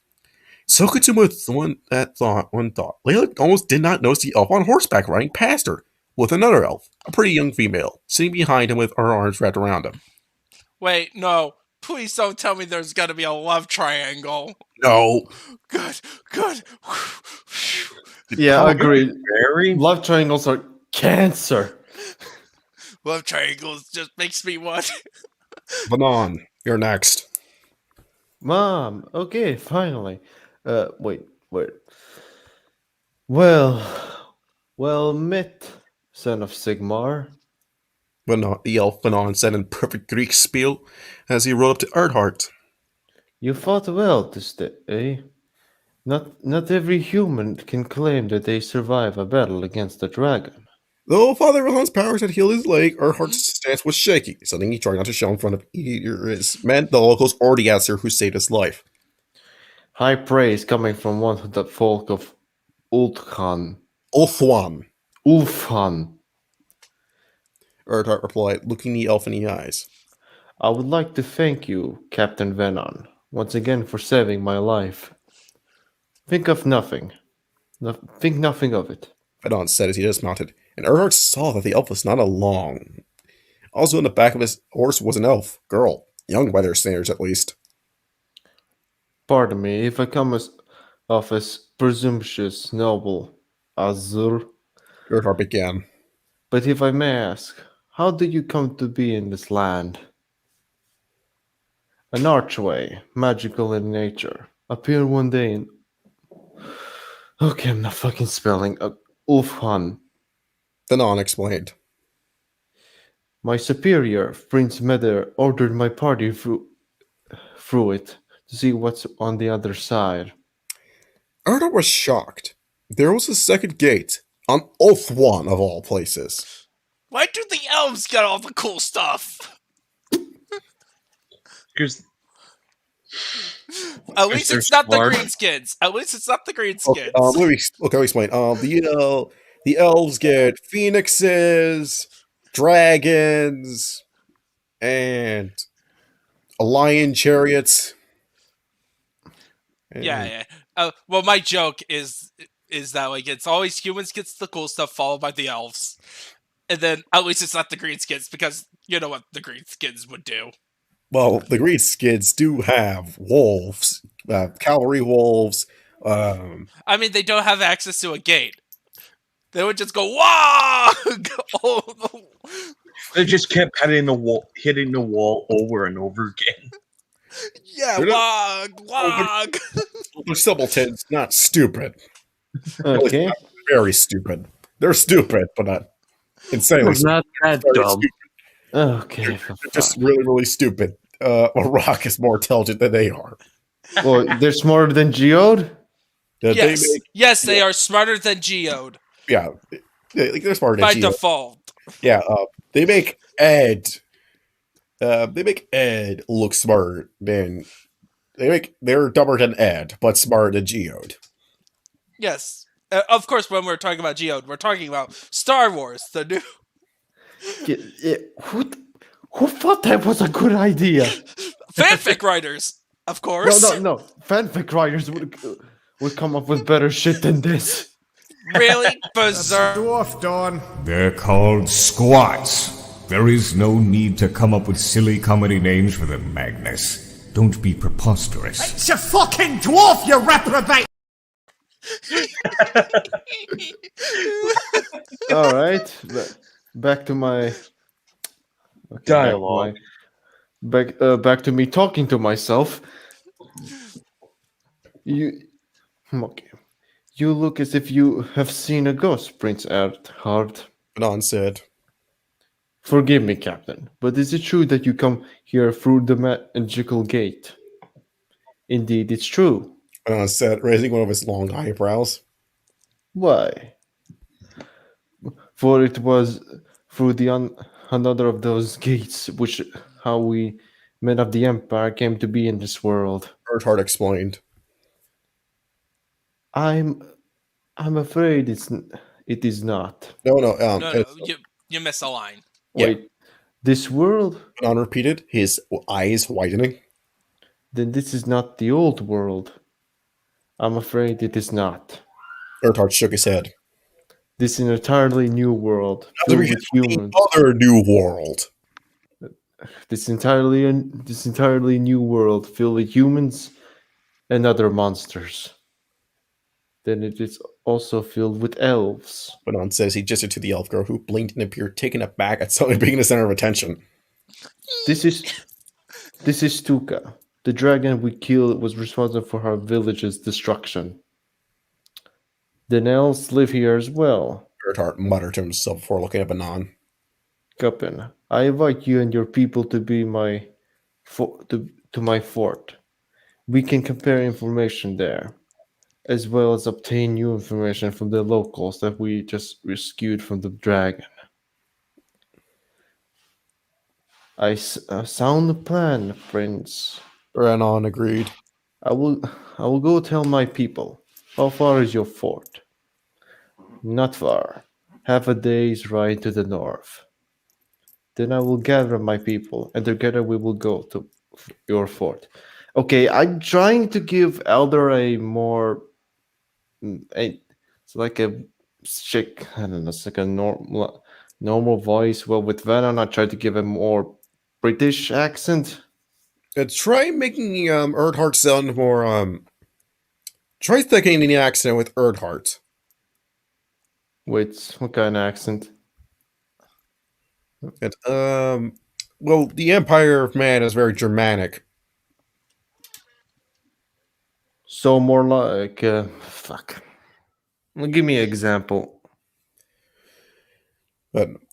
So consumed with one thought. Layla almost did not notice the elf on horseback riding past her, with another elf, a pretty young female, sitting behind him with her arms wrapped around him. Wait, no. Please don't tell me there's gonna be a love triangle. No. Good. Yeah, agreed. Love triangles are cancer. Love triangles just makes me want. Banon, you're next. Mom, okay, finally. Wait. Well met, son of Sigmar. Banon, the elf Banon said in perfect Greek spiel as he rode up to Earnhardt. You fought well this day, eh? Not every human can claim that they survive a battle against a dragon. Though Father Wilhelm's powers had healed his leg, Earnhardt's stance was shaky, something he tried not to show in front of either his men, the locals, or the Asir who saved his life. High praise coming from one of the folk of Ulfhan. Ulfwan. Earnhardt replied, looking the elf in the eyes. I would like to thank you, Captain Venon, once again for saving my life. Think nothing of it. Venon said as he dismounted, and Earnhardt saw that the elf was not alone. Also in the back of his horse was an elf, girl, young by their standards at least. Pardon me if I come off as presumptuous, noble, Azur. Earnhardt began. But if I may ask, how did you come to be in this land? An archway, magical in nature, appeared one day in... Okay, I'm not fucking spelling. Ulfhan. Venon explained. My superior, Prince Meder, ordered my party through it to see what's on the other side. Earnhardt was shocked. There was a second gate, on Ulfwan of all places. Why do the elves get all the cool stuff? Because At least they're it's not the smart. greenskins. At least it's not the Okay, greenskins. let me explain. The elves get phoenixes, dragons, and lion chariots. Yeah. Well, my joke is that like it's always humans gets the cool stuff, followed by the elves, and then at least it's not the greenskins because you know what the greenskins would do. Well, the greenskins do have wolves, cavalry wolves. I mean, they don't have access to a gate. They would just go wah. They just kept hitting the wall over and over again. Yeah, wog. They're simpletons, not stupid. Okay. Not very stupid. They're stupid, but not insanely They're not that dumb. stupid. Okay. They're just really, really stupid. Rock is more intelligent than they are. Well, they're smarter than Geode? Yes, they are smarter than Geode. Yeah, they're smarter than by Geode. default. Yeah, they make Ed. They make Ed look smarter than they're dumber than Ed, but smarter than Geode. Yes, of course. When we're talking about Geode, we're talking about Star Wars, the new. Who thought that was a good idea? Fanfic writers, of course. No. Fanfic writers would come up with better shit than this. Really? Berserk. Dwarf Dawn. They're called squats. There is no need to come up with silly comedy names for them, Magnus. Don't be preposterous. It's a fucking dwarf, you reprobate! All right, back to my dialogue. Back to me talking to myself. Okay. You look as if you have seen a ghost, Prince Earnhardt. Fanon said. Forgive me, Captain, but is it true that you come here through the magical gate? Indeed, it's true. Fanon said, raising one of his long eyebrows. Why? For it was through another of those gates which how we men of the Empire came to be in this world. Earnhardt explained. I'm afraid it is not. No, you missed a line. Wait, this world? Fanon repeated, his eyes widening. Then this is not the old world. I'm afraid it is not. Earnhardt shook his head. This is an entirely new world filled with humans. Another new world. This entirely new world filled with humans and other monsters. Then it is also filled with elves. Fanon says he gestured to the elf girl, who blinked and appeared taken aback at suddenly being the center of attention. This is Tuka. The dragon we killed was responsible for our village's destruction. The elves live here as well. Earnhardt muttered to himself before looking at Fanon. Captain, I invite you and your people to be to my fort. We can compare information there, as well as obtain new information from the locals that we just rescued from the dragon. I sound the plan, Prince. Fanon agreed. I will go tell my people. How far is your fort? Not far. Half a day's ride to the north. Then I will gather my people, and together we will go to your fort. Okay, I'm trying to give Elder a more... It's like a chick, I don't know, it's like a normal voice. Well, with Venom, I tried to give a more British accent. Try making Earnhardt sound more... Try thinking the accent with Earnhardt. Wait, what kind of accent? Well, the Empire of Man is very Germanic. So more like... fuck. Well, give me an example.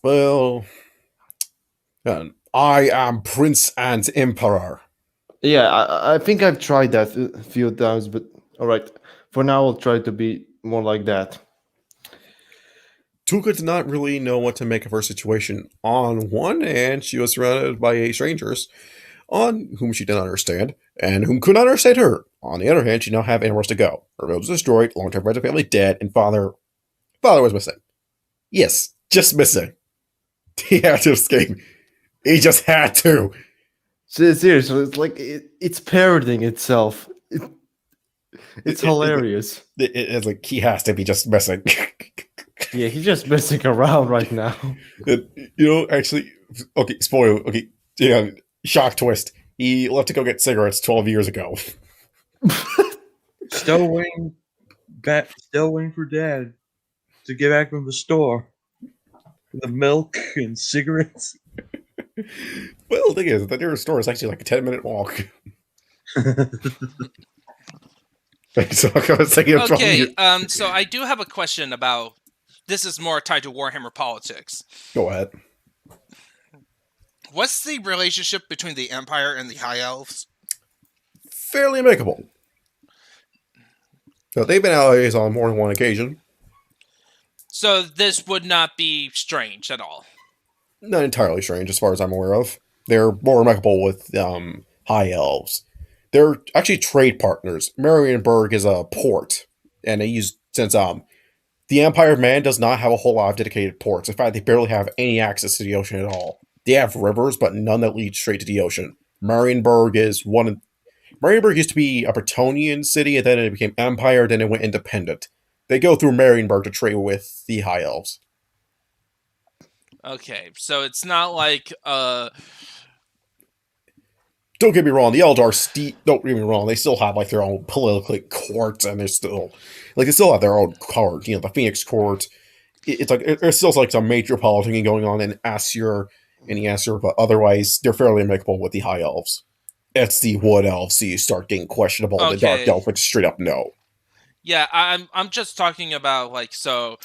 Well... I am Prince and Emperor. Yeah, I think I've tried that a few times, but alright. For now, I'll try to be more like that. Tuka did not really know what to make of her situation. On one hand, she was surrounded by strangers, on whom she did not understand, and whom could not understand her. On the other hand, she did not have anywhere else to go. Her village was destroyed, long-term friends and family dead, and father was missing. Yes, just missing. He had to escape. He just had to. Seriously, it's like it's parodying itself. It's hilarious. It's like he has to be just missing. Yeah, he's just messing around right now. Actually, okay, spoiler. Okay, yeah, shock twist. He left to go get cigarettes 12 years ago. Still waiting for Dad to get back from the store. The milk and cigarettes. Well, the thing is, the nearest store is actually like a 10-minute walk. Okay, so I do have a question about... This is more tied to Warhammer politics. Go ahead. What's the relationship between the Empire and the High Elves? Fairly amicable. So they've been allies on more than one occasion. So this would not be strange at all. Not entirely strange, as far as I'm aware of. They're more amicable with High Elves. They're actually trade partners. Marienburg is a port, and they use since the Empire of Man does not have a whole lot of dedicated ports. In fact, they barely have any access to the ocean at all. They have rivers, but none that lead straight to the ocean. Marienburg is one. Marienburg used to be a Bretonnian city, and then it became Empire. Then it went independent. They go through Marienburg to trade with the High Elves. Okay, so it's not like Don't get me wrong, the Eldar don't get me wrong, they still have like their own political courts, and they still have their own court, the Phoenix Court. It's like there's still like some major politicking going on in Aesir and Aesir, but otherwise they're fairly amicable with the High Elves. It's the Wood Elves, so you start getting questionable. Okay. The Dark Elf, which straight up no. Yeah, I'm just talking about like so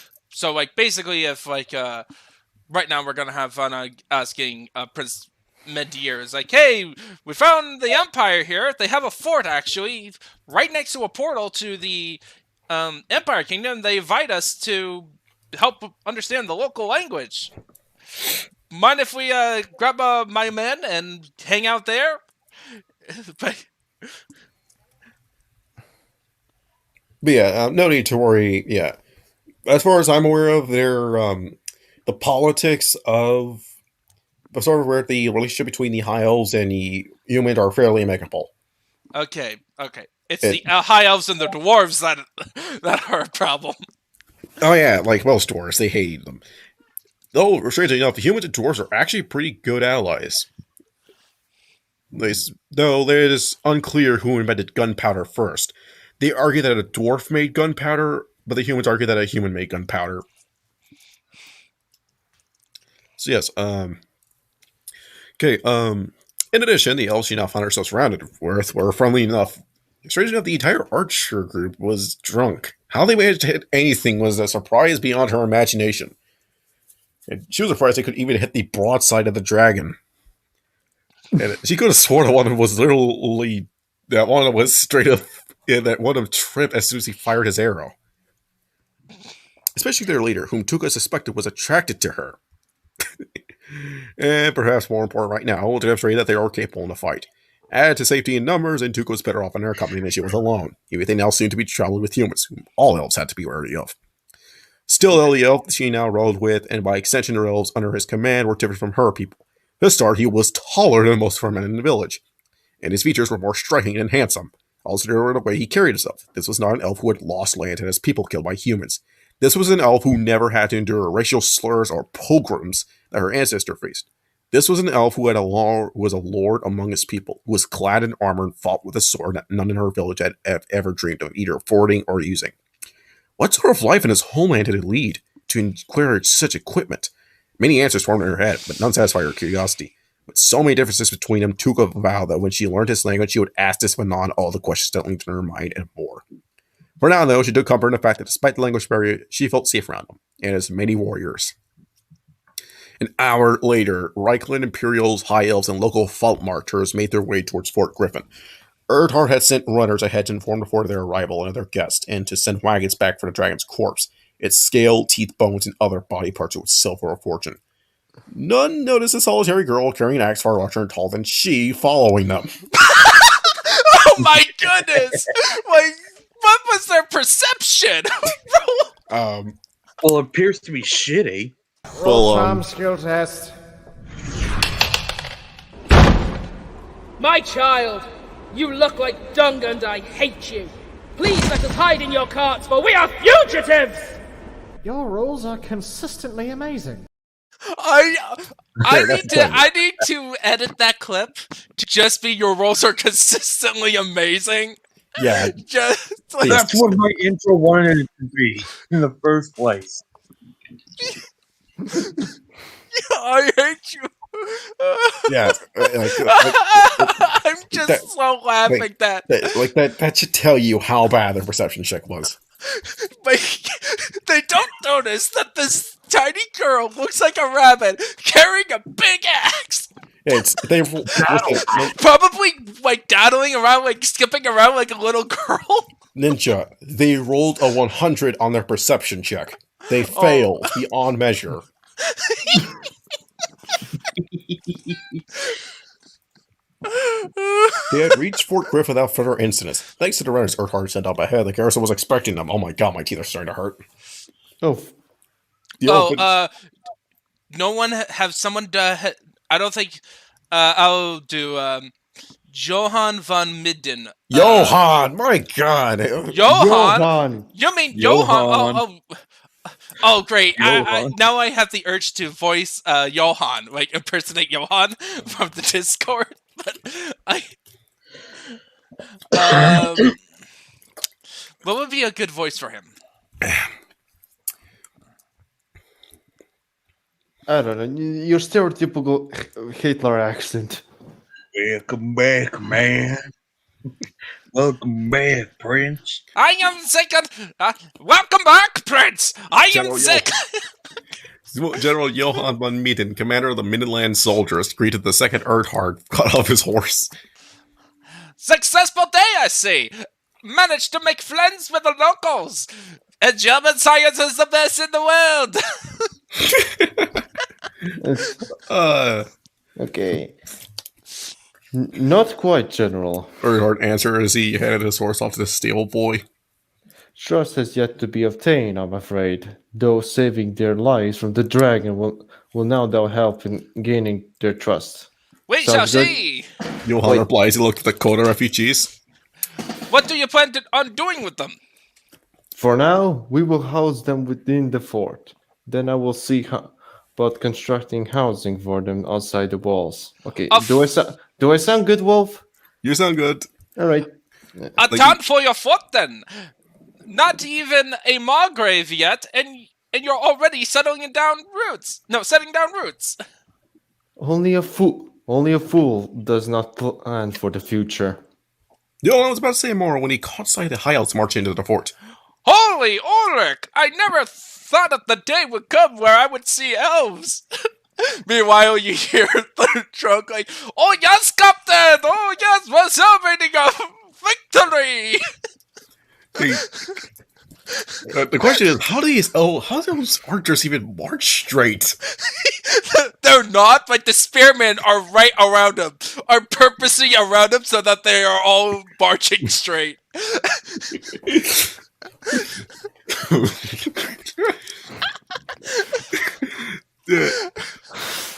like basically if like right now we're gonna have fun asking Prince Mendier is like, hey, we found the Empire here. They have a fort actually right next to a portal to the Empire Kingdom. They invite us to help understand the local language. Mind if we grab my men and hang out there? But yeah, no need to worry. Yeah, as far as I'm aware of, they're the politics of sort of where the relationship between the High Elves and the humans are fairly amicable. Okay. It's the High Elves and the Dwarves that are a problem. Oh yeah, like most dwarves, they hate them. Though, strangely enough, the humans and dwarves are actually pretty good allies. Though it is unclear who invented gunpowder first. They argue that a dwarf made gunpowder, but the humans argue that a human made gunpowder. So yes, okay, in addition, the elves she now found herself surrounded with were friendly enough. Strangely enough, the entire archer group was drunk. How they managed to hit anything was a surprise beyond her imagination. And she was surprised they could even hit the broadside of the dragon. And she could have sworn that one of them was literally, that one of them was straight up, that one of them tripped as soon as he fired his arrow. Especially their leader, whom Tuka suspected was attracted to her. And perhaps more important right now, to demonstrate that they are capable in a fight. Add to safety in numbers, and Tuka was better off in her company than she was alone. Everything else seemed to be traveling with humans, whom all elves had to be wary of. Still, the elf she now rode with, and by extension her elves under his command, were different from her people. To start, he was taller than most of our men in the village, and his features were more striking and handsome. Also, there were the way he carried himself. This was not an elf who had lost land and his people killed by humans. This was an elf who never had to endure racial slurs or pogroms that her ancestor faced. This was an elf who was a lord among his people, who was clad in armor and fought with a sword that none in her village had ever dreamed of either affording or using. What sort of life in his homeland did it lead to acquire such equipment? Many answers formed in her head, but none satisfied her curiosity. With so many differences between them, Tuka vowed that when she learned his language, she would ask this Finall all the questions that linked in her mind and more. For now, though, she took comfort in the fact that despite the language barrier, she felt safe around them, and his many warriors. An hour later, Reichland Imperials, High Elves, and local fault marchers made their way towards Fort Griffin. Earnhardt had sent runners ahead to inform before their arrival and their guests, and to send wagons back for the dragon's corpse, its scale, teeth, bones, and other body parts would sell for a fortune. None noticed a solitary girl carrying an axe far larger and tall than she following them. Oh my goodness! Like, what was their perception? Well, it appears to be shitty. Roll charm skill test. My child, you look like dung and I hate you. Please let us hide in your carts, for we are fugitives! Your rolls are consistently amazing. I need to edit that clip to just be your rolls are consistently amazing. Yeah. Just like, that's what my intro wanted it to be in the first place. I hate you. Yeah. I'm just so laughing that should tell you how bad their perception check was. But they don't notice that this tiny girl looks like a rabbit carrying a big axe. Probably like daddling around, like skipping around like a little girl. Ninja, they rolled a 100 on their perception check. They failed beyond measure. They had reached Fort Griffin without further incidents. Thanks to the runners Earnhardt sent up ahead, the garrison was expecting them. Oh my god, my teeth are starting to hurt. No one have someone. I don't think. I'll do. Johann von Midden. Johann, my god. Johann. You mean Johann? Oh, great! Now I have the urge to voice Johann, like impersonate Johann from the Discord. But what would be a good voice for him? I don't know. Your stereotypical Hitler accent. Welcome back, man. Welcome back, Prince. I am sick of... welcome back, Prince! I am sick! General Johann von Mieten, commander of the Midland soldiers, greeted the second Earnhardt, got off his horse. Successful day, I see! Managed to make friends with the locals! And German science is the best in the world! Okay. Not quite, General. Earnhardt answered as he headed his horse off to the stable boy. Trust has yet to be obtained, I'm afraid. Though saving their lives from the dragon will now help in gaining their trust. We shall see! Johann replies he looked at the Kona refugees. What do you plan on doing with them? For now, we will house them within the fort. Then I will see about constructing housing for them outside the walls. Okay, do I sound good, Wolf? You sound good. All right. A town for your fort, then. Not even a Margrave yet, and you're already setting down roots. Only a fool does not plan for the future. Johann was about to say more when he caught sight of High Elves marching into the fort. Holy Ulrich! I never thought that the day would come where I would see elves. Meanwhile, you hear the drunk like, "Oh yes, Captain! Oh yes, we're celebrating a victory!" The question is, how do those archers even march straight? They're not, but the spearmen are right around them, are purposely around them so that they are all marching straight.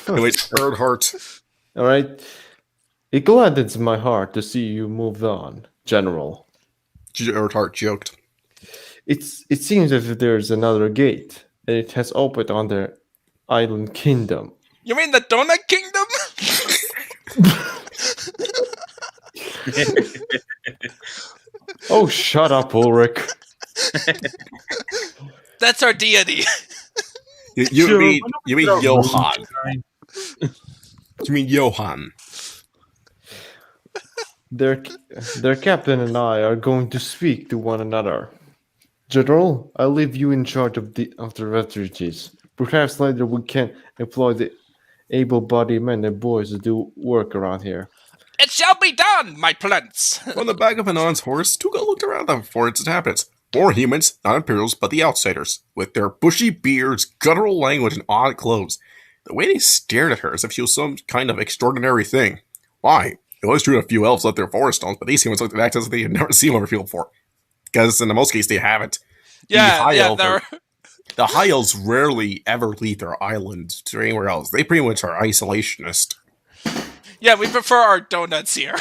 Anyway, Earnhardt. All right. It gladdens my heart to see you moved on, General. Earnhardt joked. It seems as if there's another gate, and it has opened on their island kingdom. You mean the Donut Kingdom? Oh, shut up, Ulrich. That's our deity. You mean Johann. You mean Johann. Their captain and I are going to speak to one another. General, I leave you in charge of the refugees. Perhaps later we can employ the able-bodied men and boys to do work around here. It shall be done, my prince. On the back of Finall's horse, Tuka looked around them for its inhabitants. More humans, not Imperials, but the outsiders, with their bushy beards, guttural language, and odd clothes. The way they stared at her as if she was some kind of extraordinary thing. Why? It It was true a few elves left their forest stones, but these humans looked at that as if they had never seen one field before. Because in the most cases, they haven't. The High Elves rarely ever leave their island to anywhere else. They pretty much are isolationist. Yeah, we prefer our donuts here.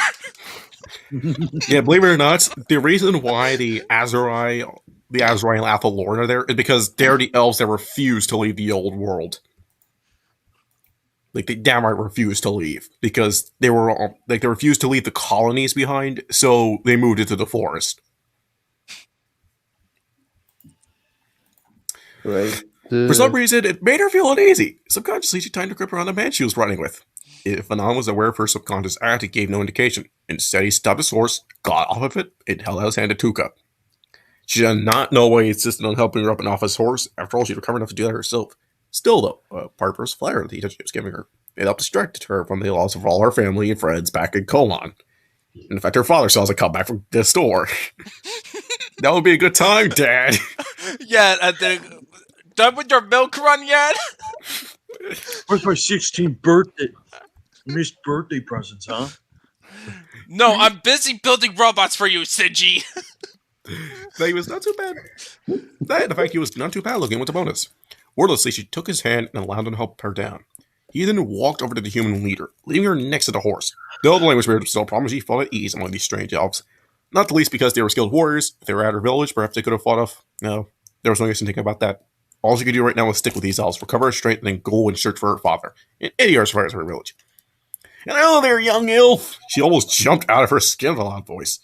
Yeah, believe it or not, the reason why the Azurai and Athelorn are there is because they're the elves that refuse to leave the old world. Like, they downright refused to leave because they refused to leave the colonies behind, so they moved into the forest. Right. For some reason, it made her feel uneasy. Subconsciously, she tightened her grip around the man she was running with. If Finall was aware of her subconscious act, he gave no indication. Instead, he stopped his horse, got off of it, and held out his hand to Tuka. She did not know why he insisted on helping her up and off his horse. After all, she'd recovered enough to do that herself. Still, though, part of her flair that he was giving her, it helped distract her from the loss of all her family and friends back in Colon. In fact, her father saw us come back from the store. That would be a good time, Dad. Yeah, done with your milk run yet? Where's my 16th birthday? Missed birthday presents, huh? No, I'm busy building robots for you, Sinji. He was not too bad. In fact, he was not too bad looking with a bonus. Wordlessly, she took his hand and allowed him to help her down. He then walked over to the human leader, leaving her next to the horse. Though the language barrier was still a problem, she felt at ease among these strange elves. Not the least because they were skilled warriors. If they were at her village, perhaps they could have fought off. No, there was no use in thinking about that. All she could do right now was stick with these elves, recover her strength, and then go and search for her father. And any other survivors of her village. And hello there, young elf! She almost jumped out of her skin with a loud voice.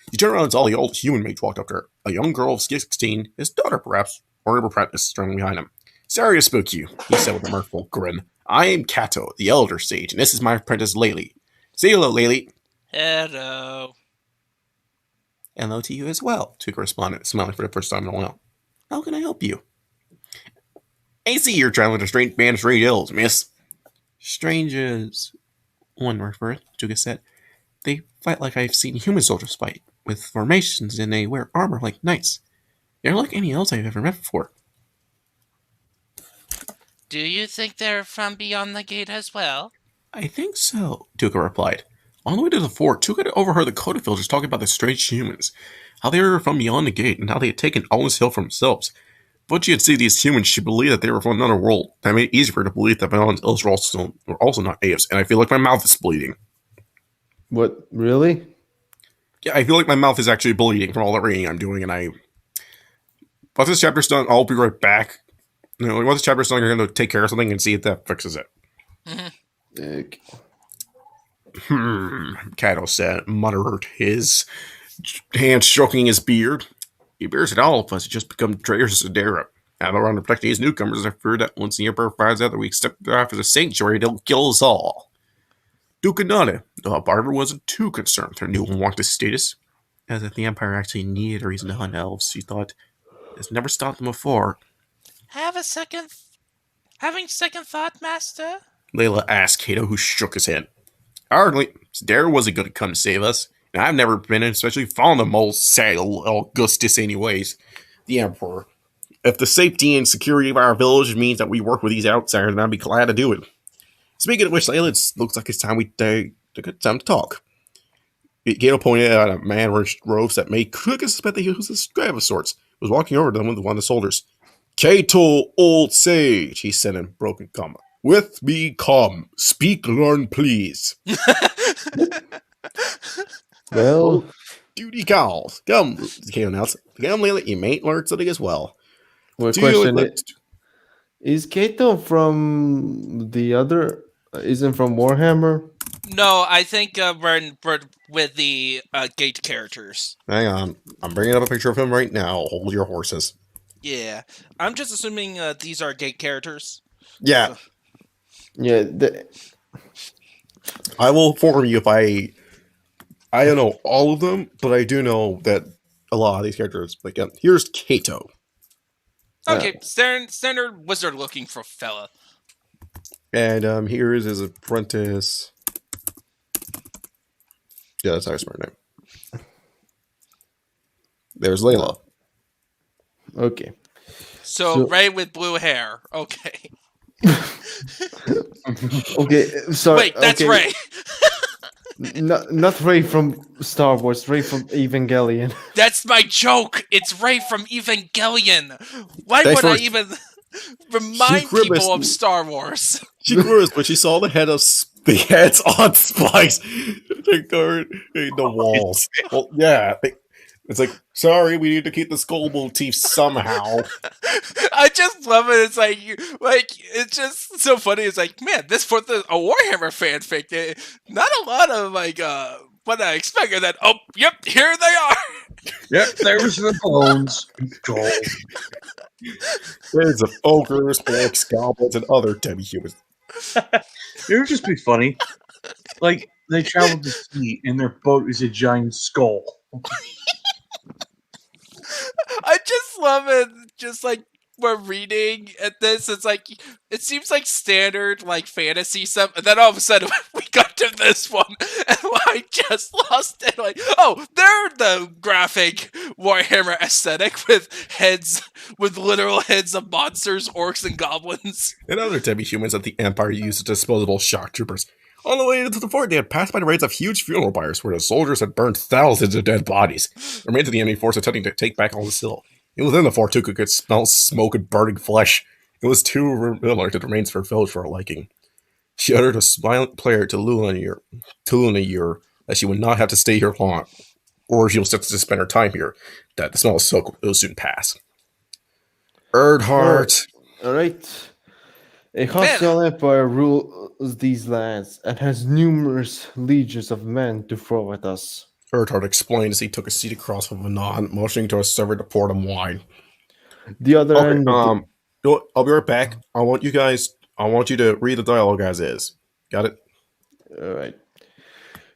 She turned around and saw the old human mage walked up to her. A young girl of 16, his daughter perhaps, or an apprentice, standing behind him. Sorry to spook you, he said with a mirthful grin. I am Kato, the elder sage, and this is my apprentice Laylee. Say hello, Laylee. Hello. Hello to you as well, Tuka responded, smiling for the first time in a while. How can I help you? I see you're traveling to a strange band of strange elves, miss. Strange is one word for it, Tuka said. They fight like I've seen human soldiers fight, with formations, and they wear armor like knights. They're like any else I've ever met before. Do you think they're from beyond the gate as well? I think so, Tuka replied. On the way to the fort, Tuka had overheard the Coda villagers talking about the strange humans, how they were from beyond the gate, and how they had taken Alnus Hill for themselves. But she had seen these humans, she believed that they were from another world. That made it easier for her to believe that Alnus Hills were also not apes, and I feel like my mouth is bleeding. What, really? Yeah, I feel like my mouth is actually bleeding from all the reading I'm doing, and once this chapter's done, I'll be right back. Once this chapter's done, you're going to take care of something and see if that fixes it. Kato said, muttered, his hand stroking his beard. He bears that all of us have just become traitors to Sedera. Out around to protect these newcomers, I fear that once the Emperor finds out that we stepped off as a sanctuary, they'll kill us all. Tuka nodded, though Barber wasn't too concerned with her new unwanted status. As if the Empire actually needed a reason to hunt elves, she thought. It's never stopped them before. Having second thought, Master? Layla asked Kato, who shook his head. Hardly. Sedera wasn't going to come save us. And I've never been in, especially fond of Mole Saddle Augustus anyways. The Emperor. If the safety and security of our village means that we work with these outsiders, then I'd be glad to do it. Speaking of which, Layla, it looks like it's time to talk. Kato pointed out a man wearing robes that made Tuka suspect that he was a scribe of sorts. Was walking over to them with one of the soldiers. Kato, old sage, he said in broken comma. With me come. Speak, learn, please. Well, duty calls. Come, Kato announced. Come, Layla, you may learn something as well. What question is Kato from the other? Isn't from Warhammer? No, I think we're with the gate characters. Hang on. I'm bringing up a picture of him right now. Hold your horses. Yeah. I'm just assuming these are gate characters. Yeah. Yeah. I will inform you if I don't know all of them, but I do know that a lot of these characters. Like, here's Kato. Okay, standard wizard looking for fella. And here is his apprentice. Yeah, that's our smart name. There's Layla. Okay. So Ray with blue hair. Okay. Okay, sorry. Wait, that's okay. Ray. Not Ray from Star Wars, Ray from Evangelion. That's my joke. It's Ray from Evangelion. Why Thanks would I for- even remind people of grimaced. Star Wars? She grimaced when she saw the heads on spikes in the walls. Well, yeah. It's like, sorry, we need to keep the skull motif somehow. I just love it. It's like it's just so funny. It's like, man, this for a Warhammer fanfic. Not a lot of what I expected. That yep, here they are. Yep, there's the bones. Gold. There's of ogres, orcs, goblins, and other demi-humans. It would just be funny. Like, they travel the sea and their boat is a giant skull. I just love it. Just like we're reading at this, it's like it seems like standard like fantasy stuff, and then all of a sudden we got to this one, and I just lost it. Like, oh, they're the graphic Warhammer aesthetic with literal heads of monsters, orcs, and goblins, and other demi-humans that the Empire used as disposable shock troopers. On the way to the fort, they had passed by the raids of huge funeral pyres where the soldiers had burned thousands of dead bodies. The remains of the enemy force attempting to take back all the hill. And within the fort, Tuka could smell smoke and burning flesh. It was too similar to the remains for a village for her liking. She uttered a smiling prayer to Lunayur that she would not have to stay here long, or she will have to spend her time here, that the smell of smoke will soon pass. Earnhardt. Alright. A hostile empire rules these lands and has numerous legions of men to throw at us. Earnhardt explained as he took a seat across from Manon, motioning to a server to pour them wine. The other end. I'll be right back. I want you to read the dialogue as is. Got it? Alright.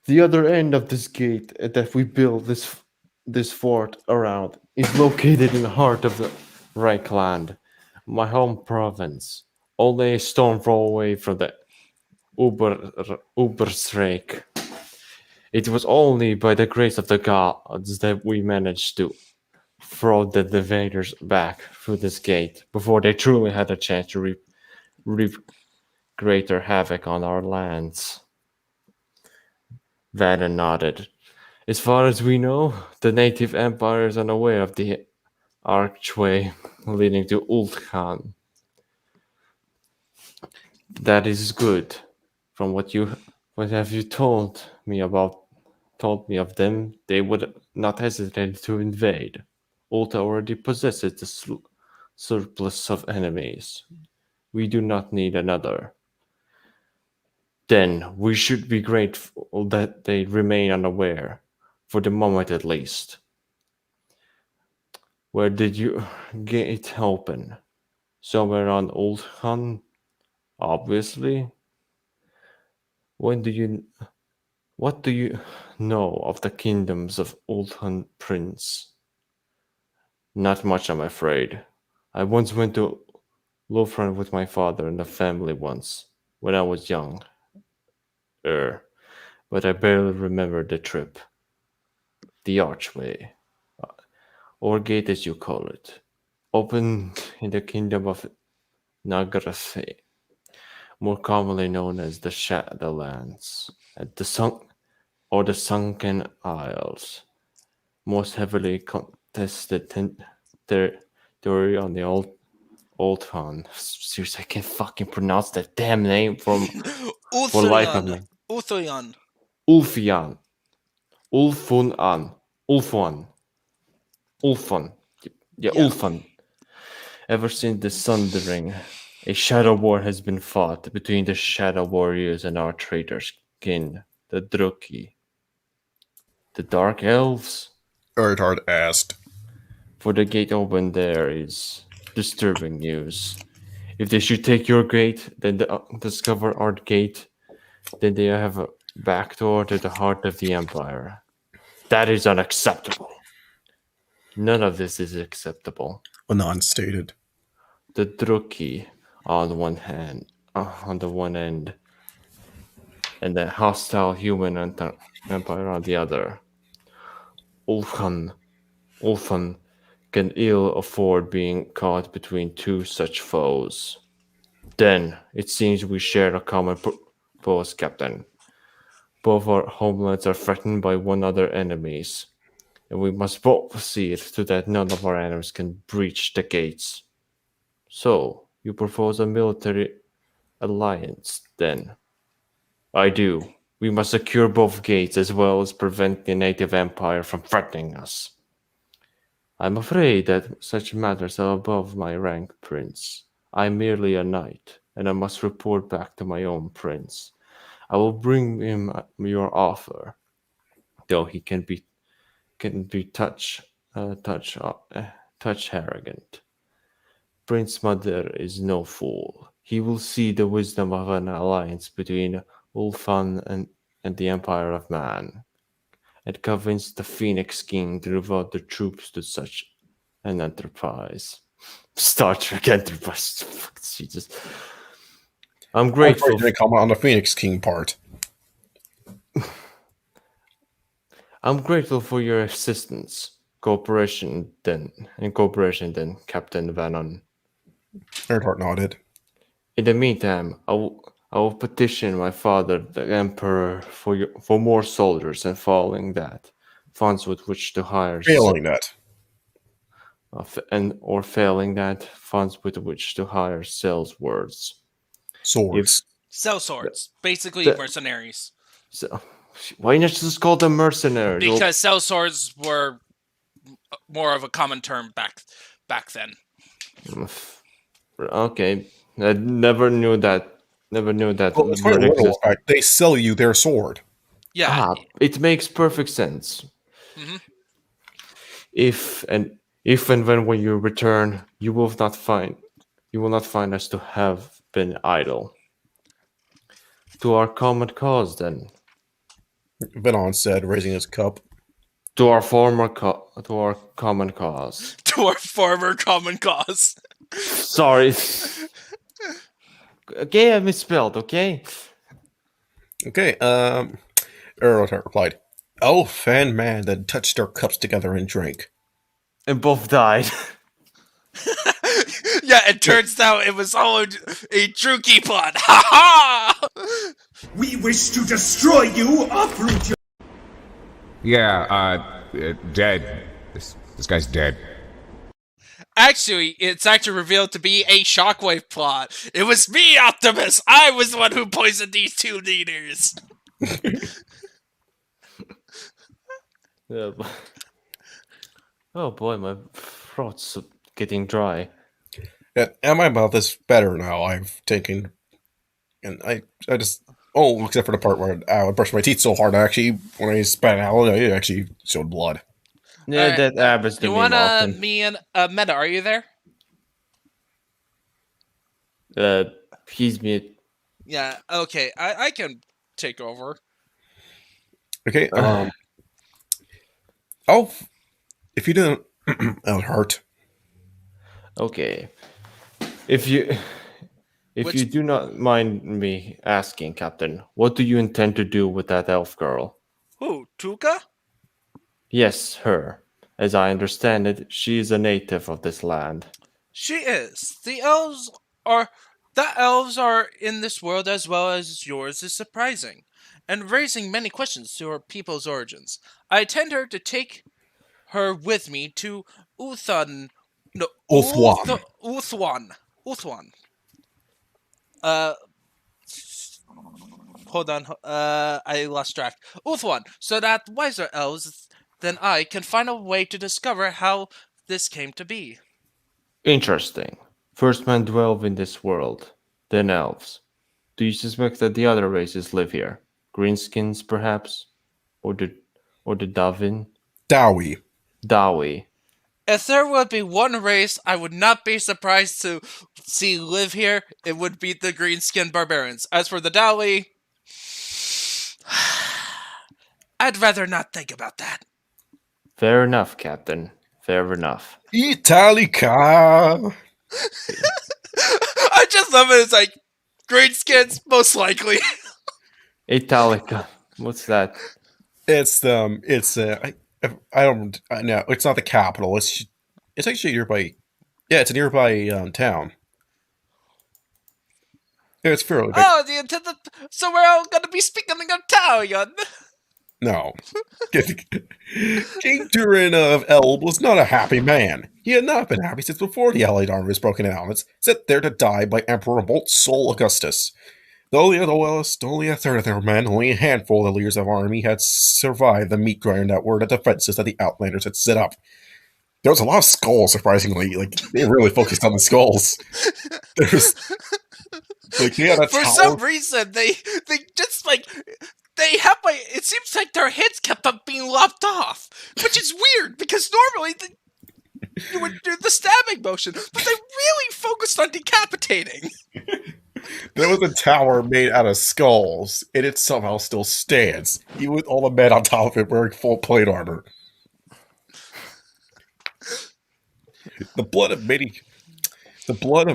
The other end of this gate that we built this fort around is located in the heart of the Reichland, my home province. Only a stone throw away from the Uberstreik. It was only by the grace of the gods that we managed to throw the invaders back through this gate before they truly had a chance to reap greater havoc on our lands. Vanna nodded. As far as we know, the native empire is unaware of the archway leading to Ulthan. That is good. From what have you told me of them, they would not hesitate to invade. Ulta already possesses the surplus of enemies. We do not need another. Then we should be grateful that they remain unaware, for the moment at least. Where did your gate open? Somewhere on Ulthan? Obviously. What do you know of the kingdoms of Ulthan Prince? Not much, I'm afraid. I once went to Lofran with my father and the family once, when I was young. But I barely remember the trip. The archway, or gate as you call it, opened in the kingdom of Nagrathe, more commonly known as the Shadowlands, at the Sunken Isles, most heavily contested territory on the Old Han. Seriously, I can't fucking pronounce that damn name for life of me. Ulthuan. Ulfian. Ulfan. Yeah, Ulfan. Ever since the Sundering, a shadow war has been fought between the shadow warriors and our traitors kin, the Druki. The Dark Elves? Earnhardt asked. For the gate open there is disturbing news. If they should take your gate, then discover our gate, then they have a backdoor to the heart of the Empire. That is unacceptable. None of this is acceptable. Anon stated. The Druki on the one end, and the hostile human empire on the other. Ulfan can ill afford being caught between two such foes. Then, it seems we share a common purpose, Captain. Both our homelands are threatened by one another enemies, and we must both see to that none of our enemies can breach the gates. So, you propose a military alliance, then? I do. We must secure both gates as well as prevent the native empire from threatening us. I'm afraid that such matters are above my rank, Prince. I'm merely a knight, and I must report back to my own prince. I will bring him your offer, though he can be touch arrogant. Prince Madr is no fool. He will see the wisdom of an alliance between Ulfan and the Empire of Man, and convince the Phoenix King to devote their troops to such an enterprise. Star Trek Enterprise. Fuck, Jesus. I'm grateful. I'm comment on the Phoenix King part. I'm grateful for your assistance, cooperation, then, Captain Vannon. Earnhardt nodded. In the meantime, I will petition my father, the Emperor, for more soldiers, and following that, funds with which to hire. Failing that. Failing that, funds with which to hire sales words. Swords. Sell swords. Basically mercenaries. So, why not just call them mercenaries? Because sell swords were more of a common term back then. Okay. I never knew that. Well, it's quite literal. They sell you their sword. Yeah. It makes perfect sense. Mm-hmm. If and when you return, you will not find us to have been idle. To our common cause, then. Venon said, raising his cup. To our common cause. To our former common cause. Sorry. Okay, I misspelled, okay? Okay, Earnhardt replied, Elf and man then touched their cups together and drank. And both died. Yeah, it turns out it was all a Druki plot. Ha ha! We wish to destroy you, uproot you. Yeah, dead. This guy's dead. Actually, it's actually revealed to be a shockwave plot. It was me, Optimus! I was the one who poisoned these two leaders! Yeah, oh boy, my throat's getting dry. Yeah, my mouth is better now. I've taken... And I just... Oh, except for the part where I brushed my teeth so hard, when I spat out, it actually showed blood. Yeah, right. that happens to you me want often. me and Meta, are you there? He's mute. Yeah, okay. I can take over. Okay, if you didn't... That'll hurt. Okay. If you do not mind me asking, Captain, what do you intend to do with that elf girl? Who, Tuka? Yes, her. As I understand it, she is a native of this land. She is. The elves are in this world as well as yours is surprising, and raising many questions to her people's origins. I intend her to take her with me to Uthwan. Hold on. I lost track. Uthwan, so that wiser elves than I can find a way to discover how this came to be. Interesting. First men dwell in this world, then elves. Do you suspect that the other races live here? Greenskins, perhaps? Or the Dwarven? Dawi. If there would be one race I would not be surprised to see live here, it would be the greenskin barbarians. As for the Dali, I'd rather not think about that. Fair enough, Captain. Fair enough. Italica! I just love it. It's like, greenskins, most likely. Italica. What's that? It's no, it's not the capital. It's actually nearby. Yeah, it's a nearby town. Yeah, it's fairly big. Oh, so we're all gonna be speaking of town. Italian. No. King Durin of Elb was not a happy man. He had not been happy since before the Allied army was broken down and set there to die by Emperor Bolt's Soul Augustus. Though they had lost only a third of their men, only a handful of the leaders of the army had survived the meat grinder that were the defenses that the Outlanders had set up. There was a lot of skulls, surprisingly. Like, they really focused on the skulls. There's... Like, they had a For tower. some reason, they just, like... They have it seems like their heads kept on being lopped off, which is weird because normally you would do the stabbing motion, but they really focused on decapitating. There was a tower made out of skulls, and it somehow still stands, even with all the men on top of it wearing full plate armor. The blood of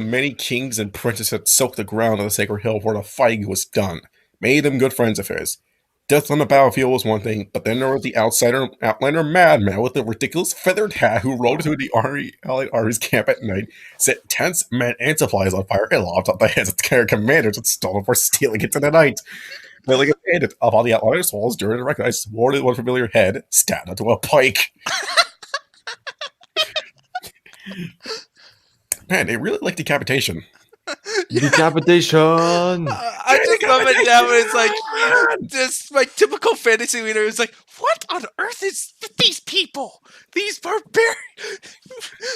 many kings and princes had soaked the ground on the sacred hill where the fighting was done, made them good friends of his. Death on the battlefield was one thing, but then there was the outlander madman with the ridiculous feathered hat who rode through the Allied Army's camp at night, set tents, men, and supplies on fire, and lopped off the heads of the commanders and stole them for stealing into the night. Like a bandit up on the Outlander's walls during the recognized more than one familiar head, stabbed onto a pike. Man, they really like decapitation. Decapitation! I just love it now when it's like, this like typical fantasy leader is like, what on earth is with these people? These barbarians?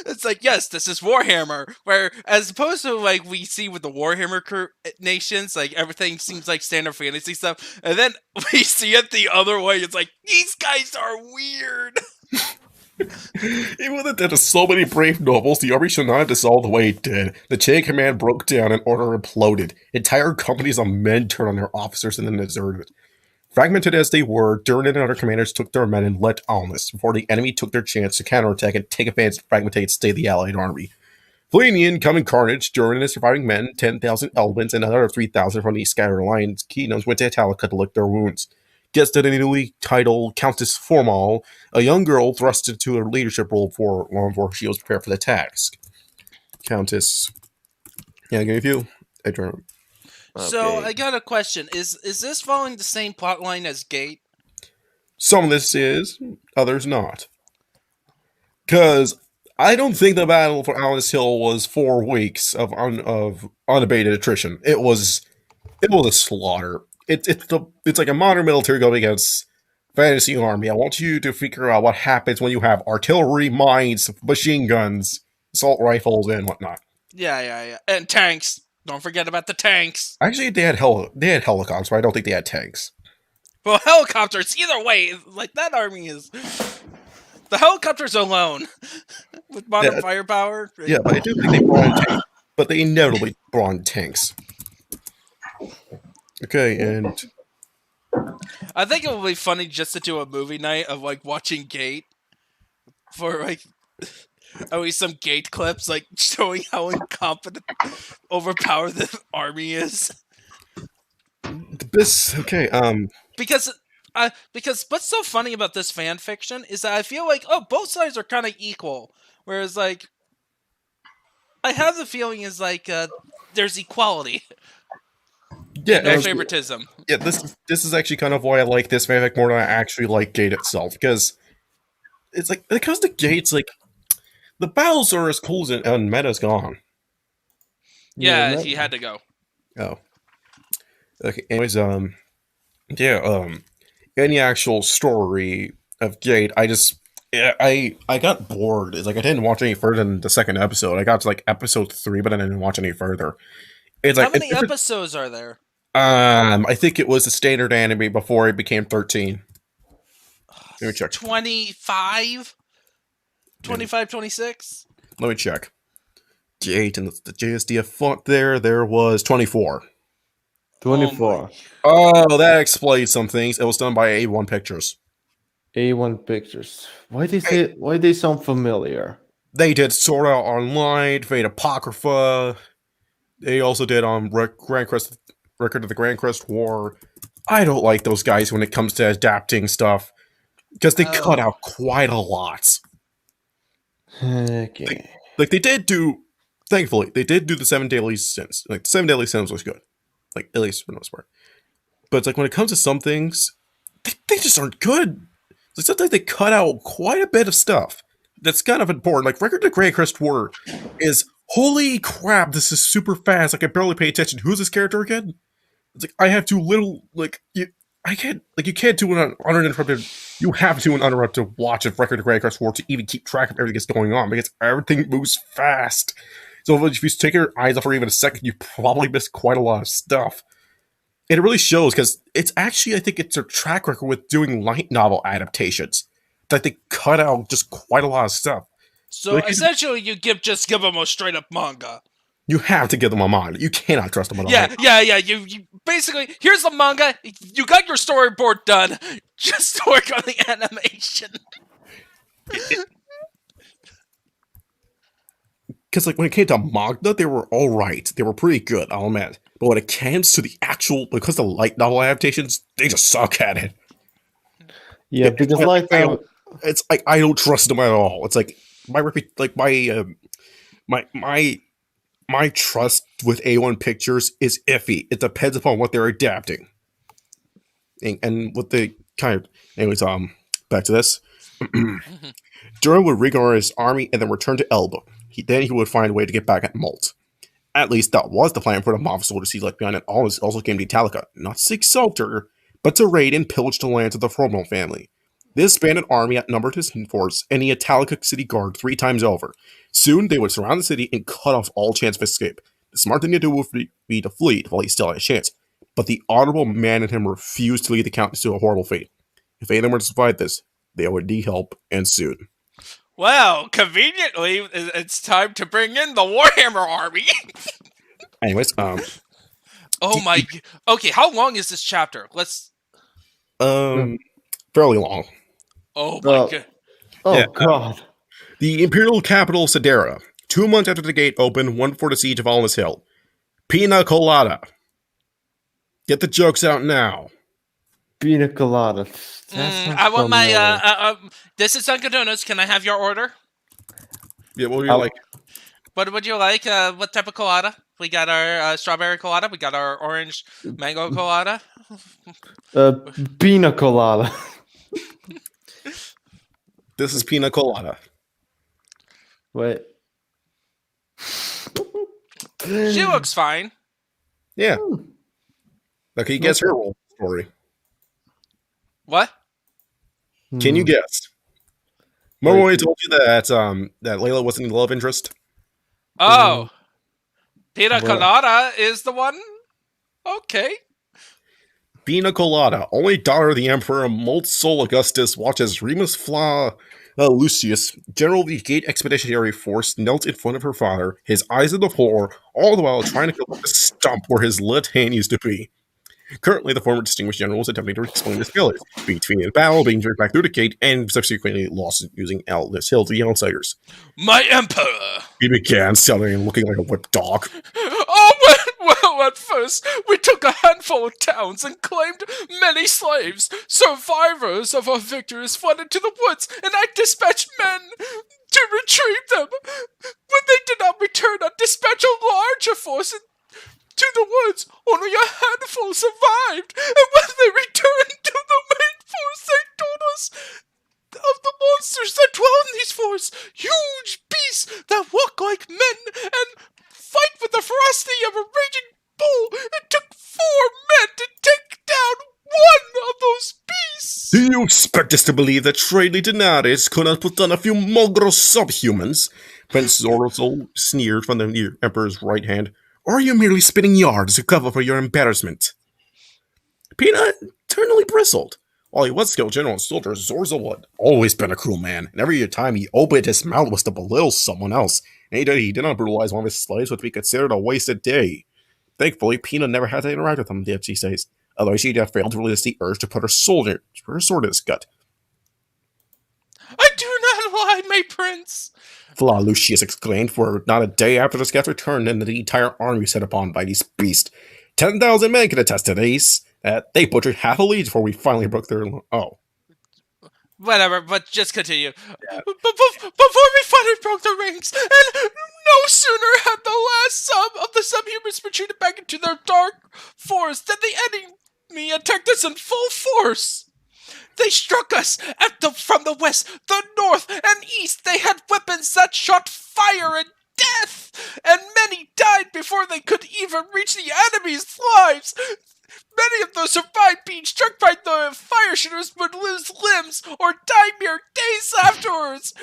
It's like, yes, this is Warhammer, where as opposed to like we see with the Warhammer nations, like everything seems like standard fantasy stuff, and then we see it the other way, it's like, these guys are weird. Even with the death of so many brave nobles, the army should not have dissolved the way it did. The chain of command broke down and order imploded. Entire companies of men turned on their officers and then deserted. Fragmented as they were, Durin and other commanders took their men and led Alnus before the enemy took their chance to counterattack and take advantage of the fragmented state of the Allied army. Fleeing the incoming carnage, Durin and his surviving men, 10,000 Elvins and another 3,000 from the scattered alliance kingdoms, went to Italica to lick their wounds. Guested a newly titled Countess Finall, a young girl thrust into a leadership role for long before she was prepared for the task. Countess, yeah, I give you. So I got a question: Is this following the same plot line as Gate? Some of this is, others not. Because I don't think the battle for Alnus Hill was 4 weeks of unabated attrition. It was a slaughter. It's like a modern military going against fantasy army. I want you to figure out what happens when you have artillery, mines, machine guns, assault rifles, and whatnot. Yeah. And tanks. Don't forget about the tanks. Actually, they had helicopters, but I don't think they had tanks. Well, helicopters, either way, like that army is... The helicopters alone, with modern firepower. Yeah, but I do think they brought in tanks. But they inevitably brought in tanks. Okay, and I think it would be funny just to do a movie night of like watching Gate for like at least some Gate clips, like showing how incompetent, overpowered the army is. Because what's so funny about this fan fiction is that I feel like both sides are kind of equal, whereas like I have the feeling is like there's equality. Yeah, no favoritism. Yeah, this is actually kind of why I like this fanfic more than I actually like Gate itself, because it's like when it comes to Gates, like the battles are as cool as and meta's gone. Yeah, he had to go. Oh. Okay, anyways, in the actual story of Gate, I got bored. It's like I didn't watch any further than the second episode. I got to like episode 3, but I didn't watch any further. It's How like many episodes are there? I think it was the standard anime before it became 13. Let me check. 25? 25, 26? Let me check. Gate and the JSDF font there was 24. 24. Oh, that explains some things. It was done by A1 Pictures. A1 Pictures. Why they sound familiar? They did Sword Art Online, Fate Apocrypha. They also did Grand Crest, Record of the Grand Crest War. I don't like those guys when it comes to adapting stuff because they cut out quite a lot. Okay. They did do, thankfully, they did do the 7 Deadly Sins. Like, the 7 Deadly Sins was good. Like, at least for the most part. but it's like when it comes to some things, they just aren't good. Like sometimes they cut out quite a bit of stuff that's kind of important. Like Record of Grey Crest War is, holy crap, this is super fast. Like I barely pay attention. Who's this character again? It's like I have to you can't do an uninterrupted. You have to do an uninterrupted watch of Record of Grey Crest War to even keep track of everything that's going on because everything moves fast. So if you take your eyes off for even a second, you probably miss quite a lot of stuff. And it really shows because it's actually, I think it's their track record with doing light novel adaptations that they cut out just quite a lot of stuff. So essentially, you just give them a straight up manga. You have to give them a manga. You cannot trust them at all. Yeah. You basically, here's the manga. You got your storyboard done. Just work on the animation. Because like when it came to manga, they were all right. They were pretty good, I'll admit. But when it comes to the actual, because the light novel adaptations, they just suck at it. Yeah, because light novel, it's like I don't trust them at all. It's like my trust with A1 Pictures is iffy. It depends upon what they're adapting, and what they kind of. Anyways, back to this. Durin would reorganize his army and then return to Elba. Then he would find a way to get back at Malt. At least that was the plan for the mob soldiers he left behind, and also came to Italica, not to seek shelter, but to raid and pillage the lands of the Finall family. This bandit army outnumbered his force and the Italica city guard 3 times over. Soon they would surround the city and cut off all chance of escape. The smart thing to do would be to flee while he still had a chance, but the honorable man in him refused to lead the Countess to a horrible fate. If any of them were to survive this, they would need help, and soon. Well, conveniently, it's time to bring in the Warhammer army. Anyways, Okay, how long is this chapter? Let's. Fairly long. Oh my god. Oh god. The Imperial capital, Sedera. 2 months after the gate opened, one for the siege of Alness Hill. Pina Colada. Get the jokes out now. Pina Colada. I want my this is Dunkin' Donuts. Can I have your order? Yeah, what would you like? What would you like? What type of colada? We got our strawberry colada. We got our orange mango colada. Pina Colada. This is Pina Colada. Wait. She looks fine. Yeah. Okay, guess her role story. What? Can you guess? Remember when I told you that that Layla wasn't the love interest? Oh. Pina Colada is the one? Okay. Pina Colada, only daughter of the Emperor Sol Augustus, watches Remus Fla Lucius, general of the Gate Expeditionary Force, knelt in front of her father, his eyes on the floor, all the while trying to fill up the stump where his left hand used to be. Currently, the former distinguished general is attempting to explain his failures, being defeated in battle, being driven back through the gate, and subsequently lost using Alness Hill to the outsiders. My emperor! He began selling and looking like a whipped dog. Oh, well, at first, we took a handful of towns and claimed many slaves. Survivors of our victories fled into the woods, and I dispatched men to retrieve them. When they did not return, I dispatched a larger force to the woods. Only a handful survived, and when they returned to the main force, they told us of the monsters that dwell in these forests, huge beasts that walk like men and fight with the ferocity of a raging bull. It took 4 men to take down one of those beasts. Do you expect us to believe that Trade Legionaries could not put down a few mongrel subhumans? Prince Zorzal sneered from the Emperor's right hand. Or are you merely spinning yards to cover for your embarrassment? Pina eternally bristled. While he was skilled general and soldier, Zorzal had always been a cruel man, and every time he opened his mouth was to belittle someone else, and he did not brutalize one of his slaves, which would be considered a wasted day. Thankfully, Pina never had to interact with him, she says, although she had failed to resist the urge to put her sword in his gut. I do not lie, my prince! Fla Lucius exclaimed, for not a day after the scouts returned and the entire army set upon by these beasts. 10,000 men can attest to these. They butchered half a legion before we finally broke their... Oh. Whatever, but just continue. Yeah. Before we finally broke the ranks, and no sooner had the last of the subhumans retreated back into their dark forest than the enemy me attacked us in full force. They struck us from the west, the north, and east. They had weapons that shot fire and death, and many died before they could even reach the enemy's lives. Many of those survived being struck by the fire shooters would lose limbs or die mere days afterwards.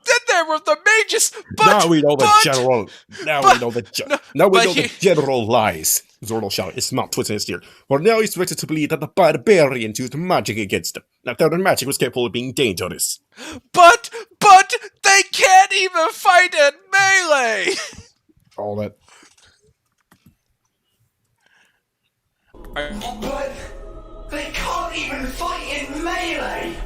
Then there were the mages, but... Now we know the general... Now we know the general lies. Zordal shouted, his mouth twisting his ear. For now he's ready to believe that the barbarians used magic against them. That their magic was capable of being dangerous. But they can't even fight in melee! All that... But they can't even fight in melee!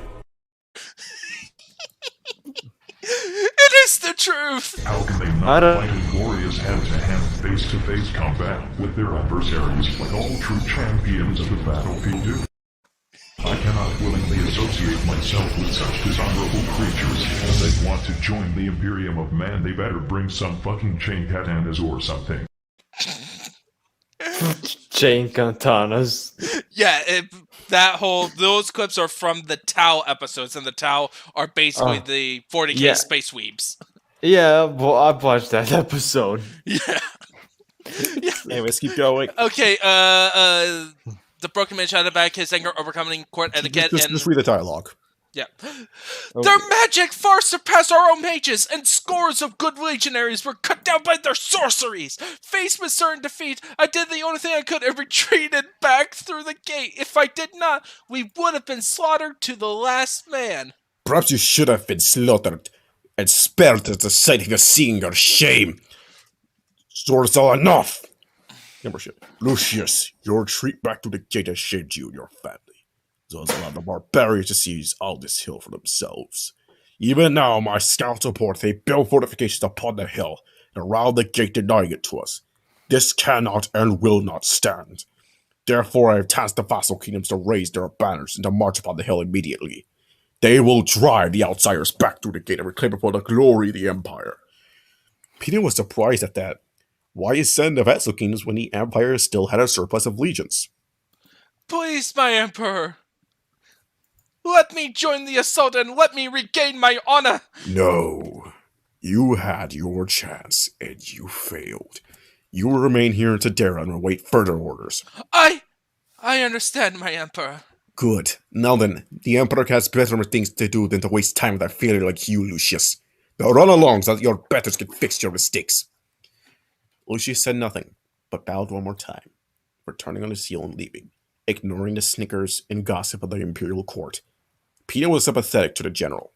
It is the truth! How can they not fight in glorious hand-to-hand, face-to-face combat with their adversaries like all true champions of the battlefield do? I cannot willingly associate myself with such dishonorable creatures. If they want to join the Imperium of Man, they better bring some fucking chain katanas or something. Chain katanas. Yeah, those clips are from the Tau episodes, and the Tau are basically the 40k space weebs. Yeah, well, I watched that episode. Yeah. Anyways, keep going. Okay, the broken man shouted back his anger, overcoming court etiquette, just read the dialogue. Yeah. Their magic far surpassed our own mages, and scores of good legionaries were cut down by their sorceries. Faced with certain defeat, I did the only thing I could and retreated back through the gate. If I did not, we would have been slaughtered to the last man. Perhaps you should have been slaughtered and spared at the sight of seeing your shame. So it's all enough. Membership. Lucius, your retreat back to the gate has shamed you and your family. Those allow the barbarians to seize all this hill for themselves. Even now, my scouts report they build fortifications upon the hill and around the gate, denying it to us. This cannot and will not stand. Therefore, I have tasked the vassal kingdoms to raise their banners and to march upon the hill immediately. They will drive the outsiders back through the gate and reclaim it for the glory of the Empire. Peter was surprised at that. Why send the vassal kingdoms when the Empire still had a surplus of legions? Please, my Emperor. Let me join the assault and let me regain my honor! No. You had your chance, and you failed. You will remain here in Tadera and await further orders. I understand, my Emperor. Good. Now then, the Emperor has better things to do than to waste time with a failure like you, Lucius. Now run along so that your betters can fix your mistakes. Lucius said nothing, but bowed one more time, returning on his heel and leaving, ignoring the snickers and gossip of the Imperial court. Peter was sympathetic to the general,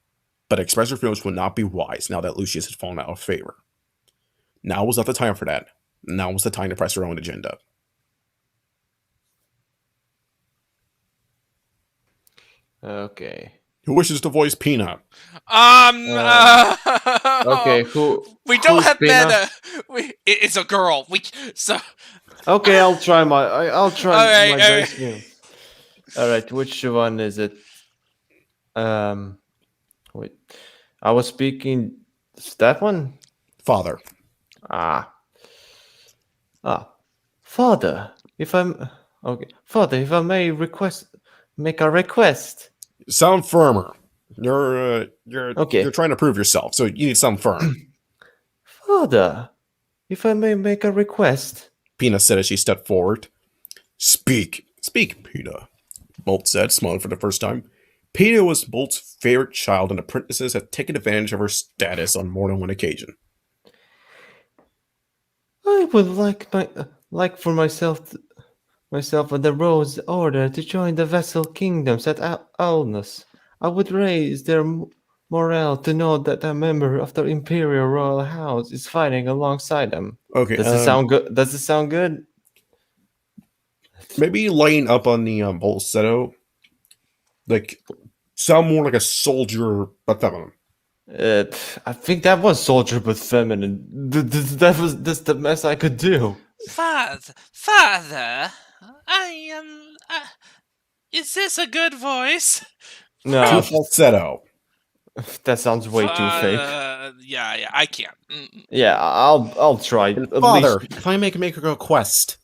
but expressive feelings would not be wise now that Lucius had fallen out of favor. Now was not the time for that. Now was the time to press her own agenda. Okay. Who wishes to voice Pina? Okay, who? We don't have Pina? mana. It's a girl. Okay, I'll try my Alright, best. Alright, which one is it? Wait. I was speaking. Is that one? Father. Father. Father, if I may make a request. Sound firmer. You're trying to prove yourself, so you need to sound firm. Father, if I may make a request. Pina said as she stepped forward. Speak, Pina, Bolt said, smiling for the first time. Pina was Bolt's favorite child, and the princesses had taken advantage of her status on more than one occasion. I would like for myself and the Rose Order to join the Vassal Kingdoms at Alnus. I would raise their morale to know that a member of the Imperial Royal House is fighting alongside them. Okay, does it sound good? Does it sound good? Maybe laying up on the falsetto, like sound more like a soldier but feminine. I think that was soldier but feminine. That's the best I could do. Father, is this a good voice? No, falsetto. That sounds way too fake. Yeah, I can't. Yeah, I'll try. Father, if I make a request.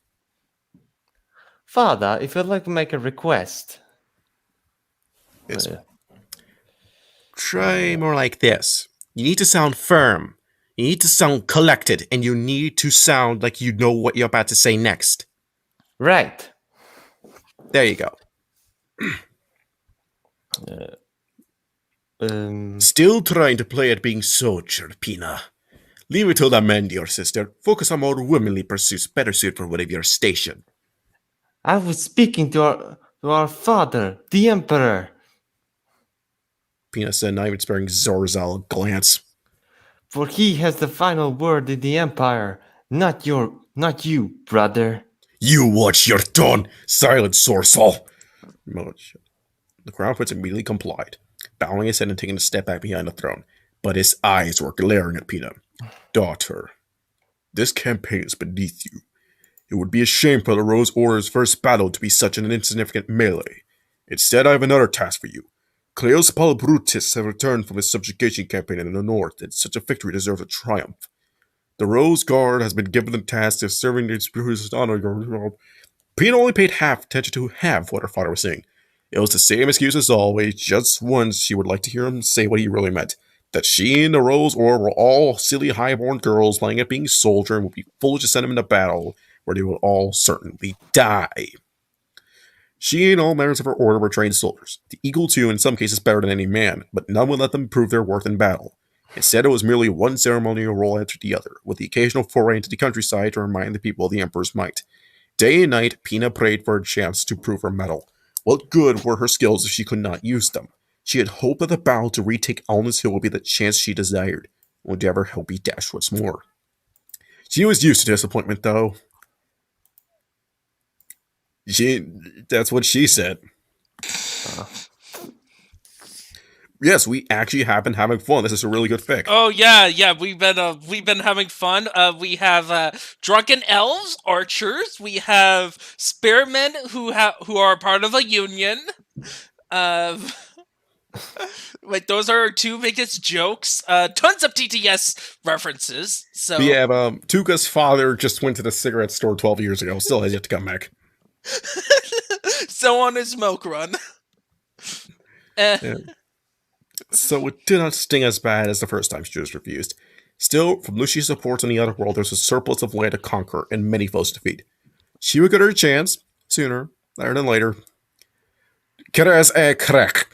Father, if you'd like to make a request. Yes. Try more like this. You need to sound firm. You need to sound collected, and you need to sound like you know what you're about to say next. Right. There you go. Still trying to play at being soldier, Pina. Leave it to the men, dear sister. Focus on more womanly pursuits, better suited for whatever your station. I was speaking to our father, the Emperor. Pina said, not even sparing Zorzal a glance. For he has the final word in the Empire, not you, brother. You watch your tone, silent Zorzal. The Crown Prince immediately complied, bowing his head and taking a step back behind the throne. But his eyes were glaring at Pina. Daughter, this campaign is beneath you. It would be a shame for the Rose Order's first battle to be such an insignificant melee. Instead, I have another task for you. Cleos Palbrutus has returned from his subjugation campaign in the north, and such a victory deserves a triumph. The Rose Guard has been given the task of serving the Imperial's honor. Pina only paid half attention to half what her father was saying. It was the same excuse as always, just once she would like to hear him say what he really meant. That she and the Rose Order were all silly highborn girls playing at being soldier and would be foolish to send them into battle, where they would all certainly die. She and all members of her order were trained soldiers, the equal to, in some cases, better than any man, but none would let them prove their worth in battle. Instead, it was merely one ceremonial role after the other, with the occasional foray into the countryside to remind the people of the Emperor's might. Day and night, Pina prayed for a chance to prove her mettle. What good were her skills if she could not use them? She had hoped that the battle to retake Alnus Hill would be the chance she desired. Would ever help be dashed once more. She was used to disappointment, though. That's what she said. Yes, we actually have been having fun. This is a really good fic. Oh yeah, we've been having fun. We have drunken elves, archers. We have spearmen who are part of a union. Like those are our two biggest jokes. Tons of TTS references. So we have Tuka's father just went to the cigarette store 12 years ago. Still has yet to come back. So on his milk run. Yeah. So it did not sting as bad as the first time she was refused. Still, from Lucia's supports on the other world, there's a surplus of land to conquer and many foes to defeat. She would get her chance sooner, rather than later. Karaz a crack.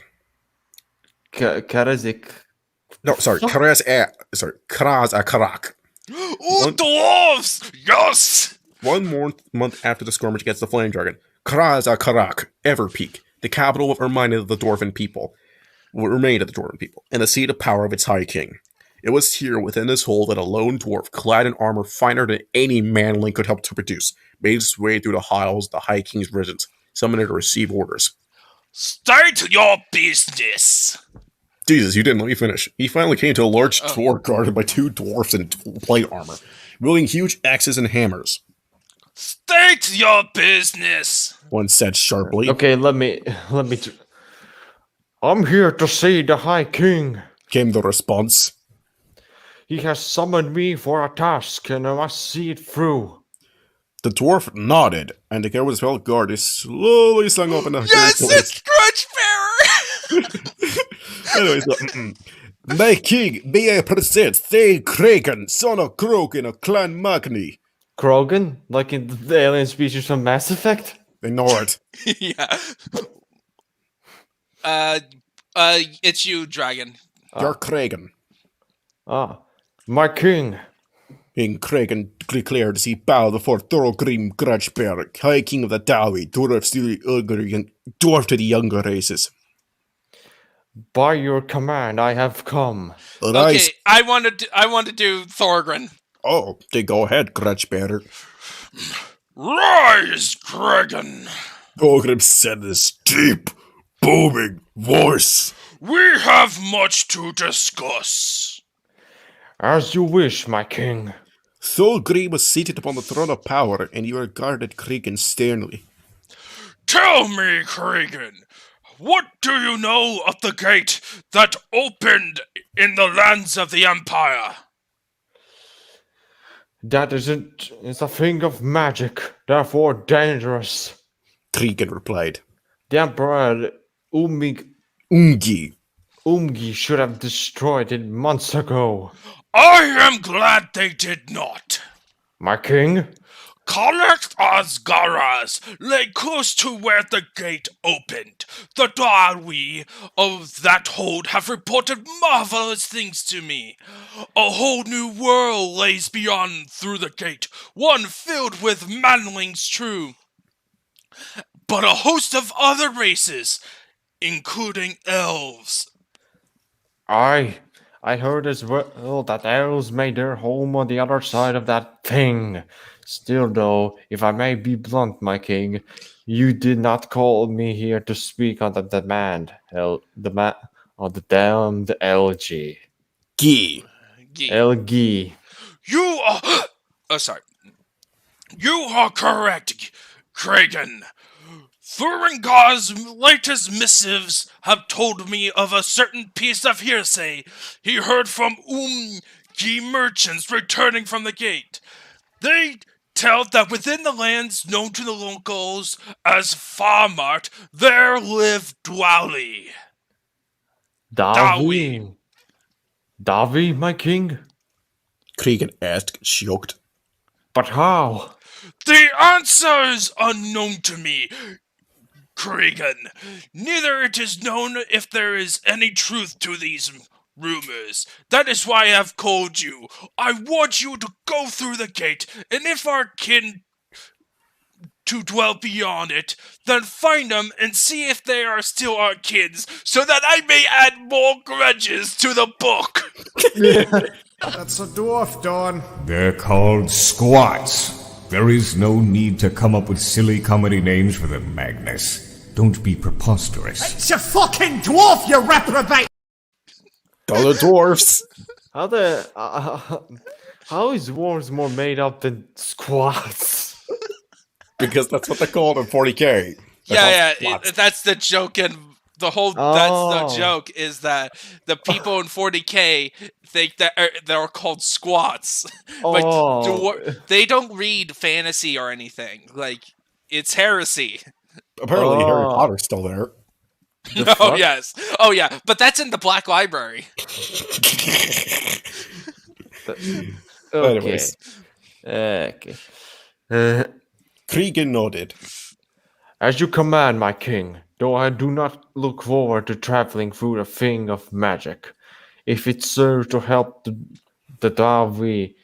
Karazik. No, sorry. Karaz a crack. Oh, dwarves! Yes! 1 month after the skirmish against the Flame Dragon, Karaz a Karak, Everpeak, the capital of reminded of the Dwarven people, remained of the Dwarven people, and the seat of power of its High King. It was here within this hole that a lone dwarf, clad in armor finer than any manling could help to produce, made its way through the halls of the High King's residence, summoning to receive orders. Stay to your business! Jesus, you didn't let me finish. He finally came to a large door guarded by 2 dwarfs in plate armor, wielding huge axes and hammers. Stay to your business! One said sharply. Okay, let me. I'm here to see the High King, came the response. He has summoned me for a task, and I must see it through. The dwarf nodded, and the Caravan's well guard is slowly slung open. Yes, it's Grudge Bearer! Anyways, my king, may I present Thane Kraken, son of Krogan of Clan Magni. Krogan? Like in the alien species from Mass Effect? Ignore it. Yeah. It's you, Dragon. You're Kragan. My king. King Kragan declared as he bowed before Thorogrim Grudgebearer, High King of the Dowie, dwarf to the younger races. By your command, I have come. Okay, I want to do Thorgrim. Oh, then go ahead, Grudgebearer. Rise, Dragon! Thorgrim said in his deep, booming voice. We have much to discuss. As you wish, my king. Thorgrim was seated upon the throne of power, and he regarded Kragan sternly. Tell me, Kragan, what do you know of the gate that opened in the lands of the Empire? That it's a thing of magic, therefore dangerous. Krigan replied. The Emperor Umgi should have destroyed it months ago. I am glad they did not. My king? Collect Asgaras lay close to where the gate opened. The Dawi of that hold have reported marvelous things to me. A whole new world lays beyond through the gate, one filled with manlings true. But a host of other races, including elves. I heard as well that elves made their home on the other side of that thing. Still, though, if I may be blunt, my king, you did not call me here to speak on the demand. On the damned LG. Gee. LG. You are... sorry. You are correct, Kragan. Thuringar's latest missives have told me of a certain piece of hearsay he heard from merchants returning from the gate. They tell that within the lands known to the locals as Farmart, there live Dwali. Davi, my king? Krigan asked, shocked. But how? The answer is unknown to me, Kragan. Neither it is known if there is any truth to these rumors. That is why I have called you. I want you to go through the gate, and if our kin to dwell beyond it, then find them and see if they are still our kids, so that I may add more grudges to the book. That's a dwarf, Dawn. They're called squats. There is no need to come up with silly comedy names for them, Magnus. Don't be preposterous. It's a fucking dwarf, you reprobate! Other dwarfs. How is dwarves more made up than squats? Because that's what they call it in 40k. That's the joke, and the whole that's the joke is that the people in 40k think that they're called squats. But they don't read fantasy or anything. Like, it's heresy. Apparently Harry Potter's still there. Yes. Oh, yeah. But that's in the Black Library. Anyways. Okay. Krigan nodded. As you command, my king, though I do not look forward to traveling through the thing of magic. If it serves to help the Davi,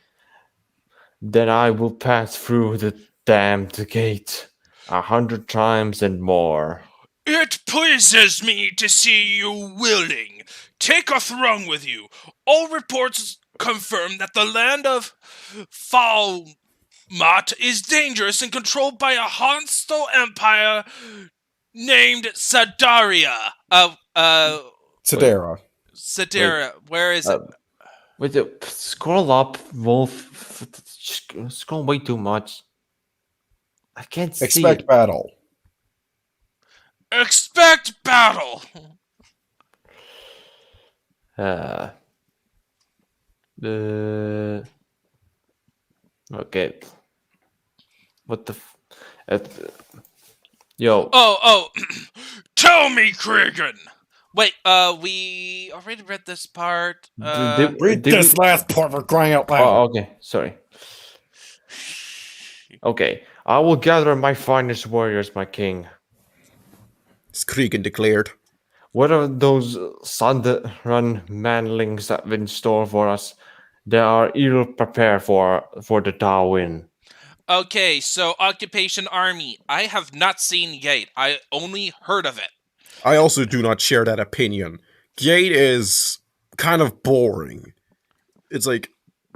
then I will pass through the damned gate 100 times and more. It pleases me to see you willing. Take a throne with you. All reports confirm that the land of Falmat is dangerous and controlled by a hostile empire named Sadaria. Sadara. Where is it? Scroll up, Wolf. Scroll way too much. I can't see. Expect battle. Expect battle. Okay. What the? Yo. Oh. Tell me, Kragan. Wait, we already read this part. Read this last part for crying out loud. Oh, okay. Sorry. Okay. I will gather my finest warriors, my king. Krigan declared. What are those Sunderun manlings that have been stored for us? They are ill prepared for the Darwin. Okay, so Occupation Army. I have not seen Gate. I only heard of it. I also do not share that opinion. Gate is kind of boring. It's like,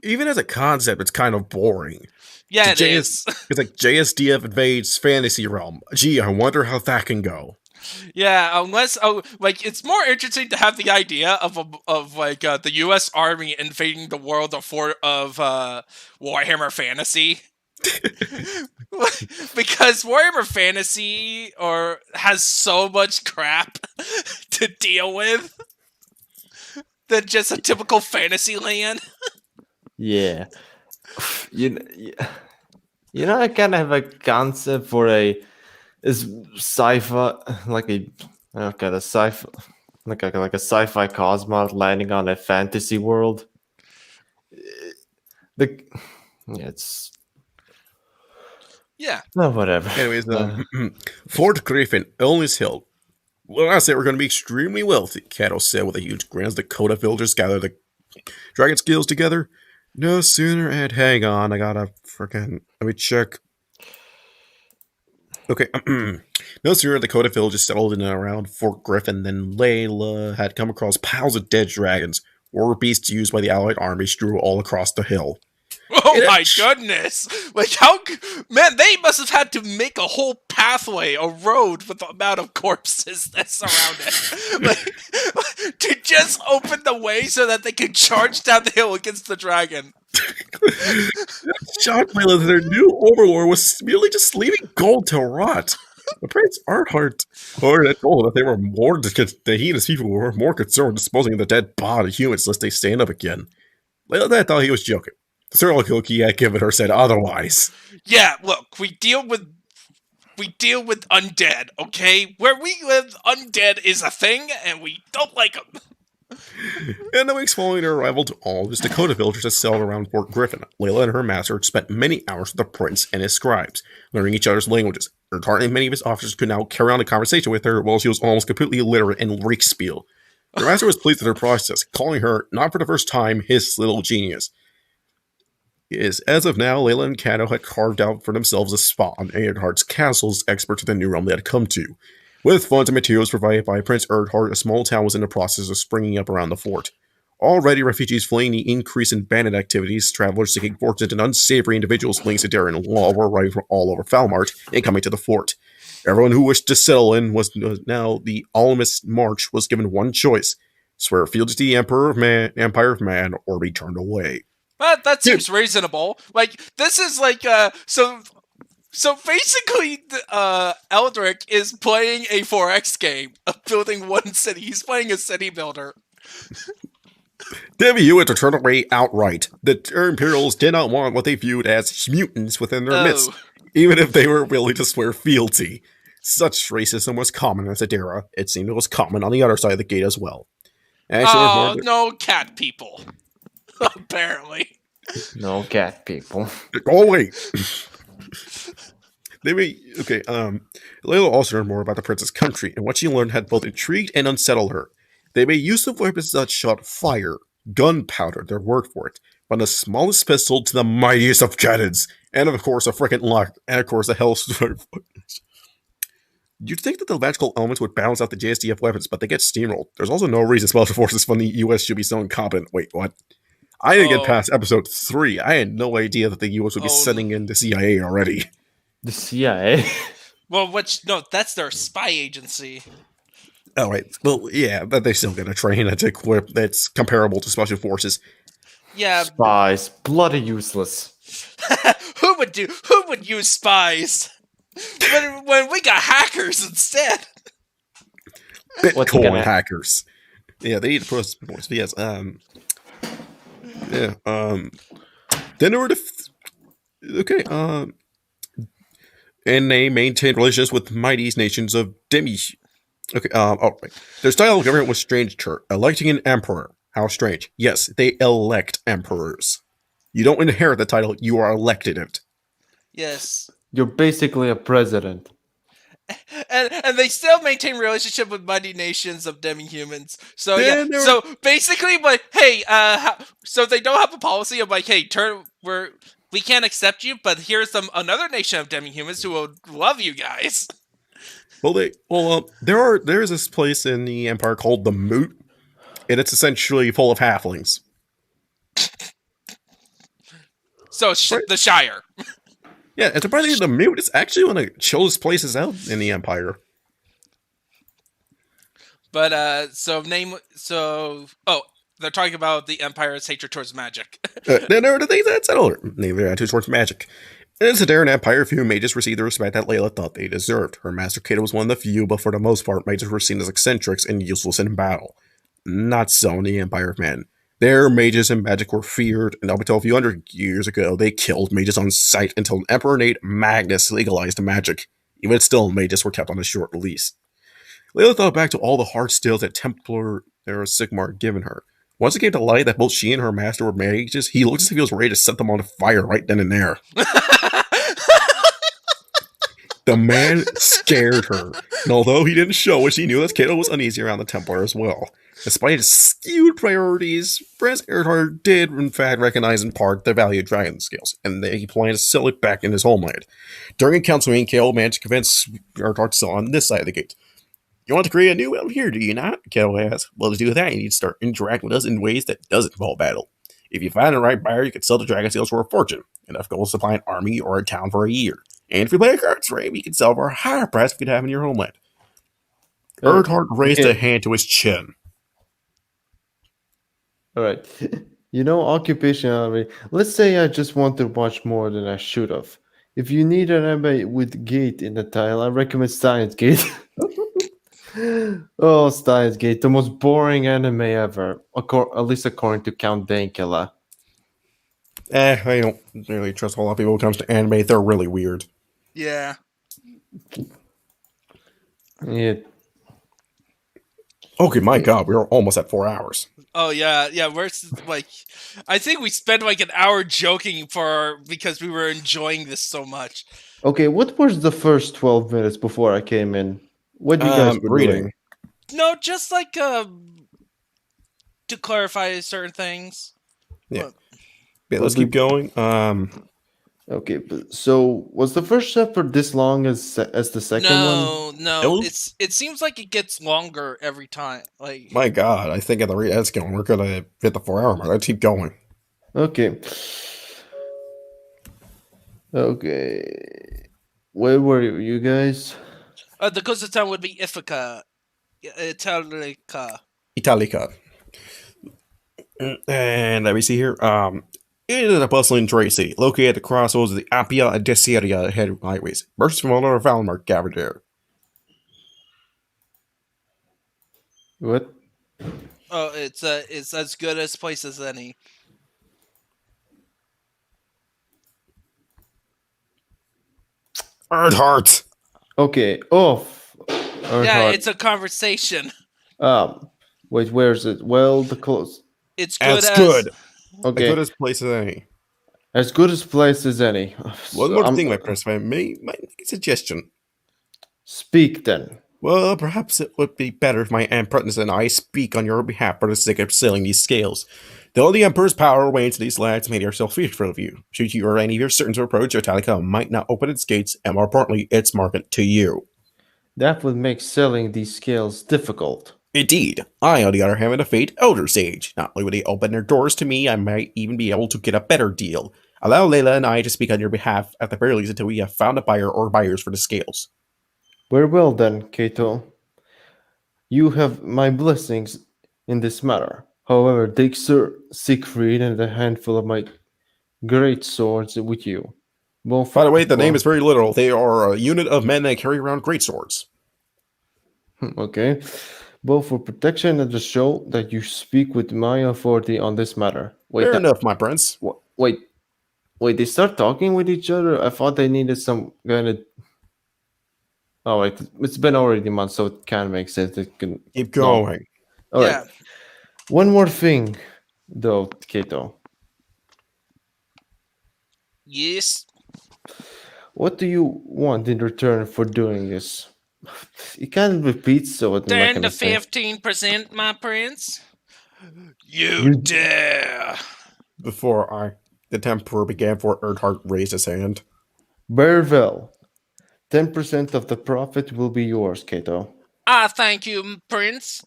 even as a concept, it's kind of boring. Yeah, it is. It's like JSDF invades fantasy realm. Gee, I wonder how that can go. Yeah, it's more interesting to have the idea of the U.S. Army invading the world of Warhammer Fantasy. Because Warhammer Fantasy has so much crap to deal with than just a typical fantasy land. Yeah. You know, I kind of have a concept for a Is sci-fi like the sci-fi like a sci-fi cosmonaut landing on a fantasy world? It's whatever. Anyways, Fort Griffin, Owlness Hill. Well, I said we're going to be extremely wealthy, Cato said with a huge grin as the Dakota villagers gather the dragon skills together. No sooner, and hang on, I gotta freaking let me check. Okay, no sooner the Dakota villagers settled in and around Fort Griffin than Layla had come across piles of dead dragons, war beasts used by the Allied army strewn all across the hill. Oh my goodness! Like man, they must have had to make a whole pathway, a road with the amount of corpses that surround it, like, to just open the way so that they could charge down the hill against the dragon. Shocked Layla that their new overlord was merely just leaving gold to rot. The Prince Earnhardt had told them that they were the heinous people were more concerned disposing of the dead body humans lest they stand up again. Layla thought he was joking. The serial killer he had given her said otherwise. Yeah, look, we deal with undead, okay? Where we live, undead is a thing, and we don't like them. In the weeks following their arrival to all the Dakota villagers that settled around Fort Griffin, Layla and her master had spent many hours with the prince and his scribes, learning each other's languages. Earnhardt and many of his officers could now carry on a conversation with her while she was almost completely illiterate in Riksspiel. Their master was pleased with her process, calling her, not for the first time, his little genius. As of now, Layla and Cato had carved out for themselves a spot on Earnhardt's castle as experts of the new realm they had come to. With funds and materials provided by Prince Earnhardt, a small town was in the process of springing up around the fort. Already, refugees fleeing the increase in bandit activities, travelers seeking fortunes, and unsavory individuals linked to daring law were arriving from all over Falmart and coming to the fort. Everyone who wished to settle in was now the Almas March was given one choice: swear fealty to the Empire of Man, or be turned away. But that seems reasonable. Like, this is like, So basically, Eldrick is playing a 4X game of building one city. He's playing a city builder. They view it to turn away outright. The Imperials did not want what they viewed as mutants within their midst, even if they were willing to swear fealty. Such racism was common in Zadera. It seemed it was common on the other side of the gate as well. No cat people. Apparently. No cat people. Go away. Layla also learned more about the prince's country, and what she learned had both intrigued and unsettled her. They made use of weapons that shot fire, gunpowder, their word for it, from the smallest pistol to the mightiest of cannons, and of course a frickin' lock, and of course a hellstorm. You'd think that the magical elements would balance out the JSDF weapons, but they get steamrolled. There's also no reason special forces from the US should be so incompetent. Wait, what? I didn't get past episode 3. I had no idea that the US would be sending in the CIA already. The CIA? Well, that's their spy agency. Oh, right. Well, yeah, but they still get a train that's equipped that's comparable to special forces. Yeah. Spies. Bloody useless. Who would use spies? When we got hackers instead. Bitcoin hackers. Yeah, they need to put us yes. Yeah. Then there were and they maintained relations with mighty nations of Demi. Right. Their style of government was strange to her, electing an emperor. How strange. Yes, they elect emperors. You don't inherit the title, you are elected it. Yes. You're basically a president. And they still maintain relationship with mighty nations of demi-humans. So so basically, but hey, so they don't have a policy of like, hey, we can't accept you, but here's another nation of demi-humans who will love you guys. There's this place in the Empire called the Moot, and it's essentially full of halflings. So the Shire. Yeah, and surprisingly, the Moot is actually one of the chillest places out in the Empire. But they're talking about the Empire's hatred towards magic. There are the things that settle their attitude towards magic. In the Sedaran Empire, few mages received the respect that Layla thought they deserved. Her master Cato was one of the few, but for the most part, mages were seen as eccentrics and useless in battle. Not so in the Empire of Men. Their mages and magic were feared, and up until a few hundred years ago, they killed mages on sight until Emperor Nate Magnus legalized magic. Even still, mages were kept on a short leash. Layla thought back to all the hard stills that Templar Sigmar had given her. Once it came to light that both she and her master were mages, he looked as if he was ready to set them on fire right then and there. The man scared her, and although he didn't show it, she knew that Cato was uneasy around the Templar as well. Despite his skewed priorities, Prince Earnhardt did in fact recognize in part the value of dragon scales, and he planned to sell it back in his homeland. During a council meeting, Cato managed to convince Earnhardt to sell on this side of the gate. You want to create a new realm here, do you not? Cato asked. Well, to do that, you need to start interacting with us in ways that doesn't involve battle. If you find the right buyer, you can sell the dragon scales for a fortune, enough gold to supply an army or a town for a year. And if you play a cards game, you can sell for a higher price if you have in your homeland. Earnhardt raised a hand to his chin. Alright. You know, occupation already. Steins say I just want to watch more than I should have. If you need an anime with Gate in the title, I recommend Steins Gate. Oh, Steins Gate, the most boring anime ever. At least according to Count Dankula. I don't really trust a lot of people when it comes to anime. They're really weird. Yeah. Yeah. Okay, my god, we're almost at 4 hours. Oh yeah. We're like, I think we spent like an hour joking because we were enjoying this so much. Okay, what was the first 12 minutes before I came in? What you guys were reading? No, just like to clarify certain things. Yeah. Let's keep going. Okay, so was the first chapter this long as the second one? No. It seems like it gets longer every time. Like, my god, I think at the rate that's going, we're gonna hit the 4 hour mark. Let's keep going. Okay. Okay. Where were you guys? the closest town would be Ithaca. Italica. And let me see here. It is a bustling trade city, located at the crossroads of the Appia and Desiria head highways. Merchants from all over Valmar gathered there. What? Oh, it's as good a place as any. Earnhardt. Okay. Earnhardt. Yeah, it's a conversation. Wait, where is it? Well, the close. It's good. Good. Okay. As good as place as any. As good as place as any. One more thing, my prince. May make a suggestion. Speak then. Well, perhaps it would be better if my apprentice and I speak on your behalf for the sake of selling these scales. Though the Emperor's power wanes to these lads, made yourself fearful of you. Should you or any of your certain to approach, Italica might not open its gates, and more importantly, its market to you. That would make selling these scales difficult. Indeed. I, on the other hand, am a fate elder sage. Not only would they open their doors to me, I might even be able to get a better deal. Allow Layla and I to speak on your behalf at the very least until we have found a buyer or buyers for the scales. Very well then, Cato. You have my blessings in this matter. However, take Sir Siegfried and a handful of my great swords with you. Both By the way, the name is very literal. They are a unit of men that carry around great swords. Okay. Both for protection and to show that you speak with my authority on this matter. Wait, Fair enough, my prince. Wait, they start talking with each other? I thought they needed some kind of... Oh, wait, it's been already months, so it kind of makes sense. It can keep going. All right. One more thing, though, Cato. Yes. What do you want in return for doing this? You can't repeat, so it's 10 to 15%, my prince. You dare! Before the Temperor began, Earnhardt raised his hand. Very well. 10% of the profit will be yours, Cato. Thank you, prince.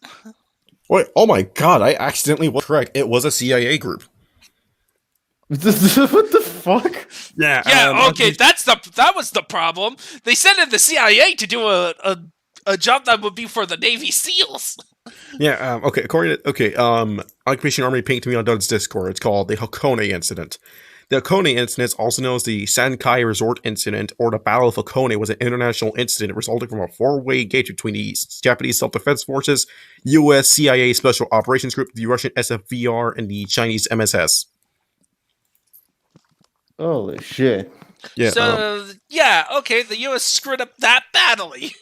Wait, oh my god, I accidentally was correct. It was a CIA group. What the fuck? Yeah, okay, that was the problem. They sent in the CIA to do a job that would be for the Navy SEALs. Yeah, okay, according to, Occupation Army pinged to me on Doug's Discord. It's called the Hakone Incident. The Hakone Incident, also known as the Sankai Resort Incident, or the Battle of Hakone, was an international incident resulting from a four-way engagement between the Japanese Self-Defense Forces, U.S. CIA Special Operations Group, the Russian SFVR, and the Chinese MSS. Holy shit. Yeah. So, yeah, okay, the U.S. screwed up that badly.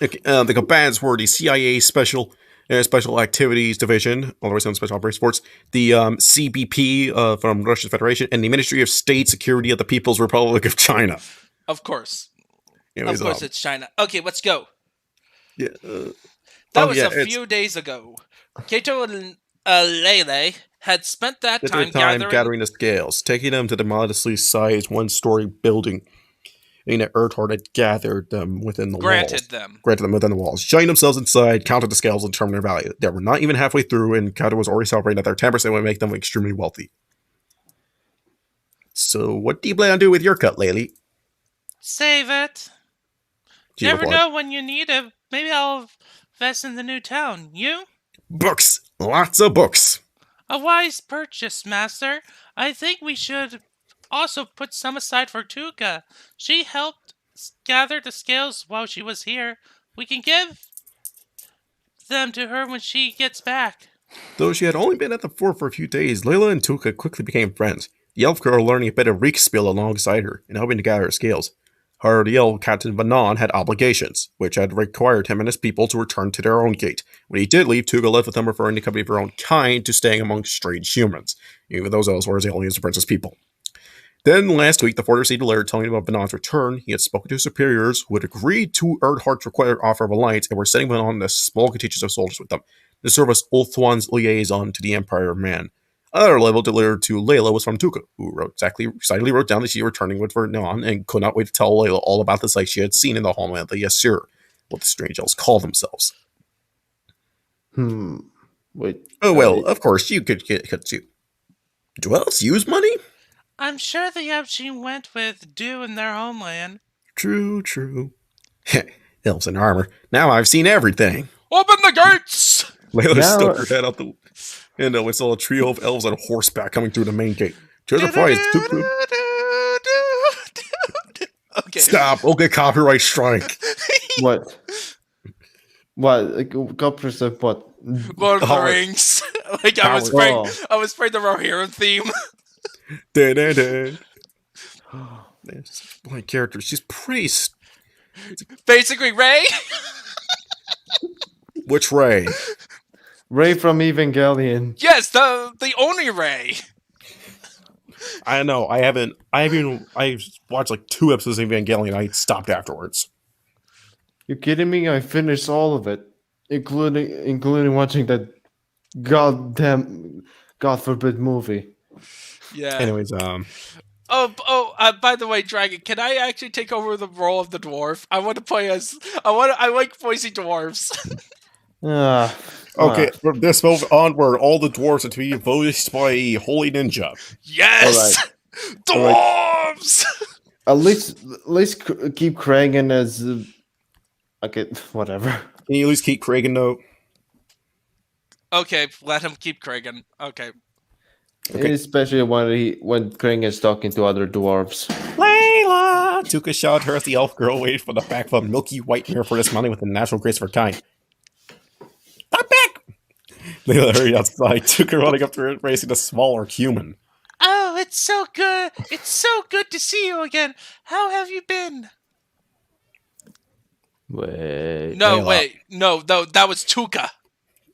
Okay, the combatants were the CIA Special Activities Division, otherwise known as Special Operations Force, the CBP from Russian Federation, and the Ministry of State Security of the People's Republic of China. Of course. Anyways, of course, it's China. Okay, let's go. Yeah. That was a few days ago. Kato and Lele had spent that time gathering the scales, taking them to the modestly sized one-story building. Earnhardt had gathered them within the walls. Granted them within the walls. Shutting themselves inside, counted the scales, and determined their value. They were not even halfway through, and Kato was already celebrating that their 10% would make them extremely wealthy. So, what do you plan on doing with your cut, Lele? Save it. Never know when you need it. Maybe I'll invest in the new town. You? Books! Lots of books! A wise purchase, master. I think we should also put some aside for Tuka. She helped gather the scales while she was here. We can give them to her when she gets back. Though she had only been at the fort for a few days, Layla and Tuka quickly became friends. The elf girl learning a bit of Riekspiel alongside her and helping to gather her scales. However, the elf Captain Finall had obligations, which had required him and his people to return to their own gate. When he did leave, Tuka left with them, referring to the company of her own kind to staying among strange humans, even those elves were as alien as the princess people. Then last week, the fort received a letter telling him about Finall's return. He had spoken to his superiors, who had agreed to Earnhardt's required offer of alliance, and were sending on a small contingent of soldiers with them to serve as Ulthuan's liaison to the Empire of Man. Another level delivered to Layla was from Tuka, who excitedly wrote down that she was returning with Vernon and could not wait to tell Layla all about the sights she had seen in the homeland of the Yasir, what the strange elves call themselves. Wait. Oh, well, of course, you could you. Do elves use money? I'm sure the elves she went with do in their homeland. True. Elves in armor. Now I've seen everything. Open the gates! Layla stuck her head out the window and saw a trio of elves on horseback coming through the main gate. To her surprise, Okay. Stop! Okay, copyright strike. What? Copyright strike what? Lord of the Rings. Like I was playing the Rohirrim theme. My character, she's pretty. Basically, Ray. Which Ray? Ray from Evangelion. Yes, the only Ray. I know. I watched like 2 episodes of Evangelion. I stopped afterwards. You kidding me? I finished all of it, including watching that goddamn God forbid movie. Yeah. Anyways, by the way, Dragon, can I actually take over the role of the dwarf? I want to play as I like voicing dwarves. Okay, from this moment onward, all the dwarves are to be voiced by a holy ninja. Yes, right. dwarves. Right. At least keep Kragan as. Okay, whatever. Can you at least keep Kragan though? Okay, let him keep Kragan. Okay. Especially when Kragan is talking to other dwarves. Layla! Tuka shouted her as the elf girl waited for the back of a milky white mirror for this money with the natural grace of her kind. I'm back! Layla hurried outside, Tuka running up to her, embracing a smaller human. Oh, it's so good. It's so good to see you again. How have you been? Wait. No, that was Tuka.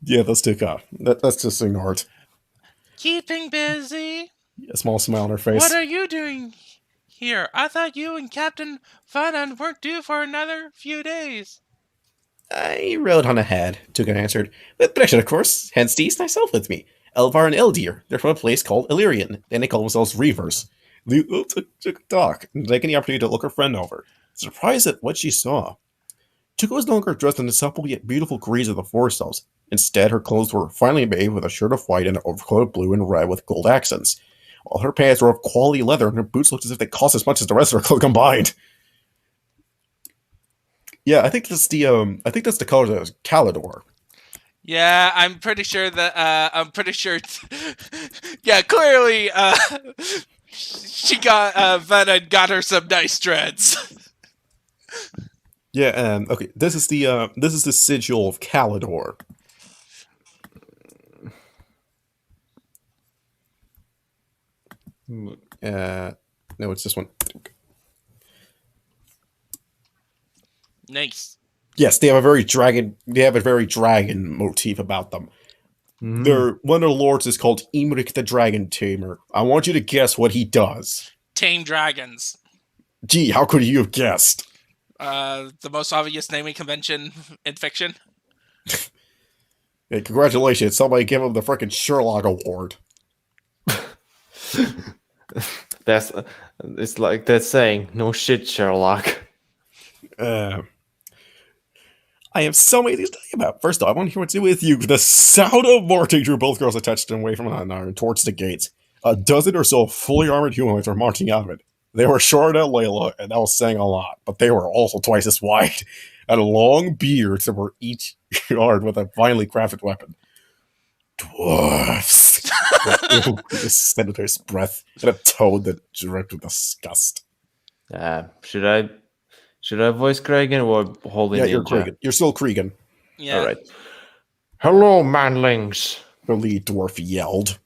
Yeah, that's Tuka. That's just ignored. Keeping busy. A small smile on her face. What are you doing here? I thought you and Captain Finall weren't due for another few days. I rode on ahead, Tuka answered. With pleasure, of course. Hence these myself with me. Elvar and Eldir. They're from a place called Illyrian. Then they call themselves Reavers. Took a talk, and taking the opportunity to look her friend over. Surprised at what she saw. Tuka was no longer dressed in the supple yet beautiful grease of the forest elves. Instead, her clothes were finely made with a shirt of white and an overcoat of blue and red with gold accents. While her pants were of quality leather and her boots looked as if they cost as much as the rest of her clothes combined. Yeah, I think that's the colors of Calidor. Yeah, I'm pretty sure that yeah, clearly she got Vanna got her some nice dreads. Yeah, okay, this is the sigil of Calidor. No, it's this one. Nice. Yes, they have a very dragon. They have a very dragon motif about them. One of the lords is called Imrik the Dragon Tamer. I want you to guess what he does. Tame dragons. Gee, how could you have guessed? The most obvious naming convention in fiction. Hey, congratulations! Somebody give him the frickin' Sherlock Award. It's like that saying, "No shit, Sherlock." I have so many things to tell you about. First off, I want to hear what to do with you. The sound of marching drew both girls attached and away from one another and towards the gates. A dozen or so fully armored humanoids were marching out of it. They were short at Layla, and that was saying a lot, but they were also twice as wide, and long beards that were each armed with a finely crafted weapon. Dwarfs! Just said under his breath in a tone that dripped with disgust. Should I voice Cregan or holding? Yeah, you're Cregan. You're still Cregan. Yeah. All right. Hello, manlings. The lead dwarf yelled.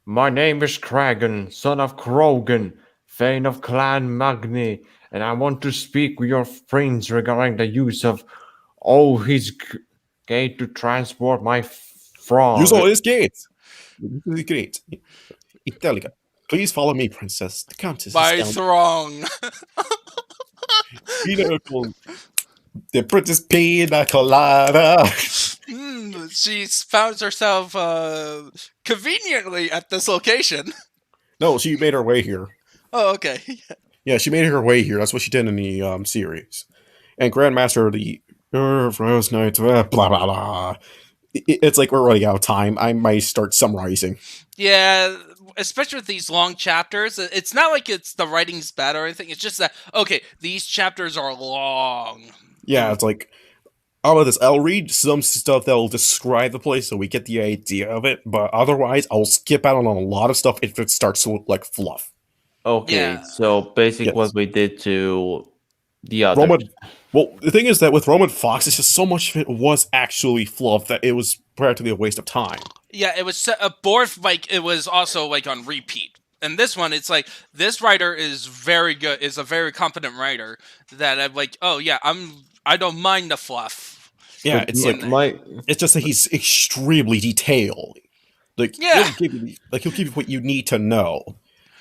My name is Cregan, son of Krogan, Thane of Clan Magni, and I want to speak with your friends regarding the use of his gate to transport my frog. Use all his gates. Use the gate. Italica, please follow me, princess. The countess By is down. throng. The Princess Pina Colada. She found herself conveniently at this location. No, she made her way here. Oh, okay. Yeah, she made her way here. That's what she did in the series. And Grandmaster of the Frost Knights, blah, blah, blah. It's like we're running out of time. I might start summarizing. Yeah, especially with these long chapters. It's not like it's the writing's bad or anything. It's just that, okay, these chapters are long. Yeah, it's like, how about this? I'll read some stuff that will describe the place so we get the idea of it, but otherwise I'll skip out on a lot of stuff if it starts to look like fluff. Okay, so basically what we did to the other. Well, the thing is that with Roman Fox, it's just so much of it was actually fluff that it was practically a waste of time. Yeah, it was a Borf, like, it was also, like, on repeat. And this one, it's like, this writer is very good, is a very competent writer, that I'm like, oh yeah, I don't mind the fluff. Yeah, it's like, it's just that he's extremely detailed. Like, yeah. he'll give you what you need to know.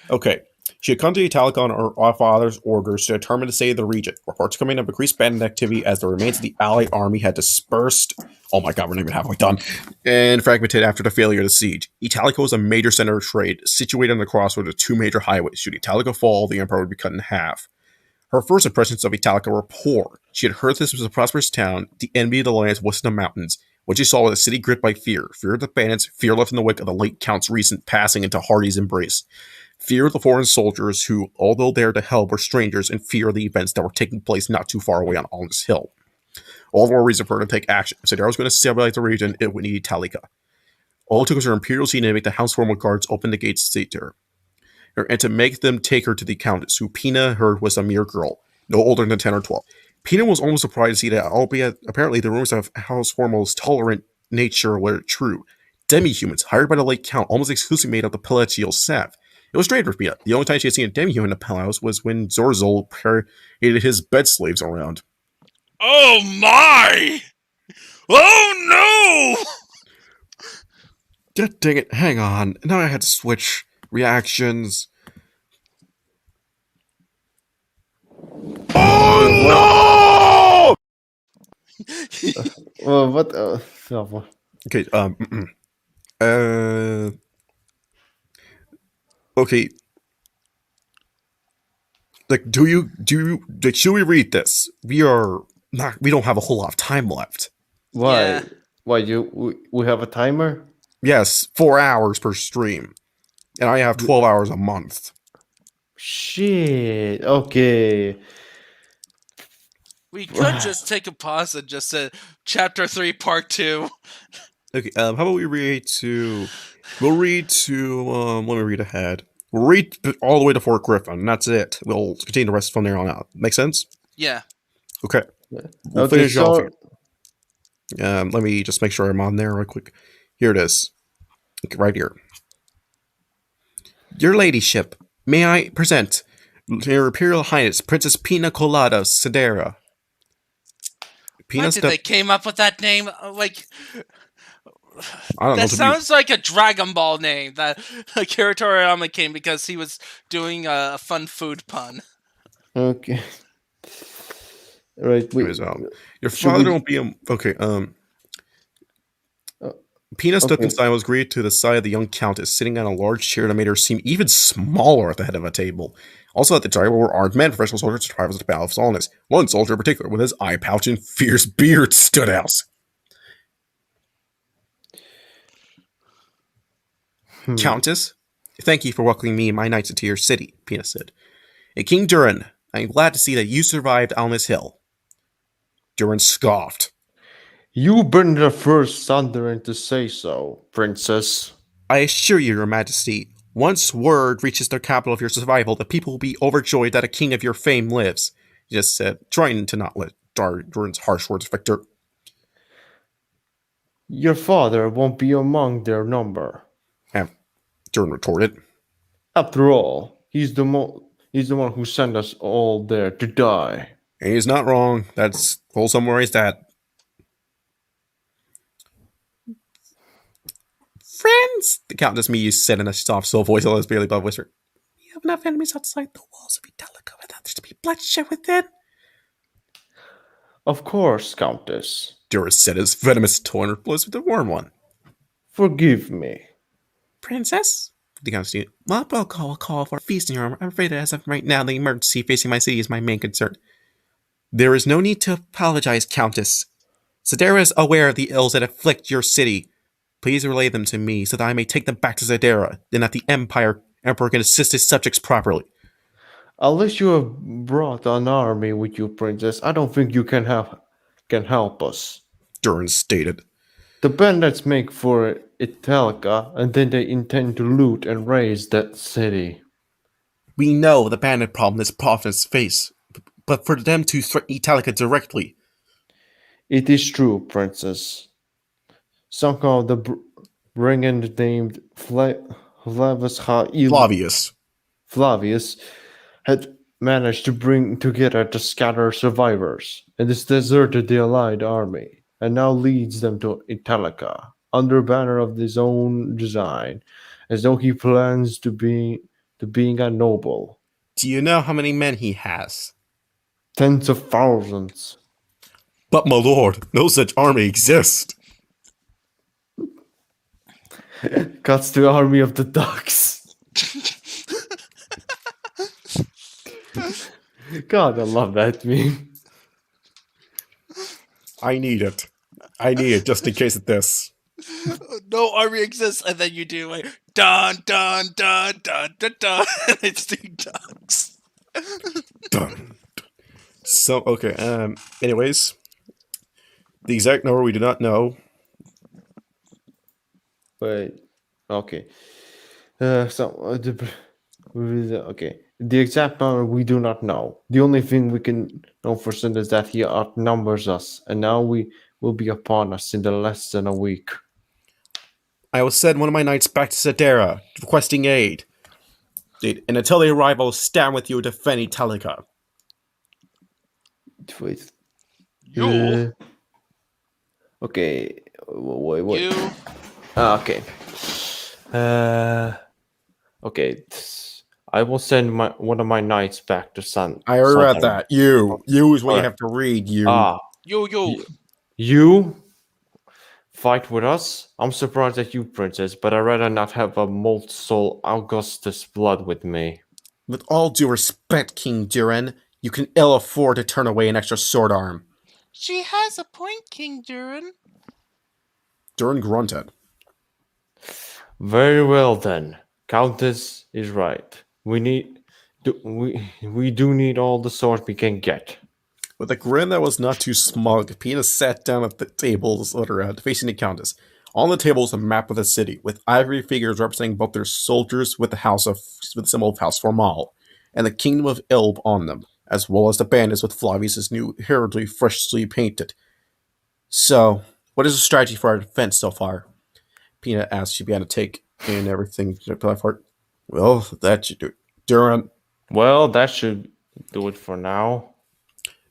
Okay. She had come to Italica on her father's orders to determine to save the region. Reports coming of increased bandit activity as the remains of the Allied army had dispersed. Oh my god, we're not even halfway done. And fragmented after the failure of the siege. Italica was a major center of trade, situated on the crossroads of two major highways. Should Italica fall, the Emperor would be cut in half. Her first impressions of Italica were poor. She had heard this was a prosperous town, the envy of the lands west of the mountains. What she saw was a city gripped by fear. Fear of the bandits, fear left in the wake of the late Count's recent passing into Hardy's embrace. Fear of the foreign soldiers who, although there to help, were strangers, and fear of the events that were taking place not too far away on Alnus Hill. All the more reason for her to take action. So if I was going to stabilize the region, it would need Italica. All it took was her Imperial scene to make the House Formal Guards open the gates to her, and to make them take her to the Countess, who Pina heard was a mere girl, no older than 10 or 12. Pina was almost surprised to see that, albeit apparently the rumors of House Formal's tolerant nature were true. Demi-humans, hired by the late Count, almost exclusively made up the Palacial staff. It was strange for Pina. The only time she had seen a demi-human in the palace was when Zorzal paraded his bed slaves around. Oh my! Oh no! Dang it, hang on. Now I had to switch reactions. Oh no! Well, what? Okay, okay. Like, should we read this? We don't have a whole lot of time left. Why? Yeah. Why, we have a timer? Yes, 4 hours per stream. And I have 12 hours a month. Shit, okay. We could just take a pause and just say, Chapter 3, Part 2. Okay, how about we read to... We'll read to... let me read ahead. We'll read all the way to Fort Griffin, and that's it. We'll continue the rest from there on out. Make sense? Yeah. Okay. We'll finish off here. Let me just make sure I'm on there real quick. Here it is. Okay, right here. Your ladyship, may I present Her Imperial Highness, Princess Pina Colada Sedera. Why did they came up with that name? Like, I don't know. that sounds like a Dragon Ball name that Akira Toriyama came because he was doing a fun food pun. Okay. Right. Your father won't be okay. Pina stepped inside and was greeted to the side of the young countess, sitting on a large chair that made her seem even smaller at the head of a table. Also at the table were armed men, professional soldiers, survivors of the Battle of Solness. One soldier in particular, with his eye pouch and fierce beard, stood out. Countess, thank you for welcoming me and my knights into your city, Pina said. And King Durin, I am glad to see that you survived on this hill. Durin scoffed. You've been the first Sunderin to say so, Princess. I assure you, Your Majesty, once word reaches the capital of your survival, the people will be overjoyed that a king of your fame lives, he just said, trying to not let Durin's harsh words affect her. Your father won't be among their number. Durin retorted. After all, he's the one who sent us all there to die. And he's not wrong. That's whole summarized that. Friends, the Countess Miyu said in a soft, slow voice, almost barely above whisper. You have enough enemies outside the walls of Italica without there to be bloodshed within. Of course, Countess. Durin said, his venomous tone replaced with a warm one. Forgive me. Princess? The Countess said, well, I'll call for feasting your armor. I'm afraid that as of right now, the emergency facing my city is my main concern. There is no need to apologize, Countess. Sedera is aware of the ills that afflict your city. Please relay them to me so that I may take them back to Sedera, and that the Emperor can assist his subjects properly. Unless you have brought an army with you, Princess, I don't think you can help us. Durin stated. The bandits make for Italica, and then they intend to loot and raze that city. We know the bandit problem this province face, but for them to threaten Italica directly. It is true, Princess. Somehow the brigand named Flavius had managed to bring together the scattered survivors and has deserted the allied army, and now leads them to Italica under banner of his own design, as though he plans to being a noble. Do you know how many men he has? Tens of thousands. But my lord, no such army exists. Cuts to Army of the Ducks. God, I love that meme. I need it. I need it just in case of this. No army exists, and then you do like dun dun dun dun dun dun. And it's the ducks. Dun. So okay. Anyways, the exact number we do not know. Wait. Okay. Okay. The exact number we do not know. The only thing we can know for certain is that he outnumbers us, and now we will be upon us in less than a week. I will send one of my knights back to Sedera, requesting aid. And until they arrive, I will stand with you to defend Italica. Wait. You? Okay. Wait. You? Okay. Okay. I will send one of my knights back to Sun. I already read that. You is what you have to read. You fight with us? I'm surprised at you, Princess, but I'd rather not have a molten soul Augustus blood with me. With all due respect, King Durin, you can ill afford to turn away an extra sword arm. She has a point, King Durin. Durin grunted. Very well then. Countess is right. We do need all the swords we can get. With a grin that was not too smug, Pina sat down at the tables facing the Countess. On the table was a map of the city, with ivory figures representing both their soldiers with the symbol of House Finall, and the Kingdom of Elb on them, as well as the bandits with Flavius' new heraldry freshly painted. So, what is the strategy for our defense so far? Pina asked. She began to take in everything. Well, that you do. Durin, Well, that should do it for now.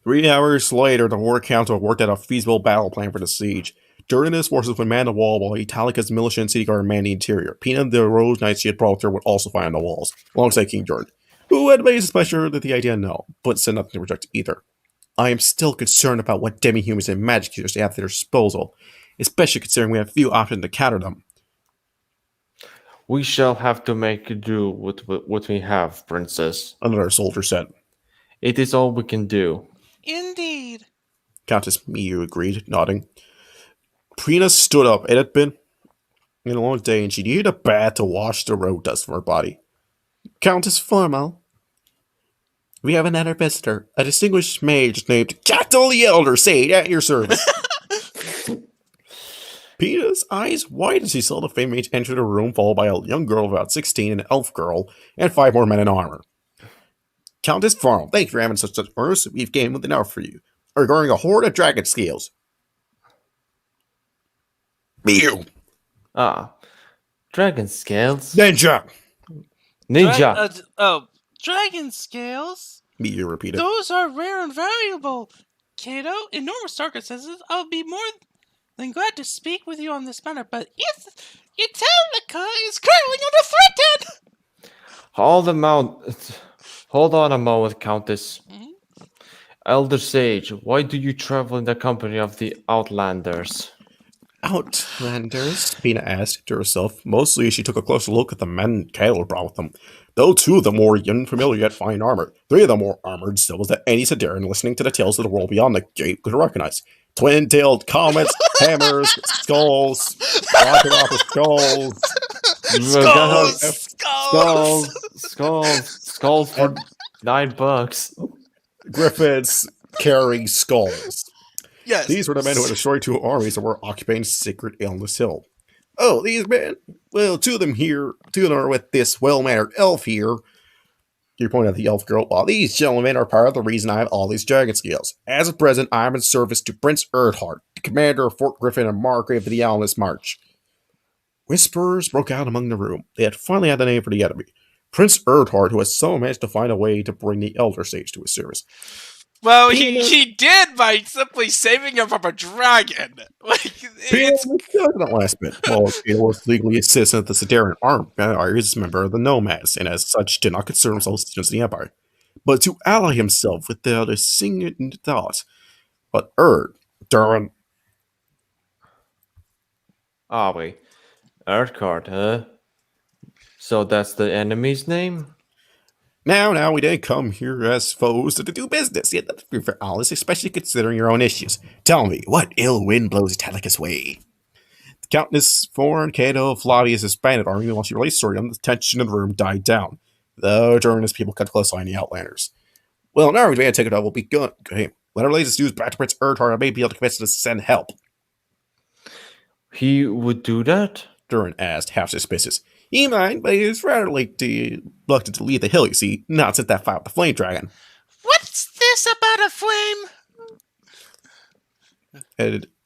3 hours later, the War Council worked out a feasible battle plan for the siege. Durinus' forces would man the wall while Italica's militia and city guard manned the interior. Pina, the Rose Knights she had brought her, would also fight on the walls, alongside King Jordan, who had made his pleasure that the idea no, but said nothing to reject either. I am still concerned about what demi-humans and magic users they have at their disposal, especially considering we have few options to counter them. We shall have to make do with what we have, Princess. Another soldier said. It is all we can do. Indeed. Countess Miu agreed, nodding. Prina stood up. It had been a long day, and she needed a bath to wash the road dust from her body. Countess Formal. We have another visitor, a distinguished mage named Cattle the Elder Sage at your service. Pina's eyes widened as he saw the famed mage enter the room, followed by a young girl of about 16, an elf girl, and 5 more men in armor. Countess Formal, thank you for having such earnest. We've gained with enough for you. Regarding a horde of dragon scales. Mew! Dragon scales? Ninja! Dragon scales? Mew repeated. Those are rare and valuable. Cato, in normal circumstances, I'll be more than glad to speak with you on this matter, but Italica is currently under threat. Hold on a moment, Countess. Elder Sage, why do you travel in the company of the Outlanders? Outlanders? Pina asked to herself. Mostly she took a closer look at the men Cato brought with them. Though 2 of them wore unfamiliar yet fine armor, 3 of them wore armored symbols that any Sidarian listening to the tales of the world beyond the gate could recognize. Twin-tailed comets, hammers, skulls, rocket off skulls. Skulls for $9. Griffins carrying skulls. Yes. These were the men who had destroyed 2 armies and were occupying sacred Illness Hill. Oh, these men? Well, 2 of them are with this well-mannered elf here. You pointed at the elf girl. Well, these gentlemen are part of the reason I have all these dragon scales. As of present, I am in service to Prince Earnhardt, the commander of Fort Griffin and Margrave of the Illness March. Whispers broke out among the room. They had finally had the name for the enemy. Prince Earnhardt, who had so managed to find a way to bring the Elder Sage to his service. Well, he did by simply saving him from a dragon. It's not last bit. Well, he was legally a citizen of the Sidarian army, as a member of the Nomads, and as such did not consider himself citizens of the Empire. But to ally himself with the other single thought. But Durham. Wait. Earthcard, huh? So that's the enemy's name? Now, we didn't come here as foes to do business, yet that's good for Alice, especially considering your own issues. Tell me, what ill wind blows Italica's way? The Countess Foreign, Cato, Flavius expanded army while she relayed story on the tension in the room died down, though during this people cut close eye on the Outlanders. Well, now we're going to take it up, we'll be good. Okay, let her relay this news back to Prince Earnhardt, I may be able to convince him to send help. He would do that? Durin asked, half suspicious. He might, but he was rather reluctant to leave the hill, you see, not since that fight with the Flame Dragon. What's this about a flame?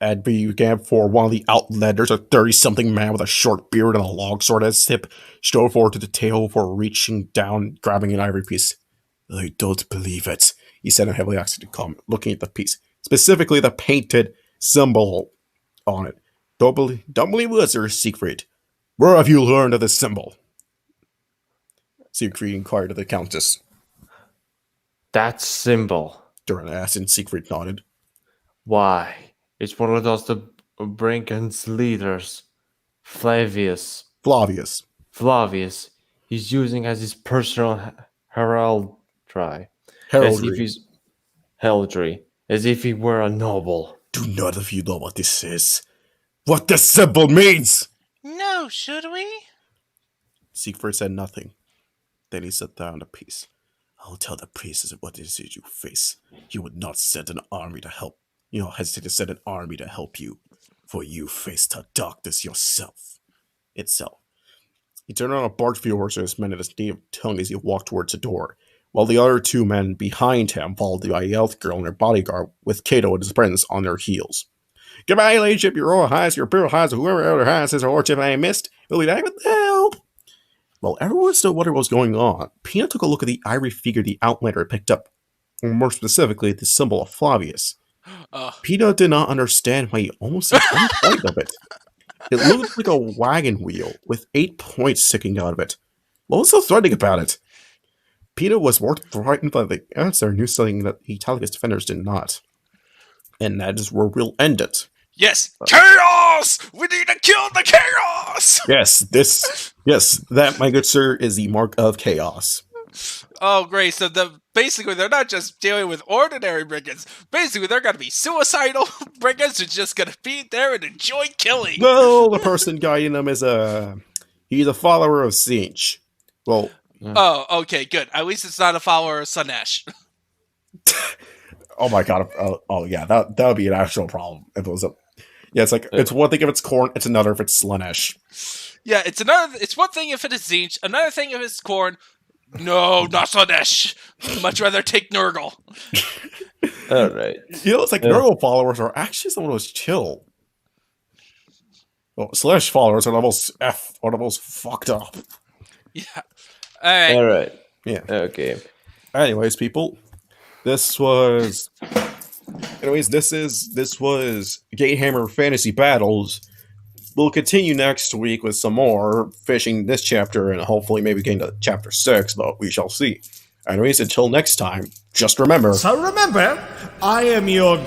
Ad began for one of the Outlanders, a 30-something man with a short beard and a long sword at his hip, strode forward to the table before reaching down, grabbing an ivory piece. I don't believe it, he said in a heavily accented comment, looking at the piece, specifically the painted symbol on it. Don't believe it, Sir Siegfried. Where have you learned of this symbol? Siegfried inquired of the Countess. That symbol? Durin asked, and Siegfried nodded. Why? It's one of those the Brinkens leaders. Flavius. He's using as his personal heraldry. Heraldry. As if he were a noble. Do none of you know what this is? What this symbol means? No, should we? Siegfried said nothing. Then he sat down a piece. I'll tell the priestess what it is you face. You would not send an army to help. You don't hesitate to send an army to help you, for you face the darkness yourself. He turned around and barked a few words to his men in his native tongue as he walked towards the door, while the other 2 men behind him followed by the elf girl and her bodyguard, with Cato and his friends on their heels. Goodbye, ladyship, your royal highness, your imperial highness, or whoever elder highness is or lordship I missed. We'll be back with help. While everyone still wondered what was going on, Pina took a look at the ivory figure the Outlander had picked up, or more specifically, the symbol of Flavius. Pina did not understand why he almost said one point of it. It looked like a wagon wheel with 8 points sticking out of it. What was so threatening about it? Pina was more frightened by the answer and knew something that Italica's defenders did not. And that is where we'll end it. Yes, chaos! We need to kill the chaos! Yes, that, my good sir, is the mark of chaos. Oh, great. So basically, they're not just dealing with ordinary brigands. Basically, they're going to be suicidal brigands who're just going to be there and enjoy killing. Well, the person guiding them is he's a follower of Sinch. Well... Oh, okay, good. At least it's not a follower of Slanesh. Oh my god. Oh yeah, that would be an actual problem if it was a... Yeah, it's like, it's one thing if it's Khorne, it's another if it's Slanesh. Yeah, it's one thing if it is Tzeentch, another thing if it's Khorne. No, not Slanesh. Much rather take Nurgle. Alright. You know, it's like Nurgle followers are actually some of those chill. Well, Slanesh followers are the most fucked up. Yeah. Alright. Yeah. Okay. Anyways, people, this was Gatehammer Fantasy Battles. We'll continue next week with some more, finishing this chapter and hopefully maybe getting to chapter 6, but we shall see. Anyways, until next time, just remember... So remember, I am your